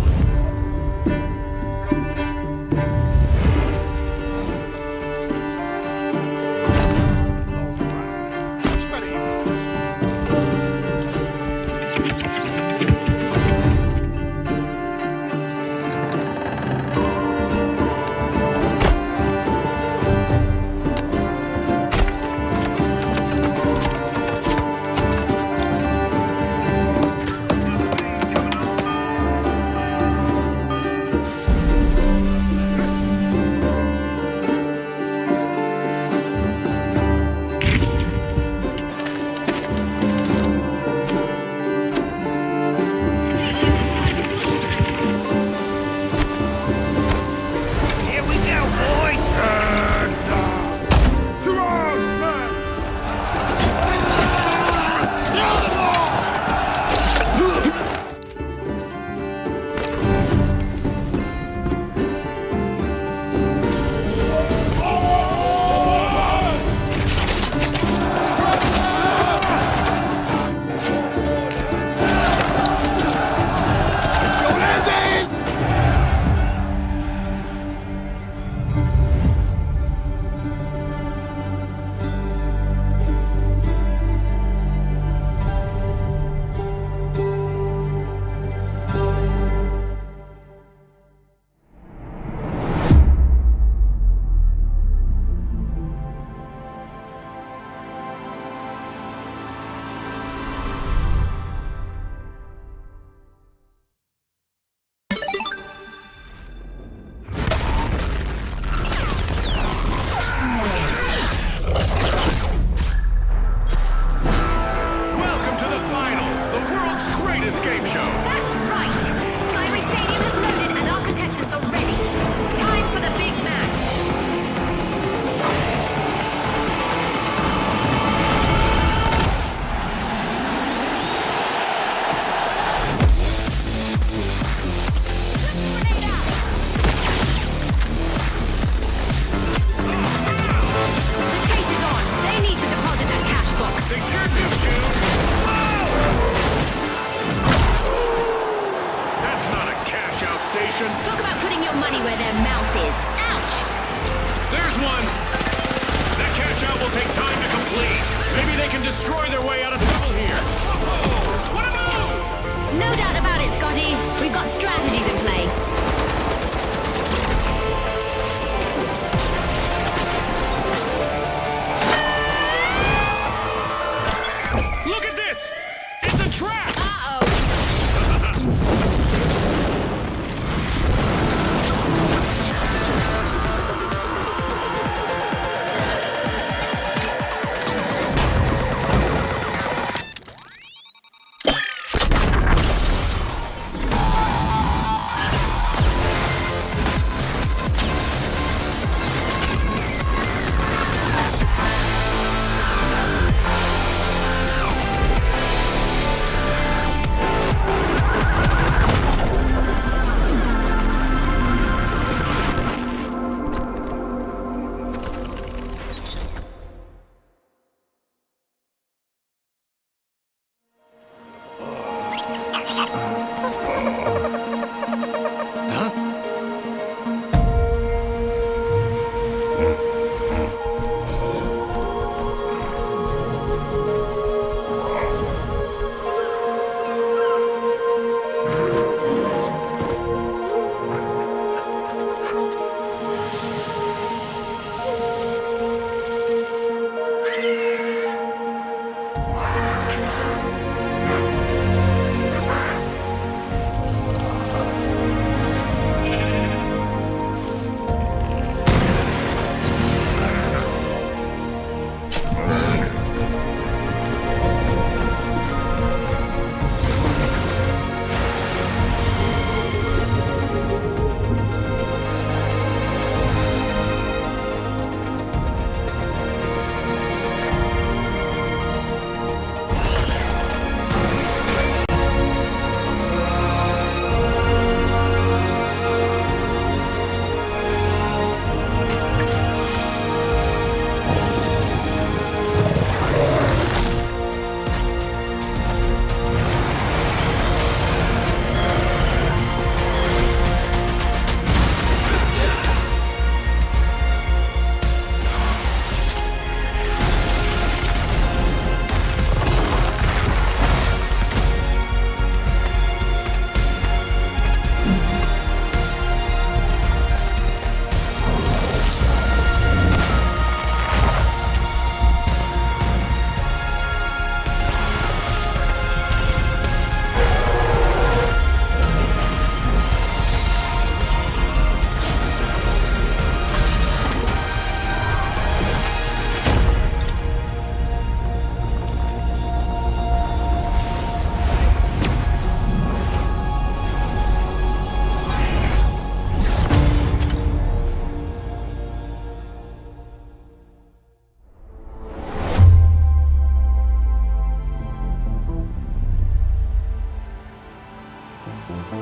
Speaker 3: The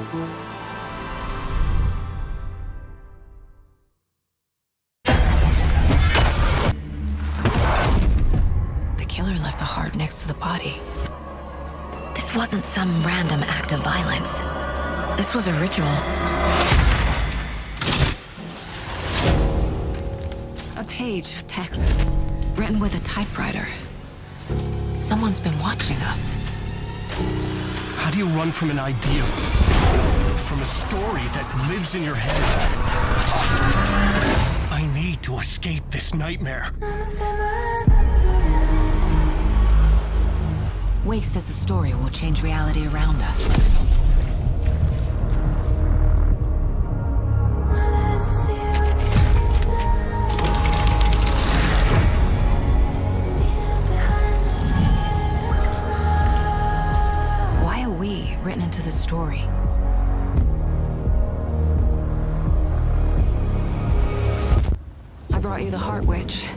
Speaker 3: killer left the heart next to the body. This wasn't some random act of violence. This was a ritual. A page of text written with a typewriter. Someone's been watching us.
Speaker 5: How do you run from an idea? From a story that lives in your head? I need to escape this nightmare.
Speaker 3: Wake says the story will change reality around us. Why are we written into the story? I brought you the Heart Witch.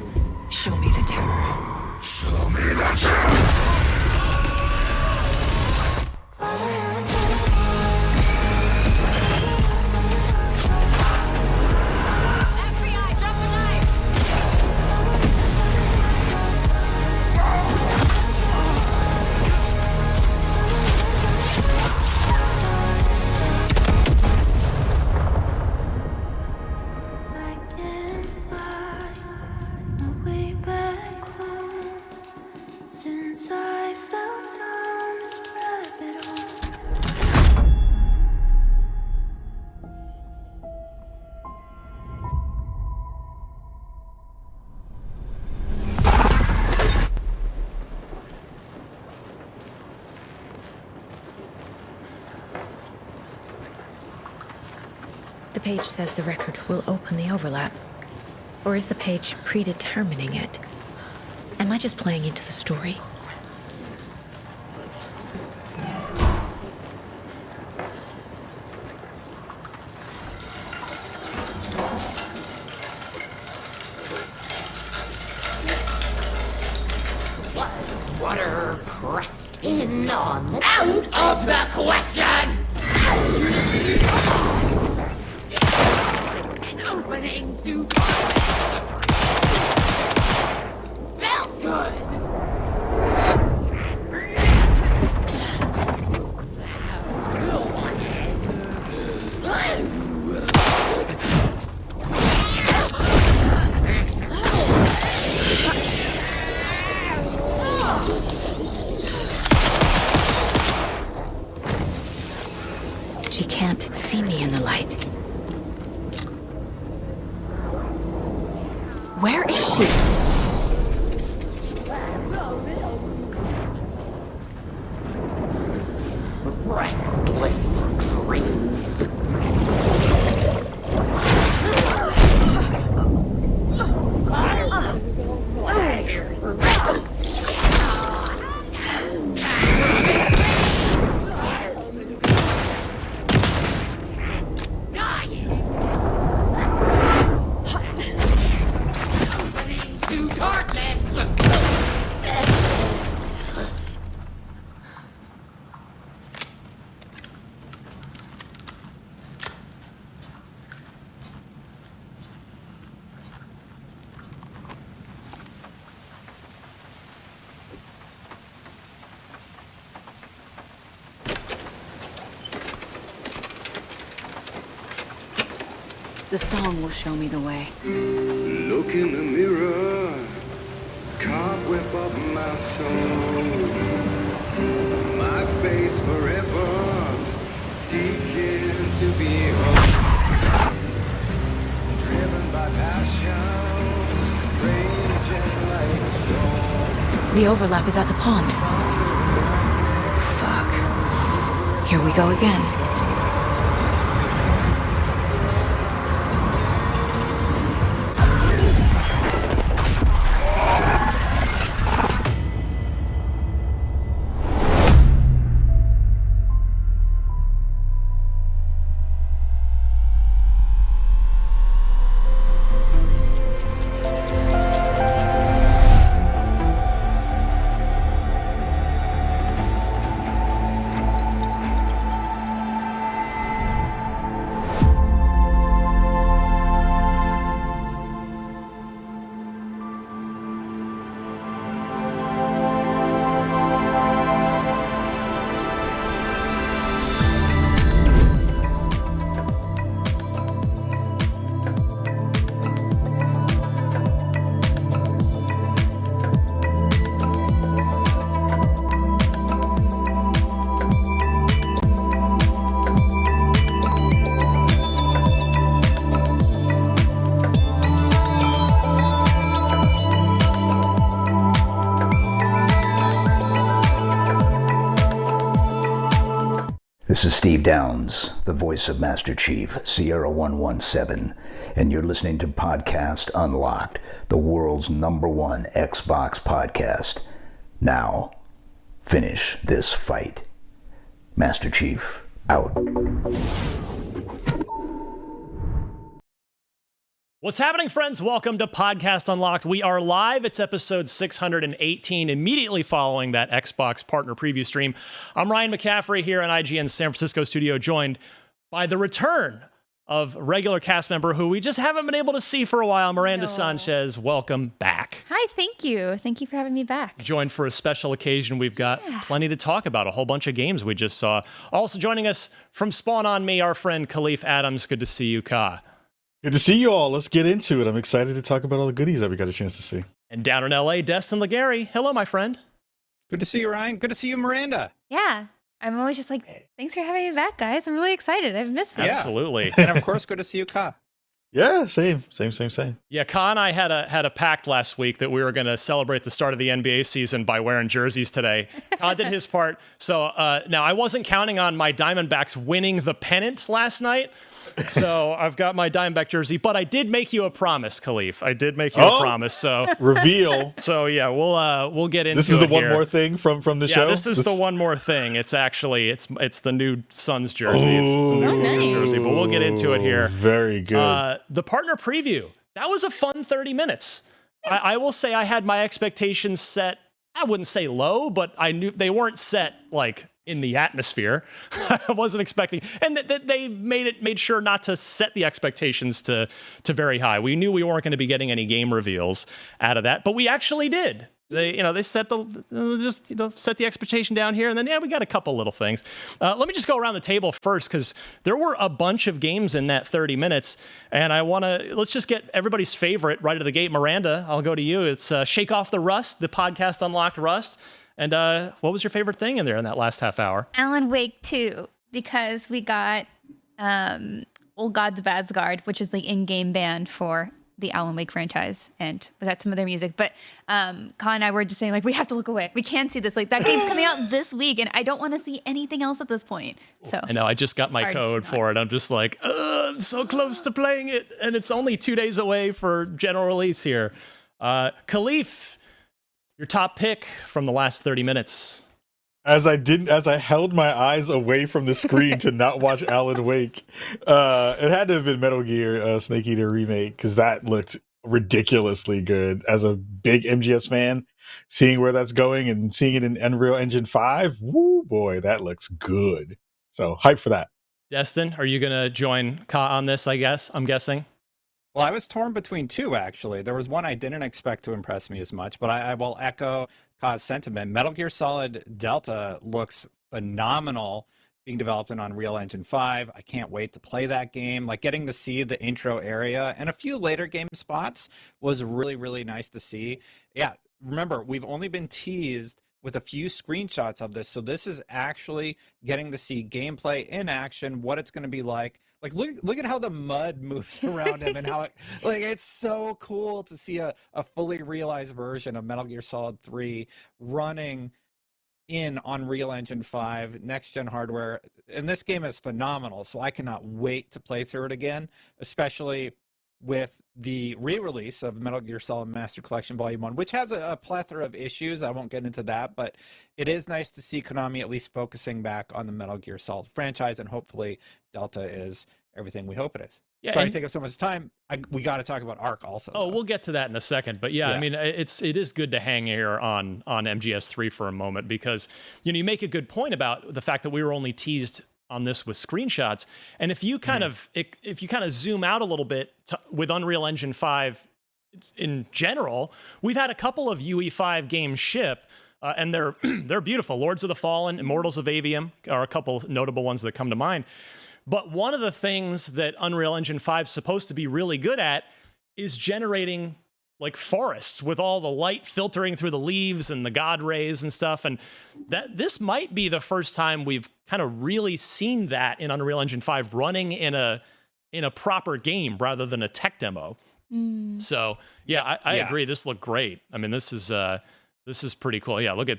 Speaker 3: Show me the terror.
Speaker 8: Show me the terror.
Speaker 3: The page says the record will open the overlap. Or is the page predetermining it? Am I just playing into the story?
Speaker 24: Water pressed in on out of the question! Opening to felt good.
Speaker 3: She can't see me in the light. Where is she?
Speaker 24: Restless dreams.
Speaker 3: The song will show me the way.
Speaker 9: Look in the mirror, cobweb of my soul. My face forever, seeking to be whole. Driven by passion, raging like a storm.
Speaker 3: The overlap is at the pond. Fuck. Here we go again.
Speaker 11: This is Steve Downs, the voice of Master Chief, Sierra 117, and you're listening to Podcast Unlocked, the world's #1 Xbox podcast. Now, finish this fight. Master Chief, out.
Speaker 12: What's happening, friends? Welcome to Podcast Unlocked. We are live. It's episode 618, immediately following that Xbox partner preview stream. I'm Ryan McCaffrey here in IGN's San Francisco studio, joined by the return of regular cast member who we just haven't been able to see for a while, Miranda Sanchez. Welcome back.
Speaker 13: Hi, thank you. Thank you for having me back.
Speaker 12: Joined for a special occasion. We've got plenty to talk about, a whole bunch of games we just saw. Also joining us from Spawn on Me, our friend Khalif Adams. Good to see you, Ka.
Speaker 14: Good to see you all. Let's get into it. I'm excited to talk about all the goodies that we got a chance to see.
Speaker 12: And down in LA, Destin Legary. Hello, my friend.
Speaker 17: Good to see you, Ryan. Good to see you, Miranda.
Speaker 13: Yeah. I'm always just like, thanks for having me back, guys. I'm really excited. I've missed this.
Speaker 12: Absolutely.
Speaker 17: And of course, good to see you, Ka.
Speaker 14: Yeah, same.
Speaker 12: Yeah, Ka and I had a pact last week that we were going to celebrate the start of the NBA season by wearing jerseys today. Ka did his part. So now I wasn't counting on my Diamondbacks winning the pennant last night. So I've got my Diamondback jersey, but I did make you a promise, Khalif. I did make you a promise. So
Speaker 14: reveal.
Speaker 12: So yeah, we'll get into it.
Speaker 14: This is the one
Speaker 12: here.
Speaker 14: More thing from the show.
Speaker 12: Yeah, this is the one more thing. It's actually it's the new Suns jersey. It's the new jersey, but we'll get into it here.
Speaker 14: Very good.
Speaker 12: The partner preview. That was a fun 30 minutes. I will say I had my expectations set. I wouldn't say low, but I knew they weren't set like in the atmosphere. I wasn't expecting, and that they made sure not to set the expectations to very high. We knew we weren't going to be getting any game reveals out of that, but we actually did. They set set the expectation down here, and then we got a couple little things. Let me just go around the table first, because there were a bunch of games in that 30 minutes, and let's just get everybody's favorite right out of the gate. Miranda, I'll go to you. It's Shake Off the Rust, the Podcast Unlocked Rust. And what was your favorite thing in there in that last half hour?
Speaker 13: Alan Wake 2, because we got Old Gods of Asgard, which is the in-game band for the Alan Wake franchise, and we got some other music. But Ka and I were just saying, like, we have to look away. We can't see this. Like, that game's coming out this week, and I don't want to see anything else at this point. So
Speaker 12: I know, I just got my code for it. I'm just like, I'm so close to playing it, and it's only 2 days away for general release here. Khalif, your top pick from the last 30 minutes.
Speaker 14: As I held my eyes away from the screen to not watch Alan Wake, it had to have been Metal Gear Snake Eater Remake, because that looked ridiculously good. As a big MGS fan, seeing where that's going and seeing it in Unreal Engine 5, woo boy, that looks good. So hype for that.
Speaker 12: Destin, are you going to join Ka on this, I'm guessing?
Speaker 17: Well, I was torn between two, actually. There was one I didn't expect to impress me as much, but I will echo Ka's sentiment. Metal Gear Solid Delta looks phenomenal, being developed in Unreal Engine 5. I can't wait to play that game. Like, getting to see the intro area and a few later game spots was really, really nice to see. Yeah, remember, we've only been teased with a few screenshots of this, so this is actually getting to see gameplay in action, what it's going to be like. Like, look at how the mud moves around him, and how it's so cool to see a fully realized version of Metal Gear Solid 3 running in Unreal Engine 5, next-gen hardware. And this game is phenomenal, so I cannot wait to play through it again, especially with the re-release of Metal Gear Solid Master Collection Volume 1, which has a plethora of issues. I won't get into that, but it is nice to see Konami at least focusing back on the Metal Gear Solid franchise, and hopefully Delta is everything we hope it is. Yeah, sorry to take up so much time. We got to talk about Ark also.
Speaker 12: Oh, we'll get to that in a second. But yeah, I mean, it is good to hang here on MGS3 for a moment, because you make a good point about the fact that we were only teased on this with screenshots. And if you kind of zoom out a little bit with Unreal Engine 5 in general, we've had a couple of UE5 games ship, and they're beautiful. Lords of the Fallen, Immortals of Avium are a couple notable ones that come to mind. But one of the things that Unreal Engine 5 is supposed to be really good at is generating like forests with all the light filtering through the leaves and the god rays and stuff. And this might be the first time we've kind of really seen that in Unreal Engine 5 running in a proper game rather than a tech demo. So yeah, I agree. This looked great. I mean, this is pretty cool. Yeah, look at,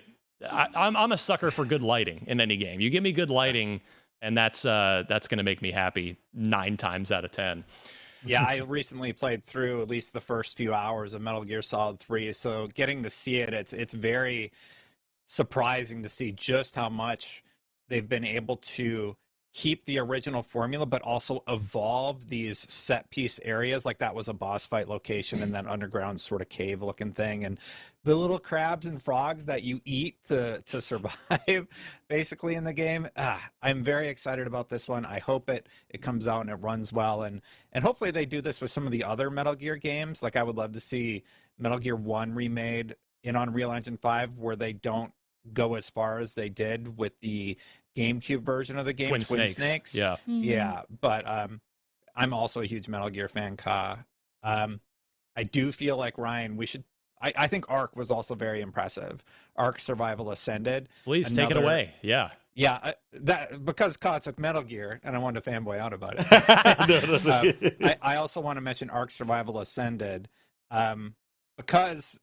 Speaker 12: I'm a sucker for good lighting in any game. You give me good lighting and that's going to make me happy 9 times out of 10.
Speaker 17: Yeah, I recently played through at least the first few hours of Metal Gear Solid 3, so getting to see it, it's very surprising to see just how much they've been able to keep the original formula, but also evolve these set piece areas. Like that was a boss fight location in that underground sort of cave looking thing. And the little crabs and frogs that you eat to survive basically in the game. I'm very excited about this one. I hope it comes out and it runs well. And hopefully they do this with some of the other Metal Gear games. Like I would love to see Metal Gear 1 remade in Unreal Engine 5 where they don't go as far as they did with the GameCube version of the game, Twin Snakes.
Speaker 12: Yeah.
Speaker 13: Mm-hmm.
Speaker 17: Yeah, but I'm also a huge Metal Gear fan, Ka. I do feel like, Ryan, we should... I think Ark was also very impressive. Ark Survival Ascended.
Speaker 12: Please take it away. Yeah.
Speaker 17: Yeah, that because Ka took Metal Gear, and I wanted to fanboy out about it. I also want to mention Ark Survival Ascended because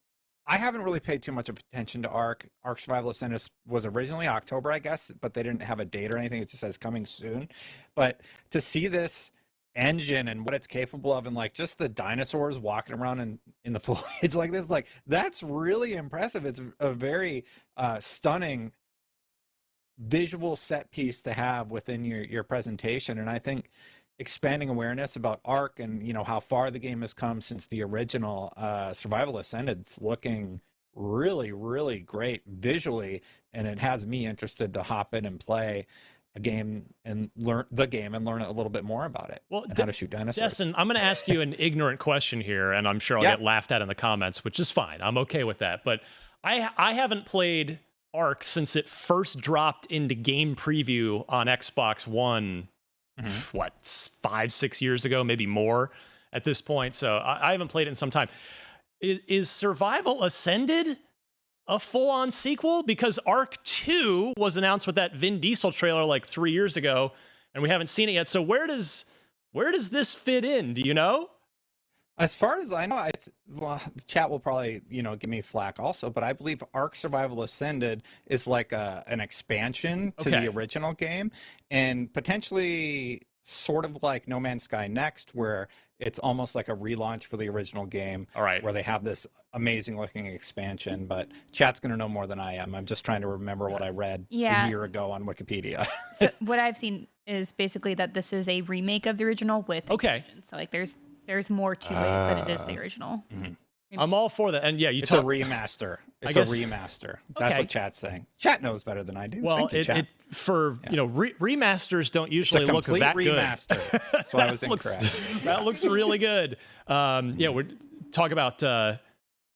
Speaker 17: I haven't really paid too much of attention to Ark. Ark Survival Ascended was originally October, I guess, but they didn't have a date or anything. It just says coming soon. But to see this engine and what it's capable of, and like just the dinosaurs walking around in the foliage like this, like that's really impressive. It's a very stunning visual set piece to have within your presentation. And I think expanding awareness about Ark and how far the game has come since the original Survival Ascended's looking really, really great visually, and it has me interested to hop in and play a game and learn it a little bit more about it.
Speaker 12: Well,
Speaker 17: and how to shoot dinosaurs.
Speaker 12: Destin, I'm going to ask you an ignorant question here, and I'm sure I'll get laughed at in the comments, which is fine. I'm okay with that. But I haven't played Ark since it first dropped into game preview on Xbox One. What, 5-6 years ago, maybe more at this point. So I haven't played it in some time. Is Survival Ascended a full-on sequel? Because Ark 2 was announced with that Vin Diesel trailer like 3 years ago, and we haven't seen it yet. So where does this fit in? Do you know?
Speaker 17: As far as I know, well, the chat will probably, give me flack also, but I believe Ark Survival Ascended is like an expansion to the original game, and potentially sort of like No Man's Sky Next, where it's almost like a relaunch for the original game.
Speaker 12: All right.
Speaker 17: Where they have this amazing looking expansion, but chat's going to know more than I am. I'm just trying to remember what I read a year ago on Wikipedia.
Speaker 13: So what I've seen is basically that this is a remake of the original with expansions. So like there's more to it, but it is the original.
Speaker 17: Mm-hmm.
Speaker 12: I'm all for that. And yeah,
Speaker 17: it's a remaster. It's a remaster. That's what chat's saying. Chat knows better than I do.
Speaker 12: Well,
Speaker 17: Thank you,
Speaker 12: remasters don't usually look that good.
Speaker 17: Remaster. That's why I was incorrect.
Speaker 12: That looks really good. We're talking about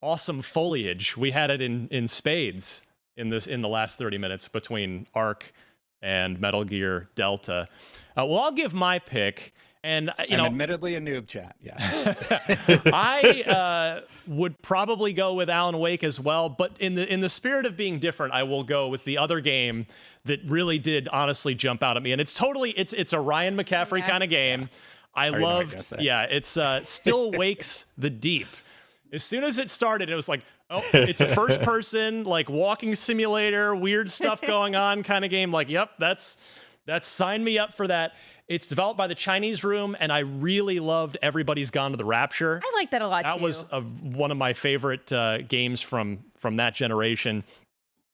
Speaker 12: awesome foliage. We had it in spades in the last 30 minutes between Ark and Metal Gear Delta. Well, I'll give my pick. And I'm
Speaker 17: admittedly a noob, chat. Yeah,
Speaker 12: I would probably go with Alan Wake as well. But in the spirit of being different, I will go with the other game that really did honestly jump out at me. And it's a Ryan McCaffrey kind of game. I loved. It's Still Wakes the Deep. As soon as it started, it was like, oh, it's a first person like walking simulator, weird stuff going on kind of game. Like, yep, that's sign me up for that. It's developed by the Chinese Room, and I really loved Everybody's Gone to the Rapture.
Speaker 13: I like that a lot,
Speaker 12: too. That was one of my favorite games from that generation.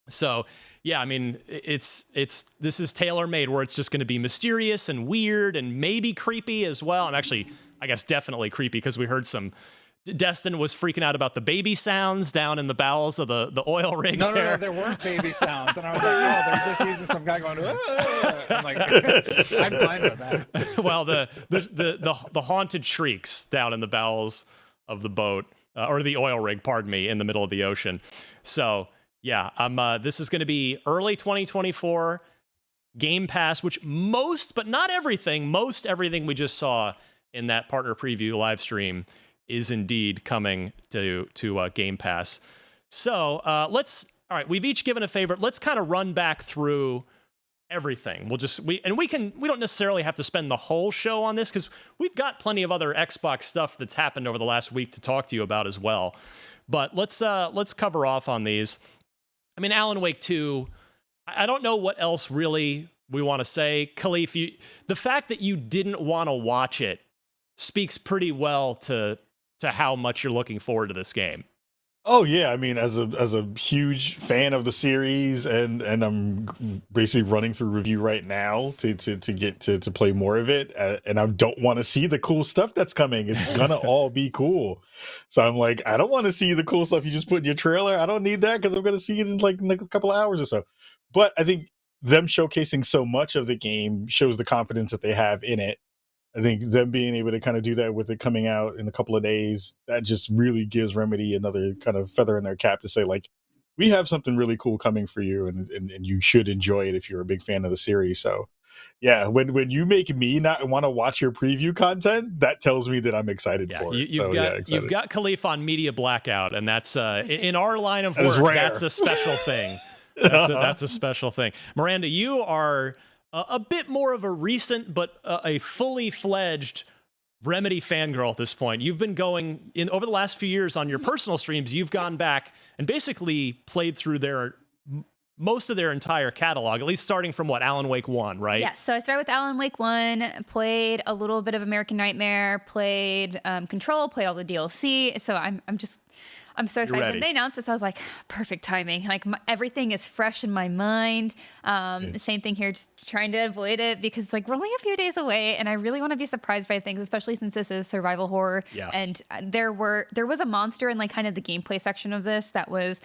Speaker 12: So, yeah, I mean, this is tailor-made, where it's just going to be mysterious and weird and maybe creepy as well. I'm actually, I guess, definitely creepy, because we heard some... Destin was freaking out about the baby sounds down in the bowels of the oil rig.
Speaker 17: No, there weren't baby sounds. And I was like, oh, they're just using some guy going, oh. I'm like, I'm fine with that.
Speaker 12: Well, the haunted shrieks down in the bowels of the boat, or the oil rig, pardon me, in the middle of the ocean. So, yeah, this is going to be early 2024, Game Pass, which most everything we just saw in that partner preview live stream is indeed coming to Game Pass. So all right, we've each given a favorite. Let's kind of run back through everything. We don't necessarily have to spend the whole show on this, because we've got plenty of other Xbox stuff that's happened over the last week to talk to you about as well. But let's cover off on these. I mean, Alan Wake 2, I don't know what else really we want to say. Khalif, the fact that you didn't want to watch it speaks pretty well to how much you're looking forward to this game.
Speaker 14: Oh yeah, I mean, as a huge fan of the series, and I'm basically running through review right now to get to play more of it, and I don't want to see the cool stuff that's coming. It's gonna all be cool, so I'm like, I don't want to see the cool stuff you just put in your trailer. I don't need that because I'm gonna see it in like a couple of hours or so. But I think them showcasing so much of the game shows the confidence that they have in it. I think them being able to kind of do that with it coming out in a couple of days, that just really gives Remedy another kind of feather in their cap to say, like, we have something really cool coming for you, and you should enjoy it if you're a big fan of the series. So, yeah, when you make me not want to watch your preview content, that tells me that I'm excited for it.
Speaker 12: You've got Khalif on media blackout, and that's in our line of work, that's a special thing. That's a special thing. Miranda, you are a bit more of a recent, but a fully fledged Remedy fangirl at this point. You've been going over the last few years on your personal streams. You've gone back and basically played through most of their entire catalog, at least starting from Alan Wake 1, right?
Speaker 13: Yeah, so I started with Alan Wake 1, played a little bit of American Nightmare, played Control, played all the DLC. So I'm so excited. When they announced this, I was like, perfect timing. Like everything is fresh in my mind. Same thing here, just trying to avoid it because it's like we're only a few days away, and I really want to be surprised by things, especially since this is survival horror.
Speaker 12: Yeah.
Speaker 13: And there was a monster in like kind of the gameplay section of this that was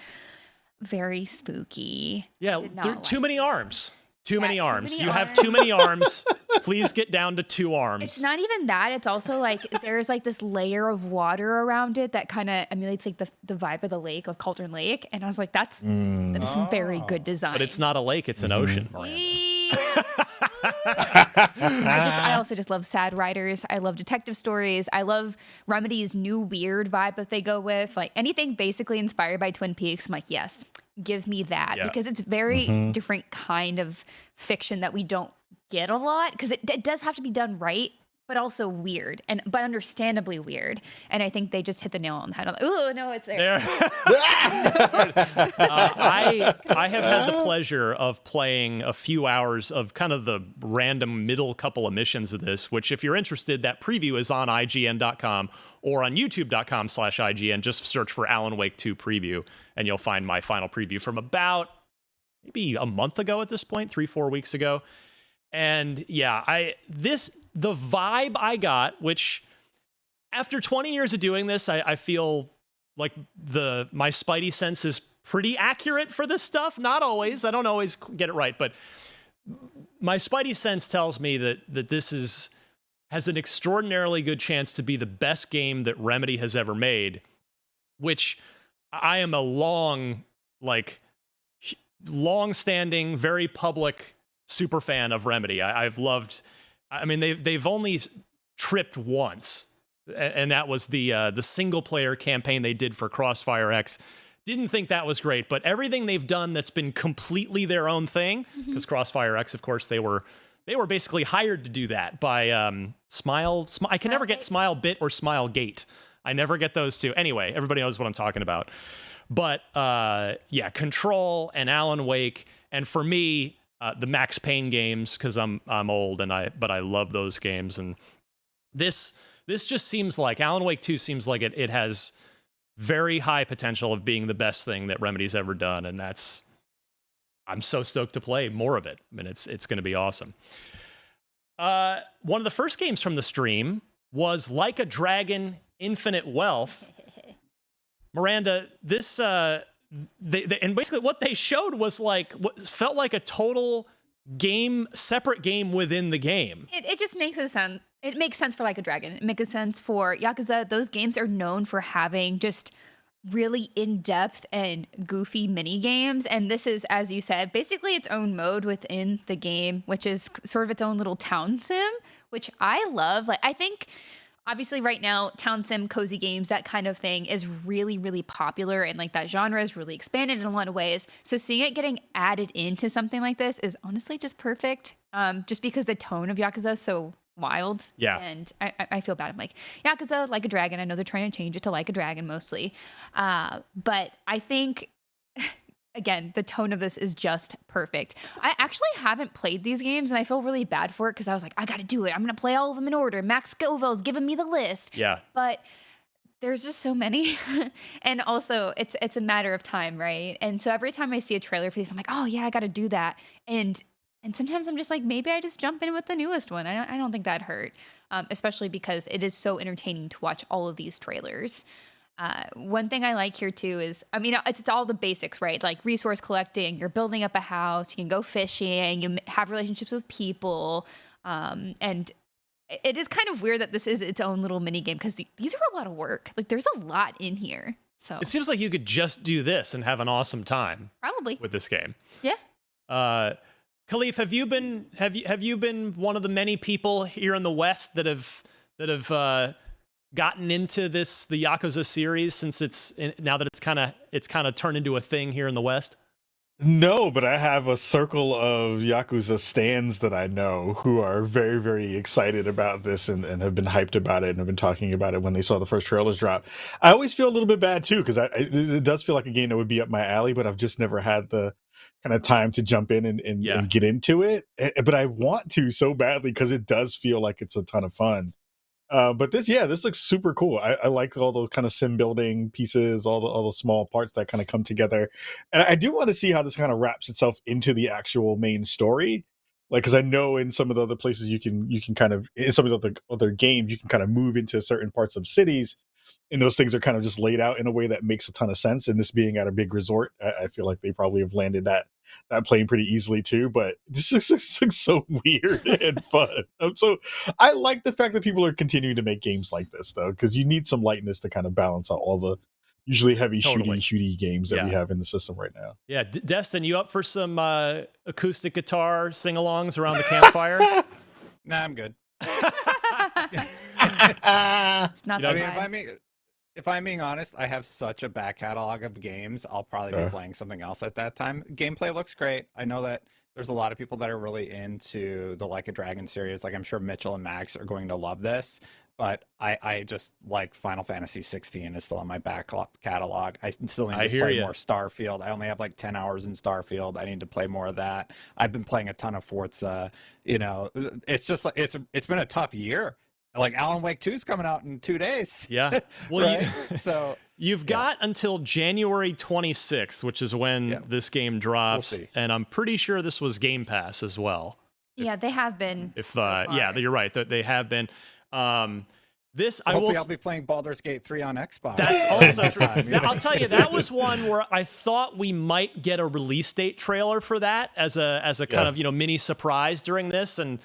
Speaker 13: very spooky.
Speaker 12: Yeah, there are too many arms. Too many arms. You have too many arms. Please get down to 2 arms.
Speaker 13: It's not even that. It's also like there's like this layer of water around it that kind of emulates like the vibe of the lake, of Cauldron Lake. And I was like, that's some very good design.
Speaker 12: But it's not a lake, it's an ocean.
Speaker 13: I also just love sad writers. I love detective stories. I love Remedy's new weird vibe that they go with. Like anything basically inspired by Twin Peaks. I'm like, yes, give me that.
Speaker 12: Yeah.
Speaker 13: Because it's very different kind of fiction that we don't get a lot. Because it does have to be done right, but also weird, but understandably weird. And I think they just hit the nail on the head. I'm like, oh no, it's there.
Speaker 12: I have had the pleasure of playing a few hours of kind of the random middle couple of missions of this, which if you're interested, that preview is on IGN.com or on YouTube.com/IGN. Just search for Alan Wake 2 preview, and you'll find my final preview from about maybe a month ago at this point, 3-4 weeks ago. And yeah, the vibe I got, which after 20 years of doing this, I feel like my spidey sense is pretty accurate for this stuff. Not always. I don't always get it right, but my spidey sense tells me that this has an extraordinarily good chance to be the best game that Remedy has ever made, which I am a long-standing, very public super fan of Remedy. I've loved. I mean, they've only tripped once, and that was the single player campaign they did for Crossfire X. Didn't think that was great, but everything they've done that's been completely their own thing, because Crossfire X, of course, they were basically hired to do that by Smile. I can never get Smile Bit or Smile Gate. I never get those two. Anyway, everybody knows what I'm talking about. But yeah, Control and Alan Wake, and for me, the Max Payne games, because I'm old but I love those games. And this just seems like Alan Wake 2 seems like it has very high potential of being the best thing that Remedy's ever done, and I'm so stoked to play more of it. I mean, it's going to be awesome. One of the first games from the stream was Like a Dragon: Infinite Wealth. Miranda, this and basically what they showed was like what felt like a total separate game within the game.
Speaker 13: It just makes sense. It makes sense for Like a Dragon. It makes sense for Yakuza. Those games are known for having just really in-depth and goofy mini games, and this is, as you said, basically its own mode within the game, which is sort of its own little town sim, which I love. Like, I think obviously right now, town sim, cozy games, that kind of thing is really, really popular, and like that genre is really expanded in a lot of ways. So seeing it getting added into something like this is honestly just perfect, just because the tone of Yakuza is so wild.
Speaker 12: Yeah.
Speaker 13: And I feel bad. I'm like, Yakuza, Like a Dragon. I know they're trying to change it to Like a Dragon mostly. But I think again, the tone of this is just perfect. I actually haven't played these games, and I feel really bad for it because I was like, I got to do it. I'm going to play all of them in order. Max Scoville's giving me the list.
Speaker 12: Yeah.
Speaker 13: But there's just so many. And also, it's a matter of time, right? And so every time I see a trailer for these, I'm like, oh, yeah, I got to do that. And sometimes I'm just like, maybe I just jump in with the newest one. I don't think that'd hurt, especially because it is so entertaining to watch all of these trailers. One thing I like here too is, I mean, it's all the basics, right? Like resource collecting, you're building up a house, you can go fishing, you have relationships with people. And it is kind of weird that this is its own little mini game because these are a lot of work. Like there's a lot in here. So
Speaker 12: it seems like you could just do this and have an awesome time.
Speaker 13: Probably
Speaker 12: with this game.
Speaker 13: Yeah.
Speaker 12: Khalif, have you been one of the many people here in the West that have gotten into the Yakuza series since now that it's kind of turned into a thing here in the West?
Speaker 14: No, but I have a circle of Yakuza stans that I know who are very, very excited about this and have been hyped about it and have been talking about it when they saw the first trailers drop. I always feel a little bit bad too because it does feel like a game that would be up my alley, but I've just never had the kind of time to jump in and get into it. But I want to so badly because it does feel like it's a ton of fun. But this looks super cool. I like all those kind of sim building pieces, all the small parts that kind of come together. And I do want to see how this kind of wraps itself into the actual main story. Like, because I know in some of the other places you can kind of, in some of the other games, you can kind of move into certain parts of cities. And those things are kind of just laid out in a way that makes a ton of sense. And this being at a big resort, I feel like they probably have landed that plane pretty easily too. But this looks so weird and fun. So I like the fact that people are continuing to make games like this, though, because you need some lightness to kind of balance out all the usually heavy shooty games that we have in the system right now.
Speaker 12: Yeah, Destin, you up for some acoustic guitar sing-alongs around the campfire?
Speaker 17: Nah, I'm good.
Speaker 13: It's not
Speaker 17: if I'm being honest, I have such a back catalog of games. I'll probably be playing something else at that time. Gameplay looks great. I know that there's a lot of people that are really into the Like a Dragon series. Like I'm sure Mitchell and Max are going to love this. But I just like Final Fantasy 16 is still on my back catalog. I still need to play more Starfield. I only have like 10 hours in Starfield. I need to play more of that. I've been playing a ton of Forza. You know, it's just like it's been a tough year. Like Alan Wake 2 is coming out in 2 days.
Speaker 12: Yeah. Well,
Speaker 17: right?
Speaker 12: You've got until January 26th, which is when this game drops.
Speaker 17: We'll
Speaker 12: and I'm pretty sure this was Game Pass as well.
Speaker 13: Yeah, they have been.
Speaker 12: You're right. They have been.
Speaker 17: Hopefully I'll be playing Baldur's Gate 3 on Xbox.
Speaker 12: That's also true. I'll tell you, that was one where I thought we might get a release date trailer for that as a kind of mini surprise during this, and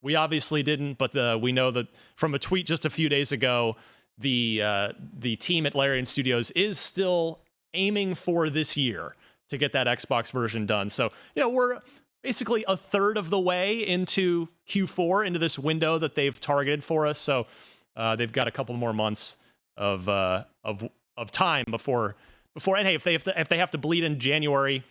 Speaker 12: we obviously didn't. But we know that from a tweet just a few days ago, the team at Larian Studios is still aiming for this year to get that Xbox version done. So we're basically a third of the way into Q4, into this window that they've targeted for us. So they've got a couple more months of time before. And hey, if they have to bleed in January,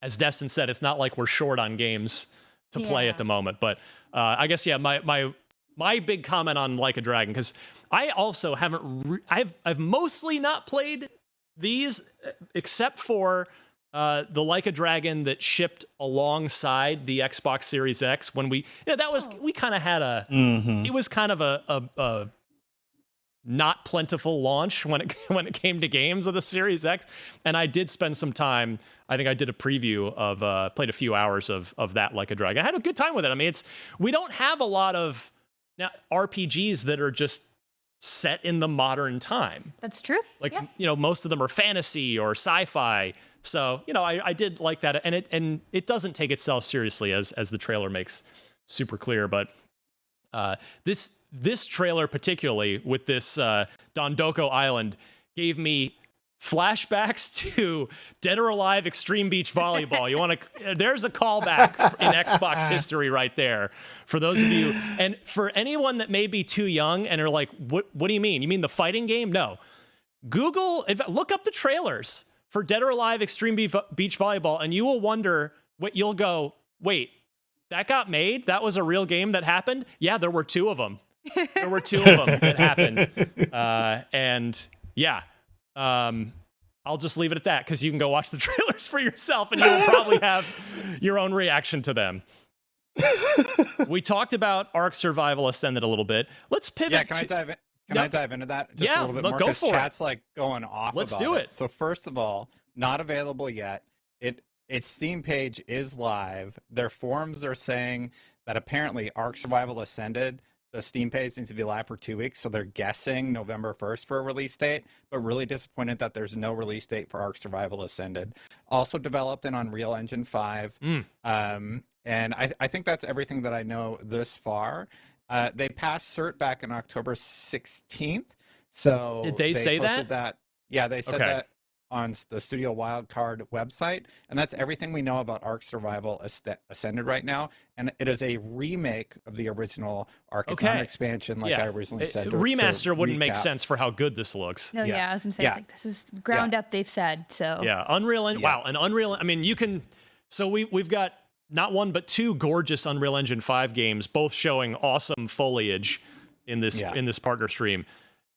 Speaker 12: as Destin said, it's not like we're short on games to play at the moment. But I guess my big comment on Like a Dragon, because I also haven't. I've mostly not played these except for the Like a Dragon that shipped alongside the Xbox Series X when we kind of had it was kind of a not plentiful launch when it came to games of the Series X, and I did spend some time. I think I did a preview of played a few hours of that Like a Dragon. I had a good time with it. I mean, we don't have a lot of now RPGs that are just set in the modern time.
Speaker 13: That's true.
Speaker 12: Like most of them are fantasy or sci-fi. So, I did like that, and it doesn't take itself seriously as the trailer makes super clear. But this trailer, particularly with this Dondoko Island, gave me flashbacks to Dead or Alive Extreme Beach Volleyball. There's a callback in Xbox history right there for those of you, and for anyone that may be too young and are like, what do you mean? You mean the fighting game? No. Look up the trailers for Dead or Alive Extreme Beach Volleyball, and you will wonder you'll go, wait, that got made? That was a real game that happened? Yeah, there were two of them. There were two of them that happened. I'll just leave it at that because you can go watch the trailers for yourself and you'll probably have your own reaction to them. We talked about Ark Survival Ascended a little bit. Let's pivot.
Speaker 17: Yeah, can I dive in? Can I dive into that just a little bit more?
Speaker 12: Go for
Speaker 17: chat's like going off.
Speaker 12: Let's
Speaker 17: about
Speaker 12: do it.
Speaker 17: So first of all, not available yet. Its Steam page is live. Their forums are saying that apparently Ark Survival Ascended, the Steam page needs to be live for 2 weeks, so they're guessing November 1st for a release date, but really disappointed that there's no release date for Ark Survival Ascended. Also developed in Unreal Engine 5. And I think that's everything that I know this far. They passed cert back on October 16th. So
Speaker 12: did they say
Speaker 17: posted
Speaker 12: that?
Speaker 17: Yeah, they said that on the Studio Wildcard website, and that's everything we know about Ark Survival Ascended right now. And it is a remake of the original Ark. It's not an expansion, like I originally said.
Speaker 12: Remaster wouldn't make sense for how good this looks.
Speaker 13: No, I was gonna say it's like this is ground up. They've said so.
Speaker 12: Yeah, Unreal Engine. Wow, an Unreal. I mean, you can. So we've got not one but two gorgeous Unreal Engine 5 games, both showing awesome foliage in this partner stream.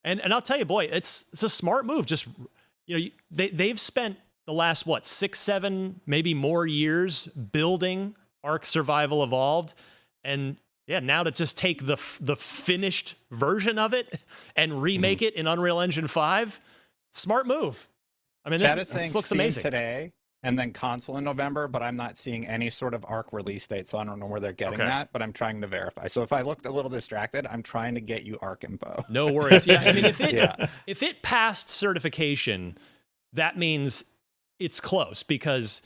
Speaker 12: And I'll tell you, boy, it's a smart move. Just they've spent the last 6, 7, maybe more years building Ark Survival Evolved, and now to just take the finished version of it and remake it in Unreal Engine 5, smart move. I mean, this looks amazing
Speaker 17: today. And then console in November, but I'm not seeing any sort of Ark release date, so I don't know where they're getting that, but I'm trying to verify. So if I looked a little distracted, I'm trying to get you Ark info.
Speaker 12: No worries. Yeah, I mean, if it passed certification, that means it's close, because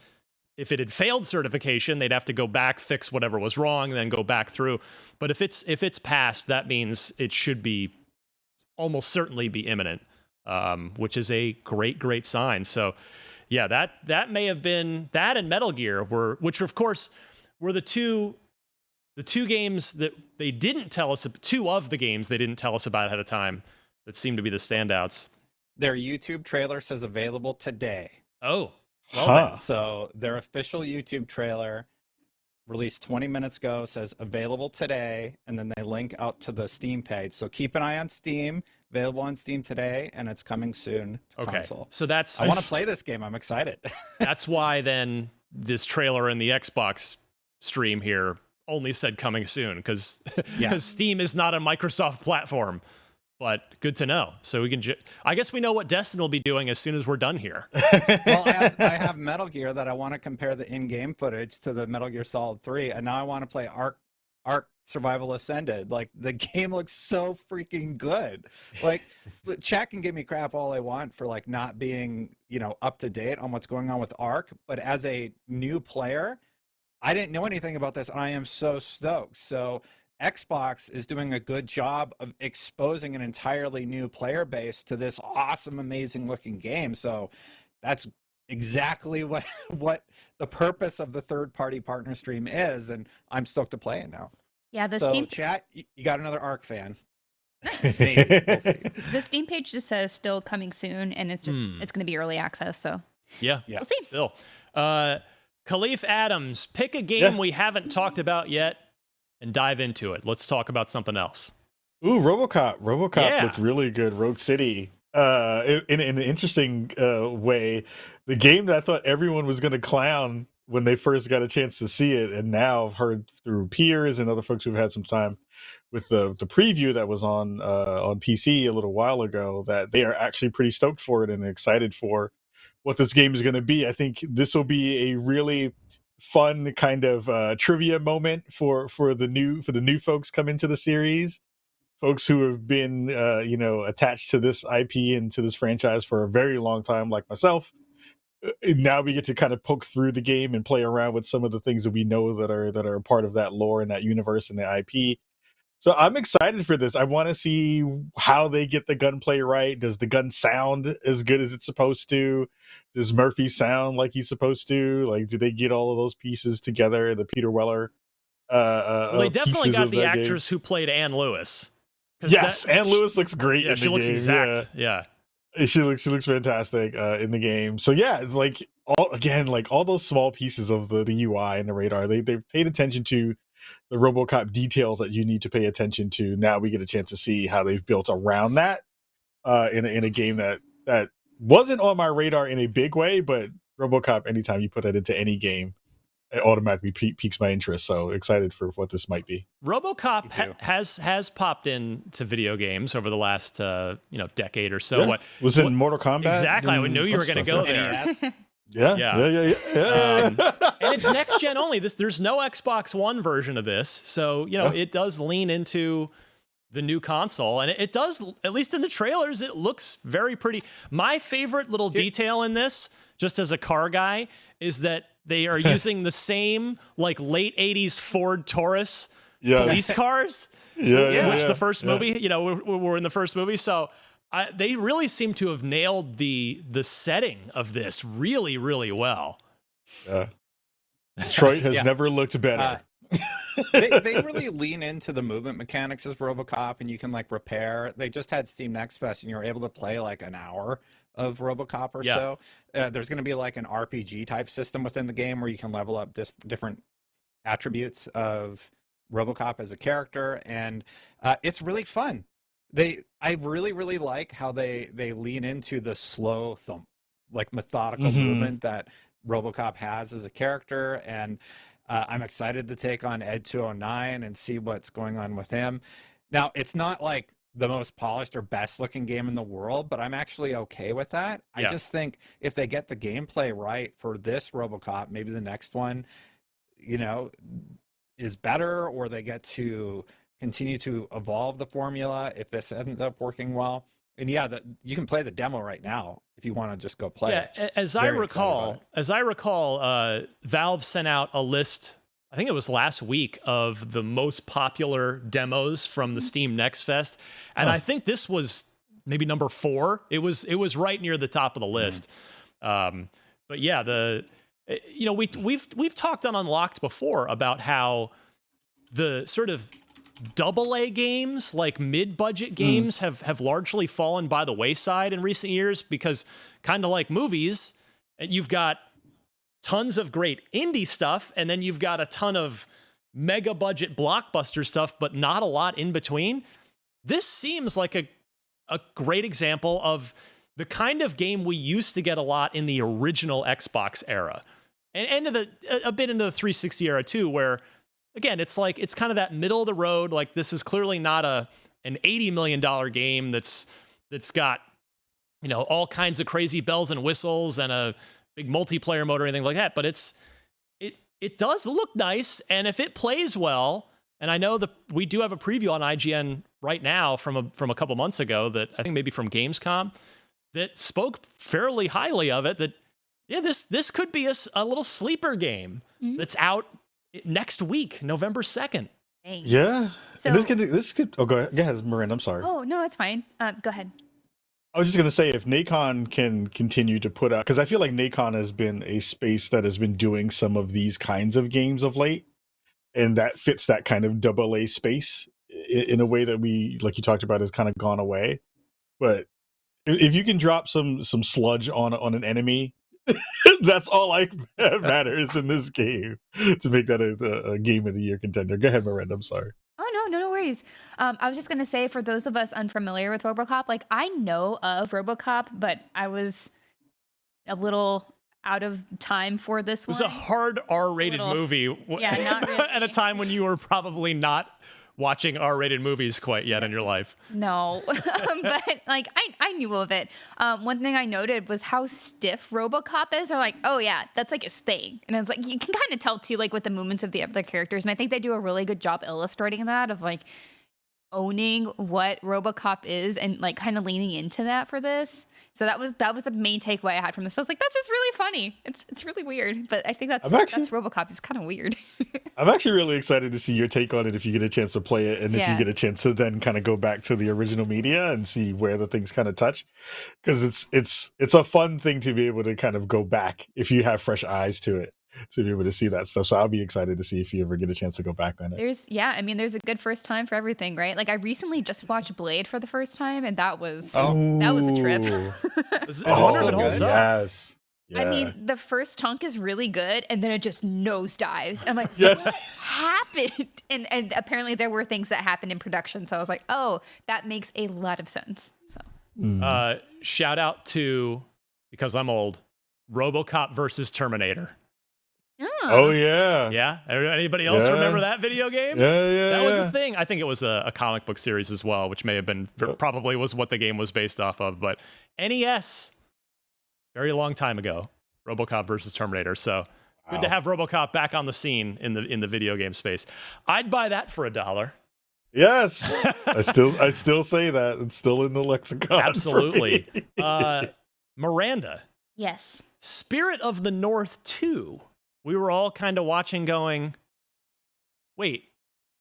Speaker 12: if it had failed certification, they'd have to go back, fix whatever was wrong, and then go back through. But if it's passed, that means it should be almost certainly be imminent, which is a great sign. So yeah, that may have been that, and Metal Gear which of course were the two games that they didn't tell us. Two of the games they didn't tell us about ahead of time that seem to be the standouts.
Speaker 17: Their YouTube trailer says available today.
Speaker 12: Oh, well,
Speaker 17: so their official YouTube trailer released 20 minutes ago says available today, and then they link out to the Steam page. So keep an eye on Steam. Available on Steam today, and it's coming soon to console.
Speaker 12: So I
Speaker 17: want to play this game. I'm excited.
Speaker 12: That's why then this trailer in the Xbox stream here only said coming soon, because Steam is not a Microsoft platform. But good to know. So we can. I guess we know what Destin will be doing as soon as we're done here.
Speaker 17: Well, I have Metal Gear that I want to compare the in-game footage to the Metal Gear Solid 3, and now I want to play Ark Survival Ascended. Like, the game looks so freaking good. Like, chat can give me crap all they want for like not being up to date on what's going on with Ark, but as a new player, I didn't know anything about this, and I am so stoked. So Xbox is doing a good job of exposing an entirely new player base to this awesome, amazing looking game. So that's exactly what the purpose of the third-party partner stream is, and I'm stoked to play it now.
Speaker 13: Yeah,
Speaker 17: Steam chat, you got another Ark fan.
Speaker 13: Maybe. We'll see. The Steam page just says still coming soon, and it's going to be early access. So
Speaker 12: yeah,
Speaker 13: we'll see.
Speaker 12: Still, Khalif Adams, pick a game we haven't talked about yet and dive into it. Let's talk about something else.
Speaker 14: Ooh, RoboCop looked really good. Rogue City, in an interesting way. The game that I thought everyone was going to clown when they first got a chance to see it, and now I've heard through peers and other folks who've had some time with the preview that was on PC a little while ago, that they are actually pretty stoked for it and excited for what this game is going to be. I think this will be a really fun kind of trivia moment for the new folks coming to the series, folks who have been attached to this IP and to this franchise for a very long time, like myself. Now we get to kind of poke through the game and play around with some of the things that we know that are a part of that lore and that universe and the IP. So I'm excited for this. I want to see how they get the gunplay right. Does the gun sound as good as it's supposed to? Does Murphy sound like he's supposed to? Like, do they get all of those pieces together? The Peter Weller.
Speaker 12: Well, they definitely got the actress who played Anne Lewis.
Speaker 14: Yes, Anne Lewis looks great.
Speaker 12: Yeah,
Speaker 14: in
Speaker 12: she
Speaker 14: the
Speaker 12: looks
Speaker 14: game.
Speaker 12: exact. Yeah.
Speaker 14: She looks fantastic in the game. So yeah, like all those small pieces of the UI and the radar, they've paid attention to the RoboCop details that you need to pay attention to. Now we get a chance to see how they've built around that in a game that wasn't on my radar in a big way, but RoboCop, anytime you put that into any game, it automatically piques my interest. So excited for what this might be.
Speaker 12: RoboCop has popped into video games over the last decade or so.
Speaker 14: Yeah. Was in Mortal Kombat?
Speaker 12: Exactly. I knew you were going to go there.
Speaker 14: Yeah.
Speaker 12: And it's next gen only. There's no Xbox One version of this, so it does lean into the new console, and it does, at least in the trailers, it looks very pretty. My favorite little detail in this, just as a car guy, is that they are using the same like late 80s Ford Taurus police cars, which the first movie, were in the first movie. So they really seem to have nailed the setting of this really, really well.
Speaker 14: Yeah. Detroit has never looked better.
Speaker 17: They really lean into the movement mechanics as RoboCop, and you can like repair. They just had Steam Next Fest, and you're able to play like an hour of RoboCop or so. There's going to be like an RPG type system within the game where you can level up different attributes of RoboCop as a character, and it's really fun. I really, really like how they lean into the slow like methodical movement that RoboCop has as a character, and I'm excited to take on Ed 209 and see what's going on with him. Now, it's not like the most polished or best looking game in the world, but I'm actually okay with that. I just think if they get the gameplay right for this RoboCop, maybe the next one, is better, or they get to continue to evolve the formula if this ends up working well. And you can play the demo right now if you want to just go play it.
Speaker 12: As I recall, Valve sent out a list, I think it was last week, of the most popular demos from the Steam Next Fest, and I think this was maybe number 4. It was right near the top of the list. But yeah, we've talked on Unlocked before about how the sort of AA games, like mid-budget games, have largely fallen by the wayside in recent years, because kind of like movies, you've got tons of great indie stuff, and then you've got a ton of mega budget blockbuster stuff, but not a lot in between. This seems like a great example of the kind of game we used to get a lot in the original Xbox era, and a bit into the 360 era too, where again, it's kind of that middle of the road. Like, this is clearly not an $80 million game that's got, all kinds of crazy bells and whistles and a big multiplayer mode or anything like that. But it does look nice, and if it plays well, and I know we do have a preview on IGN right now from a couple months ago that I think maybe from Gamescom that spoke fairly highly of it. That this could be a little sleeper game that's out next week, November 2nd.
Speaker 13: Dang.
Speaker 14: Yeah.
Speaker 13: So
Speaker 14: this could. Oh, go ahead, Miranda. I'm sorry.
Speaker 13: Oh no, it's fine. Go ahead.
Speaker 14: I was just gonna say, if Nacon can continue to put out, because I feel like Nacon has been a space that has been doing some of these kinds of games of late, and that fits that kind of AA space in a way that we, like you talked about, has kind of gone away. But if you can drop some sludge on an enemy, that's all matters in this game to make that a game of the year contender. Go ahead, Miranda. I'm sorry.
Speaker 13: Oh, no worries. I was just going to say, for those of us unfamiliar with RoboCop, like, I know of RoboCop, but I was a little out of time for this one.
Speaker 12: It was a hard R-rated movie.
Speaker 13: Yeah, not really.
Speaker 12: At a time when you were probably not watching R-rated movies quite yet in your life.
Speaker 13: No, but like I knew of it. One thing I noted was how stiff RoboCop is. They're like, oh yeah, that's like his thing. And it's like, you can kind of tell too, like with the movements of the other characters. And I think they do a really good job illustrating that, of like owning what RoboCop is and like kind of leaning into that for this. So that was the main takeaway I had from this. I was like, that's just really funny. It's really weird, but I think that's RoboCop is kind of weird.
Speaker 14: I'm actually really excited to see your take on it if you get a chance to play it, and if you get a chance to then kind of go back to the original media and see where the things kind of touch, because it's a fun thing to be able to kind of go back if you have fresh eyes to it, to be able to see that stuff. So I'll be excited to see if you ever get a chance to go back on it.
Speaker 13: There's a good first time for everything, right? Like, I recently just watched Blade for the first time, and that was a trip.
Speaker 12: I wonder if it holds up.
Speaker 14: Yes. Yeah.
Speaker 13: I mean, the first chunk is really good, and then it just nosedives. And I'm like, what happened? And apparently there were things that happened in production. So I was like, oh, that makes a lot of sense. So
Speaker 12: shout out to because I'm old. RoboCop versus Terminator.
Speaker 14: Oh yeah.
Speaker 12: Yeah. Anybody else remember that video game?
Speaker 14: Yeah.
Speaker 12: That was a thing. I think it was a comic book series as well, which may have been probably was what the game was based off of. But NES, very long time ago, RoboCop versus Terminator. So good to have RoboCop back on the scene in the video game space. I'd buy that for $1.
Speaker 14: Yes. I still say that. It's still in the lexicon.
Speaker 12: Absolutely. Miranda.
Speaker 13: Yes.
Speaker 12: Spirit of the North 2. We were all kind of watching going, wait,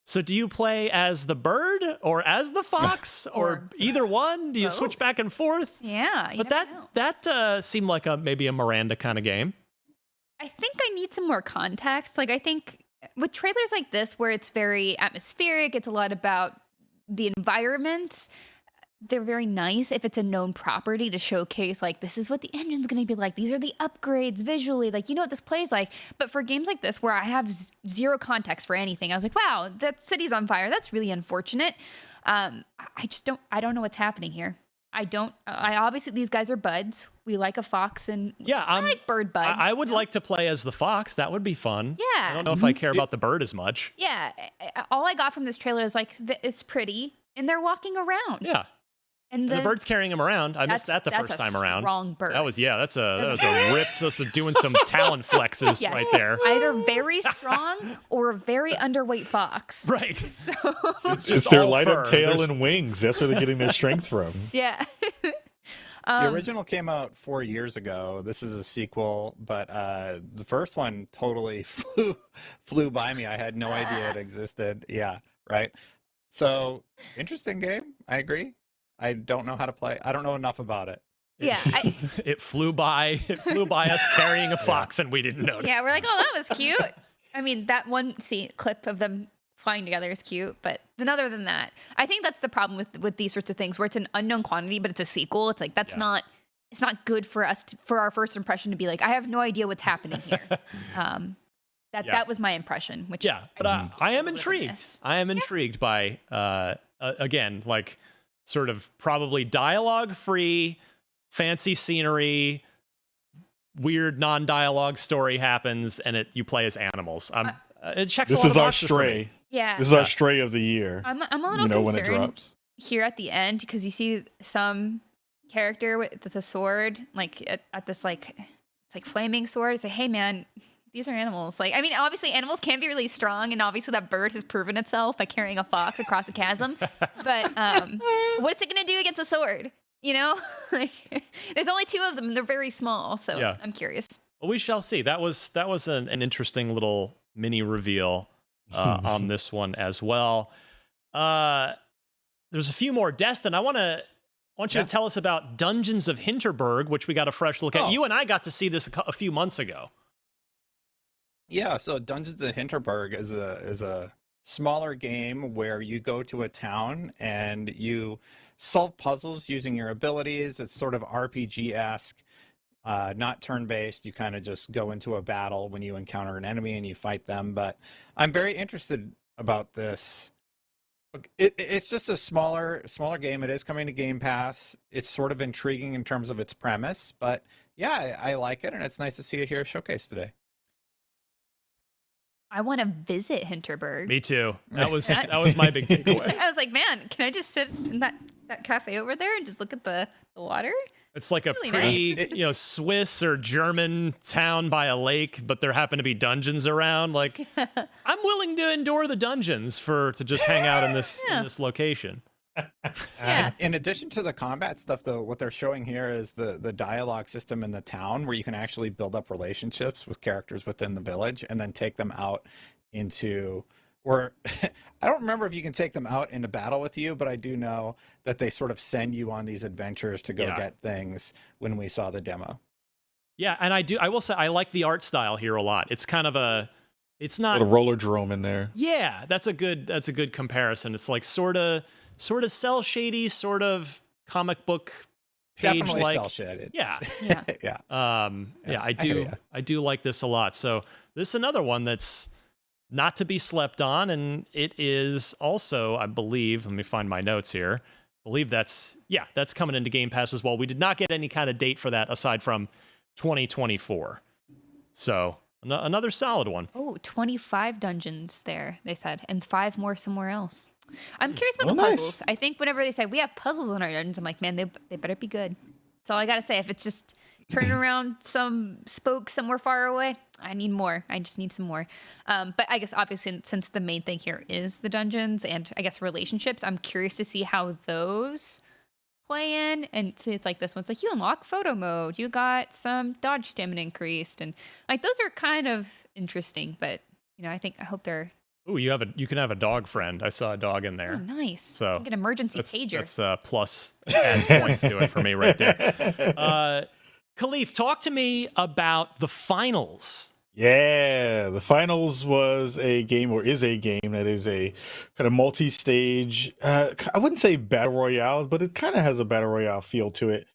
Speaker 12: so do you play as the bird or as the fox or either one? Do you switch back and forth?
Speaker 13: Yeah.
Speaker 12: But that seemed like maybe a Miranda kind of game.
Speaker 13: I think I need some more context. Like, I think with trailers like this, where it's very atmospheric, it's a lot about the environment. They're very nice if it's a known property to showcase, like, this is what the engine's going to be like. These are the upgrades visually. Like, you know what this plays like. But for games like this, where I have zero context for anything, I was like, wow, that city's on fire. That's really unfortunate. I don't know what's happening here. Obviously, these guys are buds. We like a fox and I like bird buds.
Speaker 12: I would like to play as the fox. That would be fun.
Speaker 13: Yeah.
Speaker 12: I don't know if I care about the bird as much.
Speaker 13: Yeah. All I got from this trailer is like, it's pretty and they're walking around.
Speaker 12: Yeah.
Speaker 13: And
Speaker 12: the bird's carrying him around. I missed that the first time around.
Speaker 13: Strong bird.
Speaker 12: That was that's a rip. That's doing some talon flexes right there.
Speaker 13: Either very strong or a very underweight fox.
Speaker 12: Right.
Speaker 13: So
Speaker 14: it's their light up tail and wings. That's where they're getting their strength from.
Speaker 13: Yeah.
Speaker 17: The original came out 4 years ago. This is a sequel, but the first one totally flew by me. I had no idea it existed. Yeah, right. So interesting game. I agree. I don't know how to play. I don't know enough about it.
Speaker 13: Yeah.
Speaker 12: It flew by. It flew by us carrying a fox, and we didn't notice.
Speaker 13: Yeah, we're like, oh, that was cute. I mean, that one clip of them flying together is cute, but then other than that, I think that's the problem with these sorts of things where it's an unknown quantity, but it's a sequel. It's like it's not good for us for our first impression to be like, I have no idea what's happening here. That was my impression. Which
Speaker 12: but I am intrigued. I am intrigued by again, like, sort of probably dialogue-free, fancy scenery, weird non-dialogue story happens, and you play as animals. It checks.
Speaker 14: This
Speaker 12: a lot
Speaker 14: is
Speaker 12: of
Speaker 14: our
Speaker 12: boxes for me.
Speaker 14: stray.
Speaker 13: Yeah.
Speaker 14: This is our stray of the year.
Speaker 13: I'm a little
Speaker 14: when it
Speaker 13: concerned
Speaker 14: drops.
Speaker 13: here at the end because you see some character with the sword, like at this it's like flaming sword. It's like, hey man, these are animals. Like, I mean, obviously animals can be really strong, and obviously that bird has proven itself by carrying a fox across a chasm. But what's it gonna do against a sword? You know, like, there's only 2 of them, and they're very small. So I'm curious.
Speaker 12: Well, we shall see. That was an interesting little mini reveal on this one as well. There's a few more. Destin, I want you to tell us about Dungeons of Hinterberg, which we got a fresh look at. You and I got to see this a few months ago.
Speaker 17: Yeah, so Dungeons of Hinterberg is a smaller game where you go to a town and you solve puzzles using your abilities. It's sort of RPG-esque, not turn-based. You kind of just go into a battle when you encounter an enemy and you fight them. But I'm very interested about this. It's just a smaller game. It is coming to Game Pass. It's sort of intriguing in terms of its premise. But yeah, I like it, and it's nice to see it here showcased today.
Speaker 13: I want to visit Hinterberg.
Speaker 12: Me too. That was my big takeaway.
Speaker 13: I was like, man, can I just sit in that cafe over there and just look at the water?
Speaker 12: It's like
Speaker 13: really
Speaker 12: a pretty, nice. Swiss or German town by a lake, but there happen to be dungeons around. Like, I'm willing to endure the dungeons to just hang out in this location.
Speaker 13: Yeah.
Speaker 17: In addition to the combat stuff, though, what they're showing here is the dialogue system in the town where you can actually build up relationships with characters within the village and then take them out into, or I don't remember if you can take them out into battle with you, but I do know that they sort of send you on these adventures to go get things when we saw the demo.
Speaker 12: Yeah, and I will say I like the art style here a lot. It's kind of it's not
Speaker 14: a roller drome in there.
Speaker 12: Yeah, that's a good comparison. It's like sort of cell shady, sort of comic book page
Speaker 17: Definitely
Speaker 12: like.
Speaker 17: Cell shaded.
Speaker 12: Yeah.
Speaker 17: Yeah.
Speaker 12: I do like this a lot. So this is another one that's not to be slept on, and it is also, I believe, let me find my notes here. believe that's coming into Game Pass as well. We did not get any kind of date for that aside from 2024. So another solid one.
Speaker 13: Oh, 25 dungeons there, they said, and 5 more somewhere else. I'm curious about the puzzles. I think whenever they say we have puzzles in our dungeons, I'm like, man, they better be good. That's all I got to say. If it's just turning around some spoke somewhere far away, I need more. I just need some more. But I guess obviously since the main thing here is the dungeons and I guess relationships, I'm curious to see how those play in. And see, it's like this one's like you unlock photo mode, you got some dodge stamina increased, and like those are kind of interesting. But I hope they're.
Speaker 12: Oh, you can have a dog friend. I saw a dog in there.
Speaker 13: Oh, nice.
Speaker 12: So
Speaker 13: like an emergency pager.
Speaker 12: That's plus. It adds points to it for me right there. Khalif, talk to me about the finals.
Speaker 14: Yeah, the finals was a game, or is a game, that is a kind of multi-stage, I wouldn't say battle royale, but it kind of has a battle royale feel to it,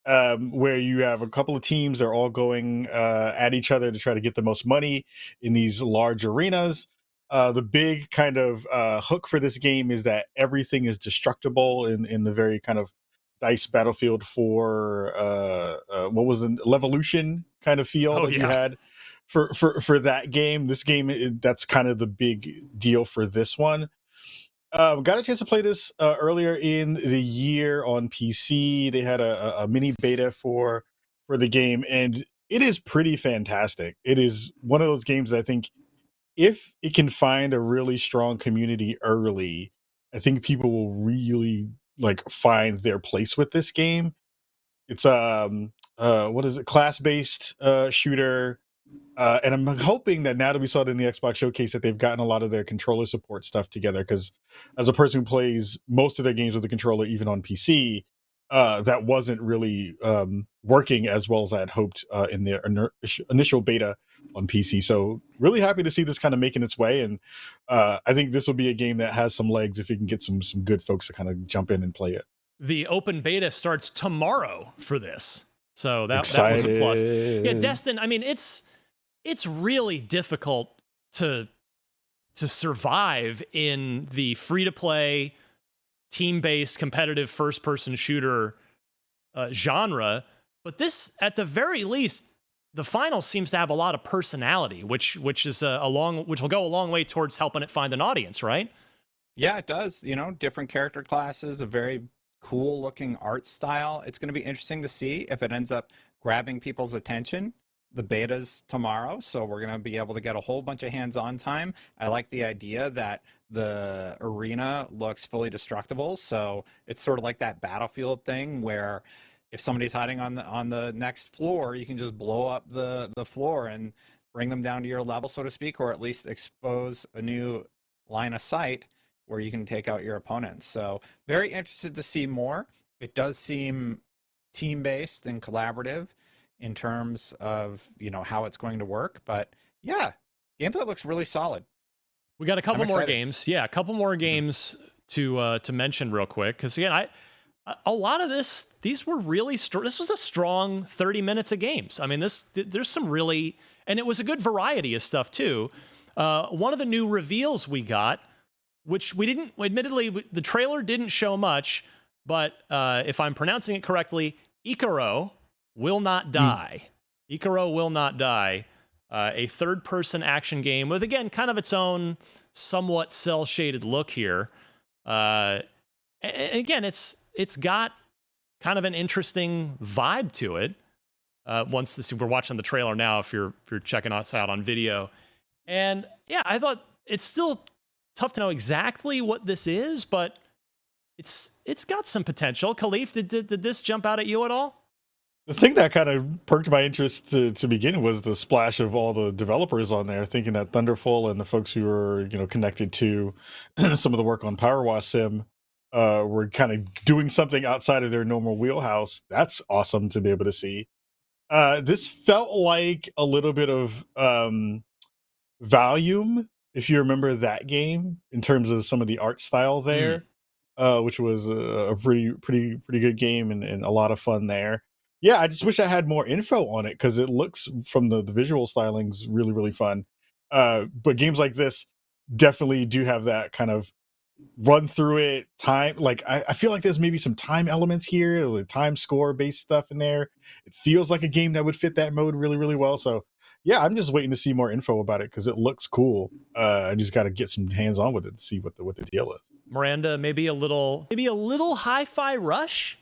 Speaker 14: where you have a couple of teams that are all going at each other to try to get the most money in these large arenas. The big kind of hook for this game is that everything is destructible in the very kind of dice Battlefield 4, what was the Levolution kind of feel you had for that game. This game, that's kind of the big deal for this one. Got a chance to play this earlier in the year on PC. They had a mini beta for the game, and it is pretty fantastic. It is one of those games that I think if it can find a really strong community early, I think people will really find their place with this game. It's what is it, class-based shooter, and I'm hoping that now that we saw it in the Xbox showcase that they've gotten a lot of their controller support stuff together, because as a person who plays most of their games with the controller even on PC, that wasn't really working as well as I had hoped in their initial beta on PC. So really happy to see this kind of making its way, and I think this will be a game that has some legs if you can get some good folks to kind of jump in and play it.
Speaker 12: The open beta starts tomorrow for this, so that was a plus. Yeah, Destin, I mean, it's really difficult to survive in the free-to-play, team-based, competitive first-person shooter genre, but this, at the very least, the final seems to have a lot of personality, which is which will go a long way towards helping it find an audience, right?
Speaker 17: Yeah, it does. Different character classes, a very cool looking art style. It's going to be interesting to see if it ends up grabbing people's attention. The beta's tomorrow, so we're going to be able to get a whole bunch of hands-on time. I like the idea that the arena looks fully destructible, so it's sort of like that Battlefield thing where if somebody's hiding on the next floor, you can just blow up the floor and bring them down to your level, so to speak, or at least expose a new line of sight where you can take out your opponents. So very interested to see more. It does seem team-based and collaborative in terms of how it's going to work, but yeah, gameplay looks really solid.
Speaker 12: We got a couple more games. Yeah, a couple more games to mention real quick, because again, a lot of these were really this was a strong 30 minutes of games. I mean, there's some really, and it was a good variety of stuff too. One of the new reveals we got, which we didn't, admittedly, the trailer didn't show much, but if I'm pronouncing it correctly, Ikaro Will Not Die. Ikaro Will Not Die. A third-person action game with, again, kind of its own somewhat cel-shaded look here. And again, it's got kind of an interesting vibe to it. We're watching the trailer now, if you're checking us out on video. And yeah, I thought it's still tough to know exactly what this is, but it's got some potential. Khalif, did this jump out at you at all?
Speaker 14: The thing that kind of perked my interest to begin was the splash of all the developers on there, thinking that Thunderful and the folks who were connected to some of the work on Power Wash Sim were kind of doing something outside of their normal wheelhouse. That's awesome to be able to see. This felt like a little bit of Volume, if you remember that game, in terms of some of the art style there, which was a pretty good game and a lot of fun there. Yeah, I just wish I had more info on it, because it looks, from the visual stylings, really, really fun. But games like this definitely do have that kind of run through it. Time, like I feel like there's maybe some time elements here, like time score based stuff in there. It feels like a game that would fit that mode really, really well. So yeah, I'm just waiting to see more info about it because it looks cool. I just got to get some hands on with it to see what the deal is.
Speaker 12: Miranda, maybe a little hi-fi rush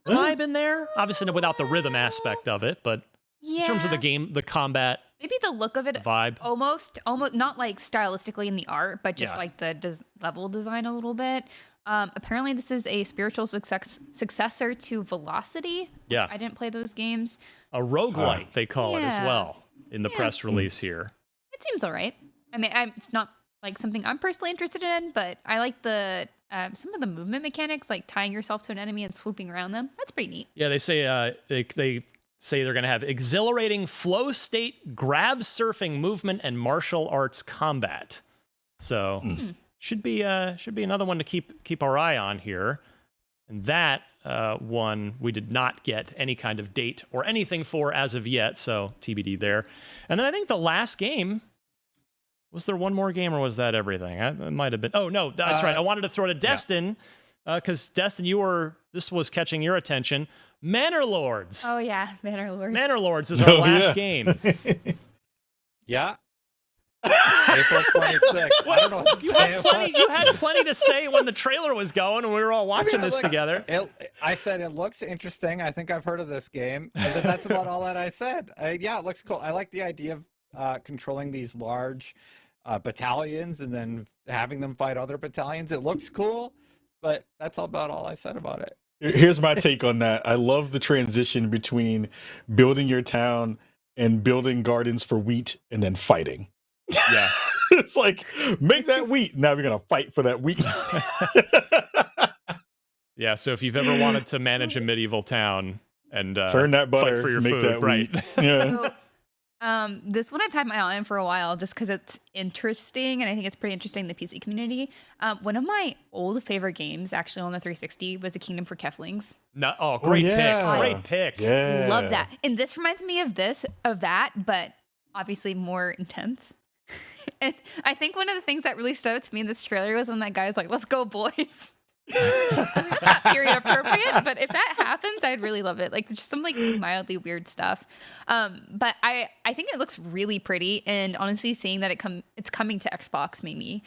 Speaker 12: vibe in there. Obviously without the rhythm aspect of it, but in terms of the game, the combat,
Speaker 13: maybe the look of it
Speaker 12: vibe,
Speaker 13: almost not like stylistically in the art, but just like the level design a little bit. Apparently this is a spiritual successor to Velocity.
Speaker 12: Yeah,
Speaker 13: I didn't play those games.
Speaker 12: A roguelite they call it as well in the press release here.
Speaker 13: It seems all right. I mean, it's not like something I'm personally interested in, but I like the some of the movement mechanics, like tying yourself to an enemy and swooping around them. That's pretty neat.
Speaker 12: Yeah, they say they say they're going to have exhilarating flow state, grab surfing movement, and martial arts combat. So should be another one to keep our eye on here. And that one we did not get any kind of date or anything for as of yet, so TBD there. And then I think the last game, was there one more game or was that everything? It might have been. Oh no, that's right. I wanted to throw to Destin because Destin, this was catching your attention. Manor Lords.
Speaker 13: Oh yeah, Manor Lords.
Speaker 12: Manor Lords is our last game.
Speaker 17: Yeah. April 26th. I don't know what to say.
Speaker 12: You had plenty to say when the trailer was going and we were all watching this together.
Speaker 17: I said it looks interesting. I think I've heard of this game. And that's about all that I said. Yeah, it looks cool. I like the idea of controlling these large battalions and then having them fight other battalions. It looks cool, but that's about all I said about it.
Speaker 14: Here's my take on that. I love the transition between building your town and building gardens for wheat and then fighting.
Speaker 12: Yeah.
Speaker 14: It's like, make that wheat. Now we're going to fight for that wheat.
Speaker 12: Yeah, so if you've ever wanted to manage a medieval town and
Speaker 14: turn that butter,
Speaker 12: fight for your
Speaker 14: make
Speaker 12: food,
Speaker 14: that
Speaker 12: right?
Speaker 14: Wheat. Yeah.
Speaker 13: This one I've had my eye on for a while just because it's interesting and I think it's pretty interesting in the PC community. One of my old favorite games actually on the 360 was A Kingdom for Keflings.
Speaker 12: Great pick. Great pick.
Speaker 14: Yeah.
Speaker 13: Love that. And this reminds me of that, but obviously more intense. And I think one of the things that really stood out to me in this trailer was when that guy was like, "Let's go, boys." It's not period appropriate, but if that happens, I'd really love it. Like just some like mildly weird stuff. But I think it looks really pretty, and honestly, seeing that it's coming to Xbox made me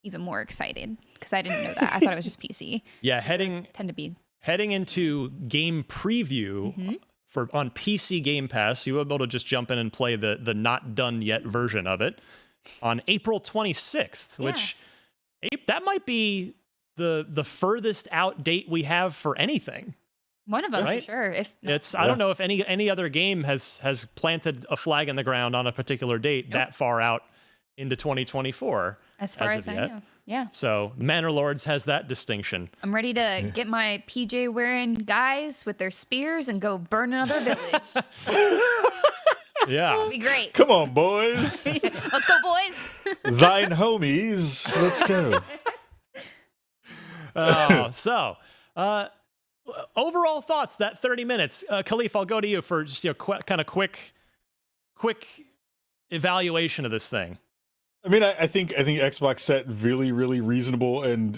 Speaker 13: even more excited because I didn't know that. I thought it was just PC.
Speaker 12: Yeah, heading into game preview on PC Game Pass, you were able to just jump in and play the not done yet version of it on April 26th, which that might be the furthest out date we have for anything.
Speaker 13: One of them,
Speaker 12: right?
Speaker 13: for sure.
Speaker 12: I don't know if any other game has planted a flag in the ground on a particular date that far out into 2024.
Speaker 13: As far as I know. Yeah.
Speaker 12: So Manor Lords has that distinction.
Speaker 13: I'm ready to get my PJ wearing guys with their spears and go burn another village.
Speaker 12: Yeah.
Speaker 13: It'll be great.
Speaker 14: Come on, boys.
Speaker 13: Let's go, boys.
Speaker 14: Thine homies. Let's go.
Speaker 12: Overall thoughts, that 30 minutes. Khalif, I'll go to you for just kind of quick evaluation of this thing.
Speaker 14: I mean, I think Xbox set really, really reasonable and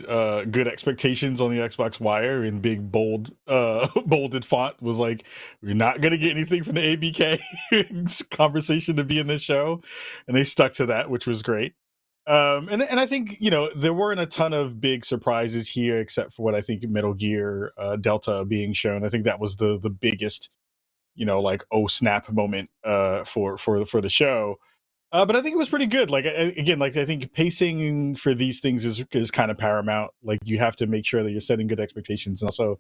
Speaker 14: good expectations on the Xbox Wire in big, bolded font. Was like, we're not going to get anything from the ABK conversation to be in this show. And they stuck to that, which was great. And I think, there weren't a ton of big surprises here, except for what I think Metal Gear Delta being shown. I think that was the biggest, like, oh snap moment for the show. But I think it was pretty good. Like, again, I think pacing for these things is kind of paramount. Like, you have to make sure that you're setting good expectations and also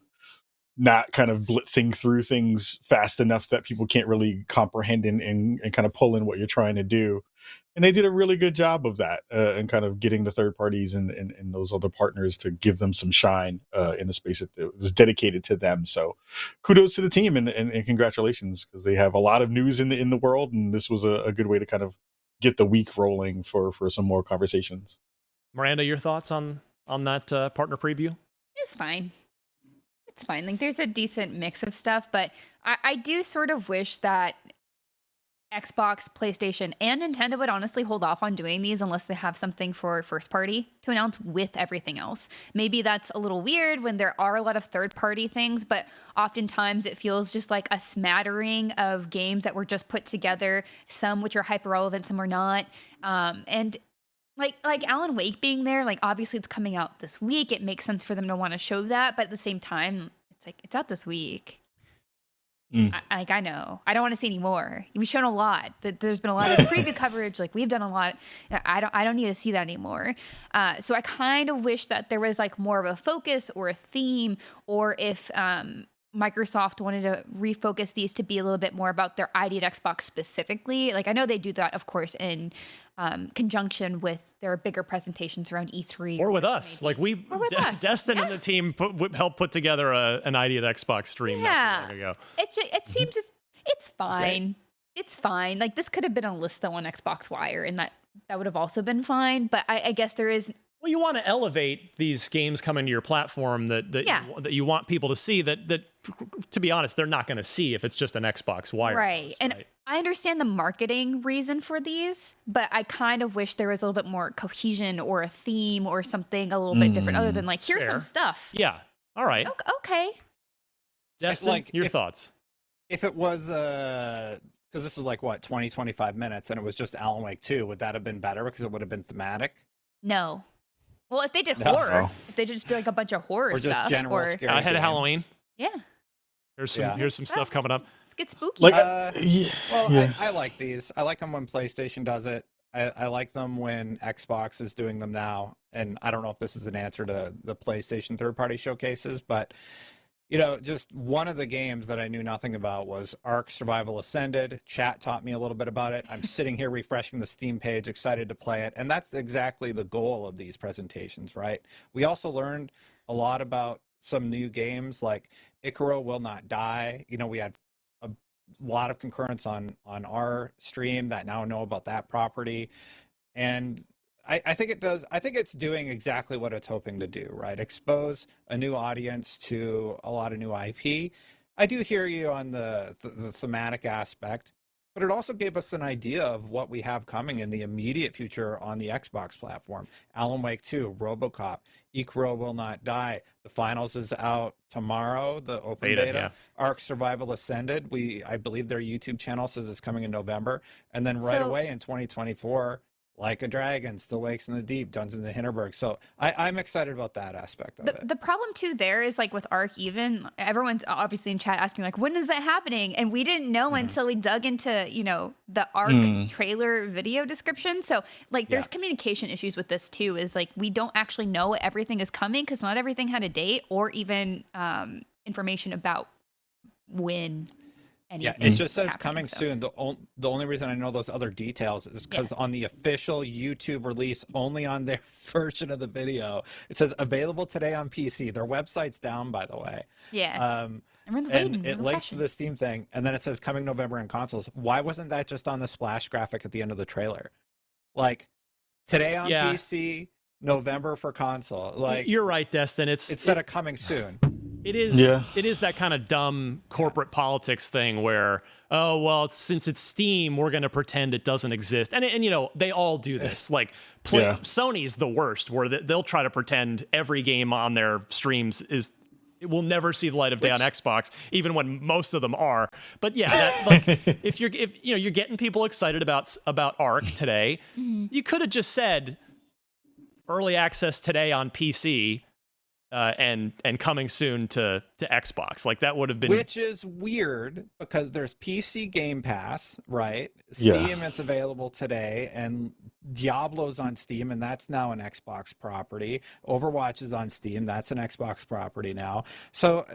Speaker 14: not kind of blitzing through things fast enough that people can't really comprehend and kind of pull in what you're trying to do. And they did a really good job of that and kind of getting the third parties and those other partners to give them some shine in the space that was dedicated to them. So kudos to the team and congratulations, because they have a lot of news in the world. And this was a good way to kind of get the week rolling for some more conversations.
Speaker 12: Miranda, your thoughts on that partner preview?
Speaker 13: It's fine. It's fine. Like, there's a decent mix of stuff, but I do sort of wish that Xbox, PlayStation, and Nintendo would honestly hold off on doing these unless they have something for first party to announce with everything else. Maybe that's a little weird when there are a lot of third party things, but oftentimes it feels just like a smattering of games that were just put together, some which are hyper relevant, some are not. And like Alan Wake being there, like obviously it's coming out this week. It makes sense for them to want to show that, but at the same time, it's like it's out this week. I know. I don't want to see any more. We've shown a lot. There's been a lot of preview coverage. Like we've done a lot. I don't need to see that anymore. So I kind of wish that there was like more of a focus or a theme, or if Microsoft wanted to refocus these to be a little bit more about their ID at Xbox specifically. Like I know they do that, of course, in conjunction with their bigger presentations around E3
Speaker 12: or with us. Like Destin and the team helped put together an ID at Xbox stream not too long ago.
Speaker 13: It seems it's fine. It's fine. Like this could have been a list though on Xbox Wire, and that would have also been fine. But I guess there is.
Speaker 12: Well, you want to elevate these games coming to your platform that you want people to see that to be honest, they're not going to see if it's just an Xbox Wire.
Speaker 13: Right.
Speaker 12: Post,
Speaker 13: and I understand the marketing reason for these, but I kind of wish there was a little bit more cohesion or a theme or something a little bit different other than like, here's some stuff.
Speaker 12: Yeah. All right.
Speaker 13: Okay.
Speaker 12: Justin, like, your thoughts?
Speaker 17: If it was, because this was like, what, 20, 25 minutes, and it was just Alan Wake 2, would that have been better because it would have been thematic?
Speaker 13: No. Well, if they did horror, if they just did like a bunch of horror
Speaker 17: or just
Speaker 13: stuff,
Speaker 17: general
Speaker 13: or
Speaker 17: scary
Speaker 12: ahead of
Speaker 17: games.
Speaker 12: Halloween.
Speaker 13: Yeah.
Speaker 12: Here's some stuff coming up.
Speaker 13: Let's get spooky.
Speaker 14: Like,
Speaker 17: I like these. I like them when PlayStation does it. I like them when Xbox is doing them now. And I don't know if this is an answer to the PlayStation third-party showcases, but you know, just one of the games that I knew nothing about was Ark Survival Ascended. Chat taught me a little bit about it. I'm sitting here refreshing the Steam page, excited to play it. And that's exactly the goal of these presentations, right? We also learned a lot about some new games like Icaro Will Not Die. You know, we had a lot of concurrence on our stream that now know about that property. And I think it does. I think it's doing exactly what it's hoping to do, right? Expose a new audience to a lot of new IP. I do hear you on the thematic aspect, but it also gave us an idea of what we have coming in the immediate future on the Xbox platform. Alan Wake 2, RoboCop, Icaro Will Not Die. The finals is out tomorrow, the open beta. Ark Survival Ascended. I believe their YouTube channel says it's coming in November. And then right away in 2024, Like a Dragon, Still Wakes in the Deep, Dungeons of Hinterberg. So I'm excited about that aspect of it.
Speaker 13: The problem too there is like with Ark, even everyone's obviously in chat asking like, when is that happening? And we didn't know until we dug into, you know, the Ark trailer video description. So like there's communication issues with this too, is like we don't actually know everything is coming because not everything had a date or even information about when.
Speaker 17: It just says coming soon. The only reason I know those other details is because on the official YouTube release, only on their version of the video, it says available today on PC. Their website's down, by the way.
Speaker 13: Yeah. Everyone's waiting.
Speaker 17: And it links to the Steam thing, and then it says coming November in consoles. Why wasn't that just on the splash graphic at the end of the trailer? Like today on PC, November for console. Like
Speaker 12: you're right, Destin. It's
Speaker 17: instead of coming soon.
Speaker 12: It is. It is that kind of dumb corporate politics thing where, oh well, since it's Steam, we're going to pretend it doesn't exist, and you know they all do this. Like Sony's the worst, where they'll try to pretend every game on their streams it will never see the light of day on Xbox, even when most of them are. But yeah, that, like if you're getting people excited about Ark today, you could have just said early access today on PC. And coming soon to Xbox. Like that would have been,
Speaker 17: which is weird because there's PC Game Pass, right? Steam, it's available today, and Diablo's on Steam, and that's now an Xbox property. Overwatch is on Steam, that's an Xbox property now. So,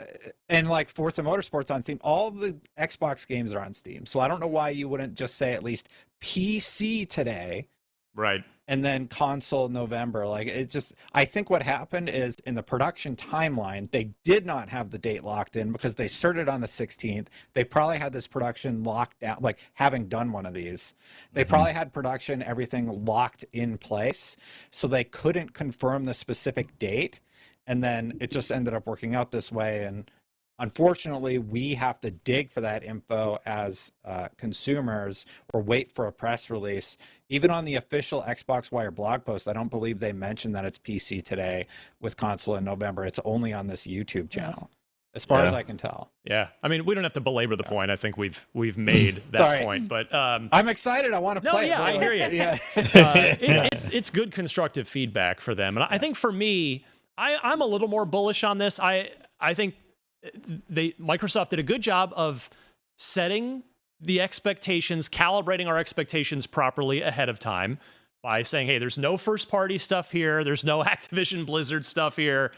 Speaker 17: and like Forza Motorsport's on Steam. All the Xbox games are on Steam. So I don't know why you wouldn't just say at least PC today,
Speaker 12: right?
Speaker 17: And then console November. Like it's just, I think what happened is in the production timeline, they did not have the date locked in because they started on the 16th. They probably had this production locked down, like having done one of these. They probably had production, everything locked in place. So they couldn't confirm the specific date. And then it just ended up working out this way. And Unfortunately, we have to dig for that info as consumers or wait for a press release. Even on the official Xbox Wire blog post, I don't believe they mentioned that it's PC today with console in November. It's only on this YouTube channel, as far as I can tell.
Speaker 12: Yeah, I mean, we don't have to belabor the point. I think we've made that point. But
Speaker 17: I'm excited. I want to play.
Speaker 12: Yeah, I hear you.
Speaker 17: Yeah.
Speaker 12: It's good constructive feedback for them, and I think for me, I'm a little more bullish on this. I think Microsoft did a good job of setting the expectations, calibrating our expectations properly ahead of time by saying, hey, there's no first party stuff here. There's no Activision Blizzard stuff here.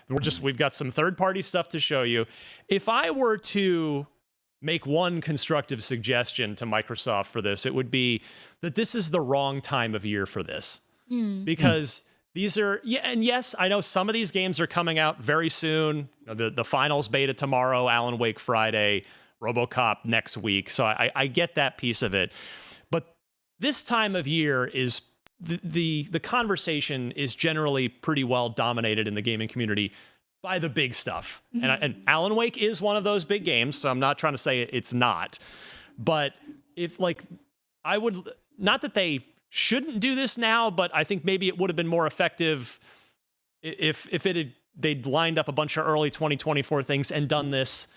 Speaker 12: We've got some third party stuff to show you. If I were to make one constructive suggestion to Microsoft for this, it would be that this is the wrong time of year for this. Because these are, and yes, I know some of these games are coming out very soon. The finals beta tomorrow, Alan Wake Friday, RoboCop next week. So I get that piece of it. But this time of year is the conversation is generally pretty well dominated in the gaming community by the big stuff. And Alan Wake is one of those big games, so I'm not trying to say it's not. But if I would, not that they shouldn't do this now, but I think maybe it would have been more effective if they'd lined up a bunch of early 2024 things and done this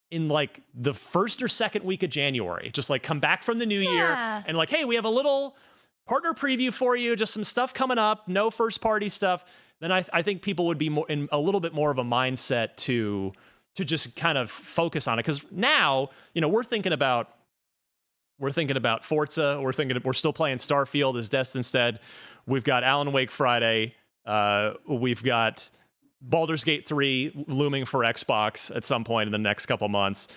Speaker 12: in the first or second week of January. Just come back from the new year and hey, we have a little partner preview for you, just some stuff coming up, no first party stuff. Then I think people would be more in a little bit more of a mindset to just kind of focus on it. Because now, we're thinking about Forza. We're still playing Starfield as Destin said. We've got Alan Wake Friday. We've got Baldur's Gate 3 looming for Xbox at some point in the next couple months.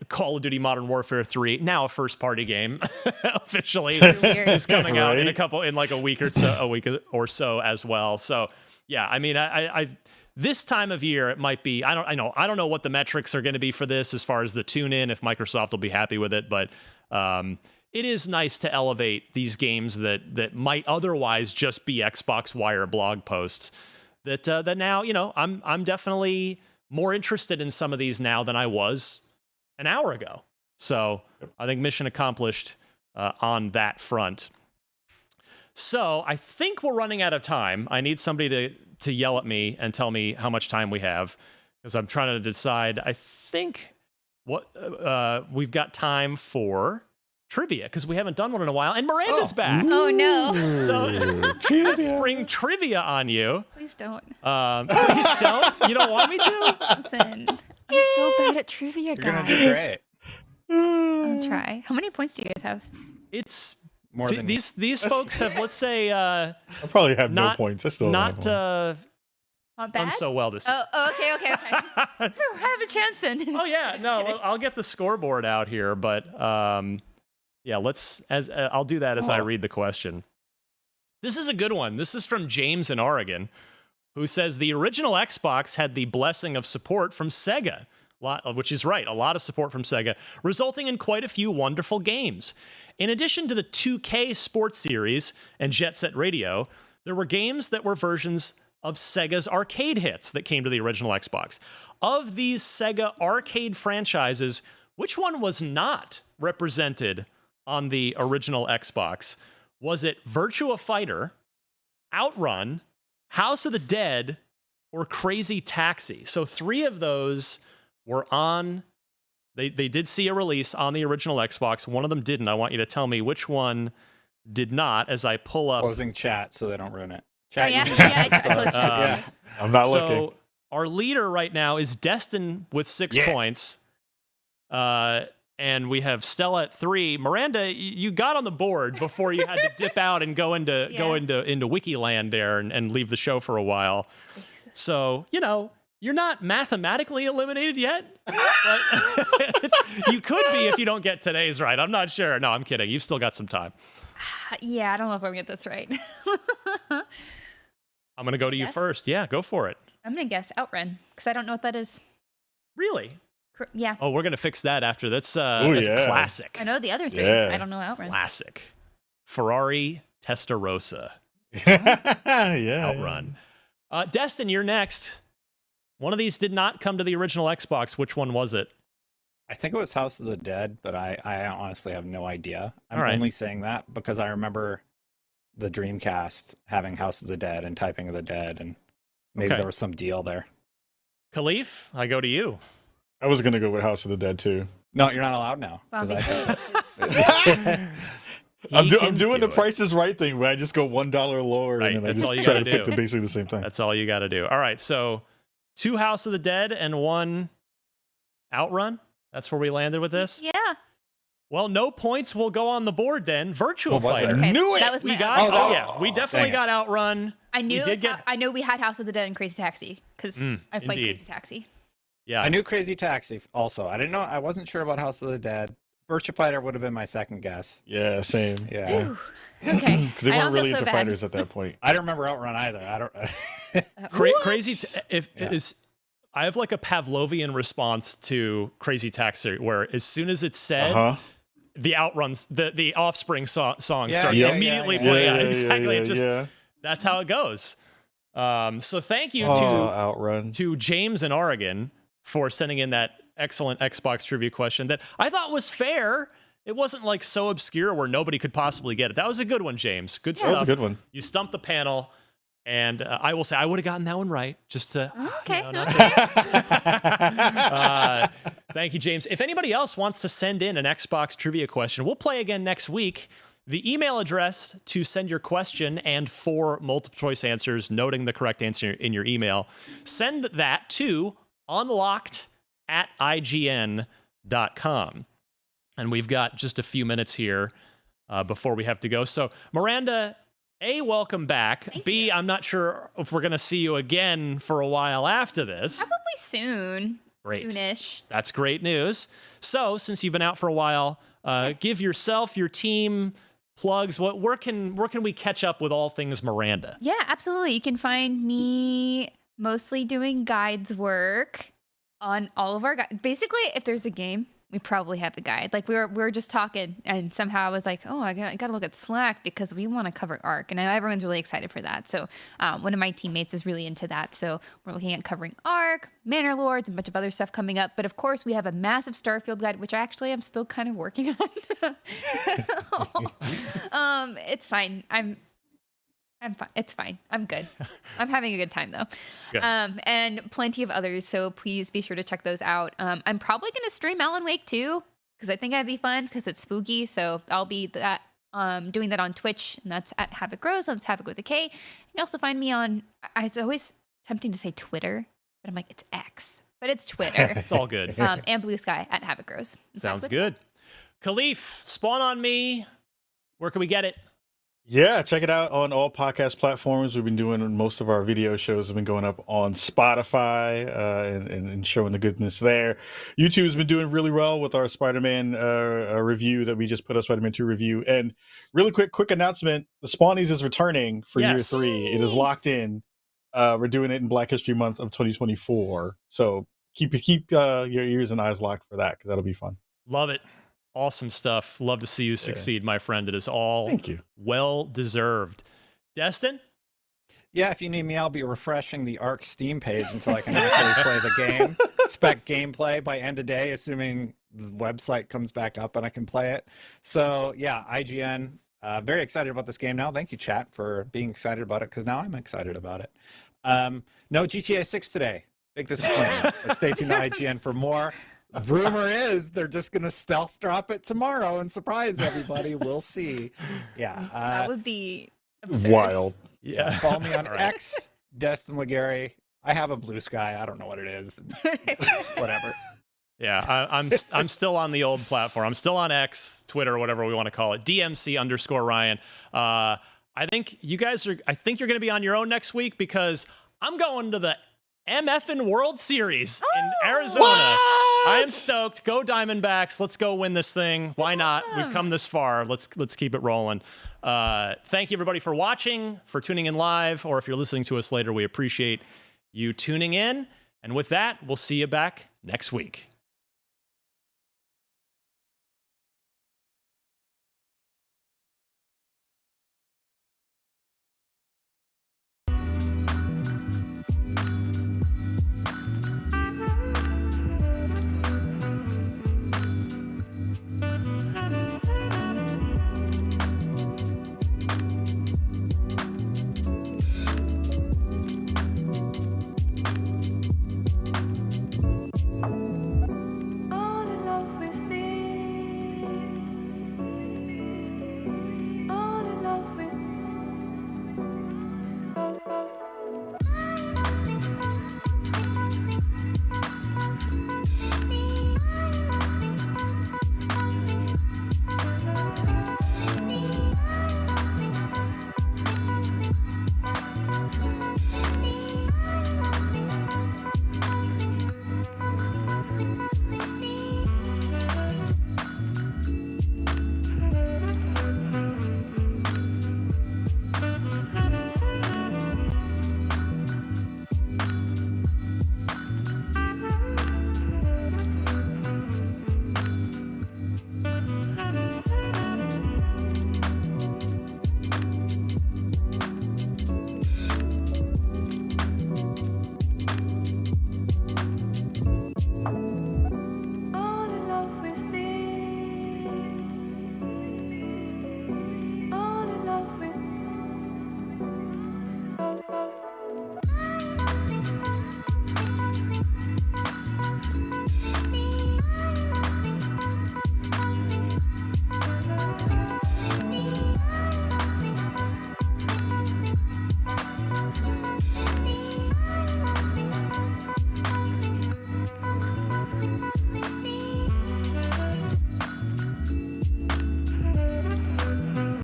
Speaker 12: Call of Duty Modern Warfare 3, now a first party game, officially is coming out in a week or so as well. So yeah, I mean, I this time of year, it might be, I don't know what the metrics are going to be for this as far as the tune in, if Microsoft will be happy with it, but it is nice to elevate these games that might otherwise just be Xbox Wire blog posts that now, I'm definitely more interested in some of these now than I was an hour ago. So I think mission accomplished on that front. So I think we're running out of time. I need somebody to yell at me and tell me how much time we have, because I'm trying to decide. I think we've got time for trivia, because we haven't done one in a while, and Miranda's back.
Speaker 13: Oh no!
Speaker 12: So let's spring trivia on you.
Speaker 13: Please don't.
Speaker 12: Please don't. You don't want me to?
Speaker 13: Listen, I'm so bad at trivia, guys.
Speaker 17: You're gonna do great.
Speaker 13: I'll try. How many points do you guys have?
Speaker 12: It's
Speaker 17: more than
Speaker 12: these folks have. Let's say
Speaker 14: I probably have no points. I still
Speaker 12: not
Speaker 13: bad.
Speaker 12: Done so well this.
Speaker 13: Oh, okay. I have a chance then.
Speaker 12: Oh yeah, no, I'll get the scoreboard out here, but yeah, I'll do that as I read the question. This is a good one. This is from James in Oregon, who says the original Xbox had the blessing of support from Sega, which is right, a lot of support from Sega, resulting in quite a few wonderful games. In addition to the 2K Sports Series and Jet Set Radio, there were games that were versions of Sega's arcade hits that came to the original Xbox. Of these Sega arcade franchises, which one was not represented on the original Xbox? Was it Virtua Fighter, Outrun, House of the Dead, or Crazy Taxi? So 3 of those were on, they did see a release on the original Xbox. One of them didn't. I want you to tell me which one did not as I pull up.
Speaker 17: Closing chat so they don't ruin it.
Speaker 13: Chat,
Speaker 17: yeah.
Speaker 14: I'm not looking.
Speaker 12: So our leader right now is Destin with 6 points. And we have Stella at 3. Miranda, you got on the board before you had to dip out and go into Wikiland there and leave the show for a while. So, you're not mathematically eliminated yet. But you could be if you don't get today's right. I'm not sure. No, I'm kidding. You've still got some time.
Speaker 13: Yeah, I don't know if I'm going to get this right.
Speaker 12: I'm going to go to you first. Yeah, go for it.
Speaker 13: I'm going to guess Outrun, because I don't know what that is.
Speaker 12: Really?
Speaker 13: Yeah.
Speaker 12: Oh, we're going to fix that after. That's classic.
Speaker 13: I know the other 3. I don't know Outrun.
Speaker 12: Classic. Ferrari Testarossa.
Speaker 14: Yeah.
Speaker 12: Outrun. Destin, you're next. One of these did not come to the original Xbox. Which one was it?
Speaker 17: I think it was House of the Dead, but I honestly have no idea. I'm
Speaker 12: All right.
Speaker 17: only saying that because I remember the Dreamcast having House of the Dead and Typing of the Dead, and maybe there was some deal there.
Speaker 12: Khalif, I go to you.
Speaker 14: I was going to go with House of the Dead, too.
Speaker 17: No, you're not allowed now.
Speaker 14: I'm doing the Price is Right thing where I just go $1 lower
Speaker 12: Right,
Speaker 14: and then I
Speaker 12: that's
Speaker 14: just
Speaker 12: all you
Speaker 14: try
Speaker 12: gotta
Speaker 14: to
Speaker 12: do.
Speaker 14: pick basically the same time.
Speaker 12: That's all you got to do. All right, so 2 House of the Dead and 1 Outrun. That's where we landed with this.
Speaker 13: Yeah.
Speaker 12: Well, no points will go on the board then. Virtual
Speaker 17: What was
Speaker 12: Fighter.
Speaker 17: it? Okay,
Speaker 14: Knew it!
Speaker 13: That was
Speaker 12: We
Speaker 13: my
Speaker 12: got.
Speaker 13: other-
Speaker 12: Oh yeah, we definitely
Speaker 17: dang it.
Speaker 12: got Outrun.
Speaker 13: I knew.
Speaker 12: We did
Speaker 13: I know we had House of the Dead and Crazy Taxi because I played
Speaker 12: indeed.
Speaker 13: Crazy Taxi.
Speaker 12: Yeah,
Speaker 17: I knew Crazy Taxi also. I didn't know. I wasn't sure about House of the Dead. Virtua Fighter would have been my second guess.
Speaker 14: Yeah, same.
Speaker 17: Yeah.
Speaker 13: Okay.
Speaker 14: Because they
Speaker 13: I
Speaker 14: weren't
Speaker 13: don't feel
Speaker 14: really
Speaker 13: so
Speaker 14: into
Speaker 13: bad.
Speaker 14: fighters at that point.
Speaker 17: I don't remember Outrun either. I don't.
Speaker 12: Crazy. I have like a Pavlovian response to Crazy Taxi, where as soon as it's said, the Outruns, the Offspring song starts immediately playing.
Speaker 14: Yeah,
Speaker 12: exactly.
Speaker 14: yeah,
Speaker 12: It just
Speaker 14: yeah.
Speaker 12: that's how it goes. So thank you
Speaker 14: Outrun.
Speaker 12: to James in Oregon for sending in that excellent Xbox trivia question that I thought was fair. It wasn't like so obscure where nobody could possibly get it. That was a good one, James. Good stuff.
Speaker 14: That was a good one.
Speaker 12: You stumped the panel. And I will say I would have gotten that one right, just to.
Speaker 13: Okay.
Speaker 12: Thank you, James. If anybody else wants to send in an Xbox trivia question, we'll play again next week. The email address to send your question and 4 multiple choice answers, noting the correct answer in your email, send that to unlocked@ign.com. And we've got just a few minutes here before we have to go. So, Miranda, A, welcome back.
Speaker 13: Thank
Speaker 12: B,
Speaker 13: you.
Speaker 12: I'm not sure if we're going to see you again for a while after this.
Speaker 13: Probably soon.
Speaker 12: Great.
Speaker 13: Soonish.
Speaker 12: That's great news. So, since you've been out for a while, give yourself, your team, plugs. Where can we catch up with all things Miranda?
Speaker 13: Yeah, absolutely. You can find me mostly doing guides work on all of our guides. Basically, if there's a game, we probably have a guide. Like we were just talking, and somehow I was like, oh, I got to look at Slack because we want to cover Arc, and everyone's really excited for that. So one of my teammates is really into that. So we're looking at covering Arc, Manor Lords, and a bunch of other stuff coming up. But of course, we have a massive Starfield guide, which actually I'm still kind of working on. It's fine. I'm fine. It's fine. I'm good. I'm having a good time though.
Speaker 12: Good.
Speaker 13: And plenty of others. So please be sure to check those out. I'm probably going to stream Alan Wake too, because I think that'd be fun because it's spooky. So I'll be doing that on Twitch, and that's at Havoc Grows. That's Havoc with a K. You can also find me on, it's always tempting to say Twitter, but I'm like, it's X, but it's Twitter.
Speaker 12: It's all good.
Speaker 13: And Blue Sky at Havoc Grows.
Speaker 12: Sounds good. Khalif, Spawn on Me. Where can we get it?
Speaker 14: Yeah, check it out on all podcast platforms. We've been doing most of our video shows have been going up on Spotify and showing the goodness there. YouTube's been doing really well with our Spider-Man review that we just put up, Spider-Man 2 review. And really quick announcement, the Spawnies is returning for year 3. It is locked in. We're doing it in Black History Month of 2024. So keep your ears and eyes locked for that, because that'll be fun.
Speaker 12: Love it. Awesome stuff. Love to see you succeed, my friend. It is all well deserved. Destin?
Speaker 17: Yeah, if you need me, I'll be refreshing the Arc Steam page until I can actually play the game. Expect gameplay by end of day, assuming the website comes back up and I can play it. So yeah, IGN, very excited about this game now. Thank you, chat, for being excited about it, because now I'm excited about it. No GTA 6 today. Big disappointment. But stay tuned to IGN for more. Rumor is they're just going to stealth drop it tomorrow and surprise everybody. We'll see. Yeah.
Speaker 13: That would be absurd.
Speaker 14: Wild.
Speaker 12: Yeah.
Speaker 17: Follow me on X, Destin Legary. I have a Blue Sky. I don't know what it is. Whatever.
Speaker 12: Yeah, I'm still on the old platform. I'm still on X, Twitter, whatever we want to call it. DMC_Ryan. I think you're going to be on your own next week, because I'm going to the MFN World Series in Arizona.
Speaker 14: What?
Speaker 12: I am stoked. Go Diamondbacks. Let's go win this thing. Why not? We've come this far. Let's keep it rolling. Thank you, everybody, for watching, for tuning in live, or if you're listening to us later, we appreciate you tuning in. And with that, we'll see you back next week.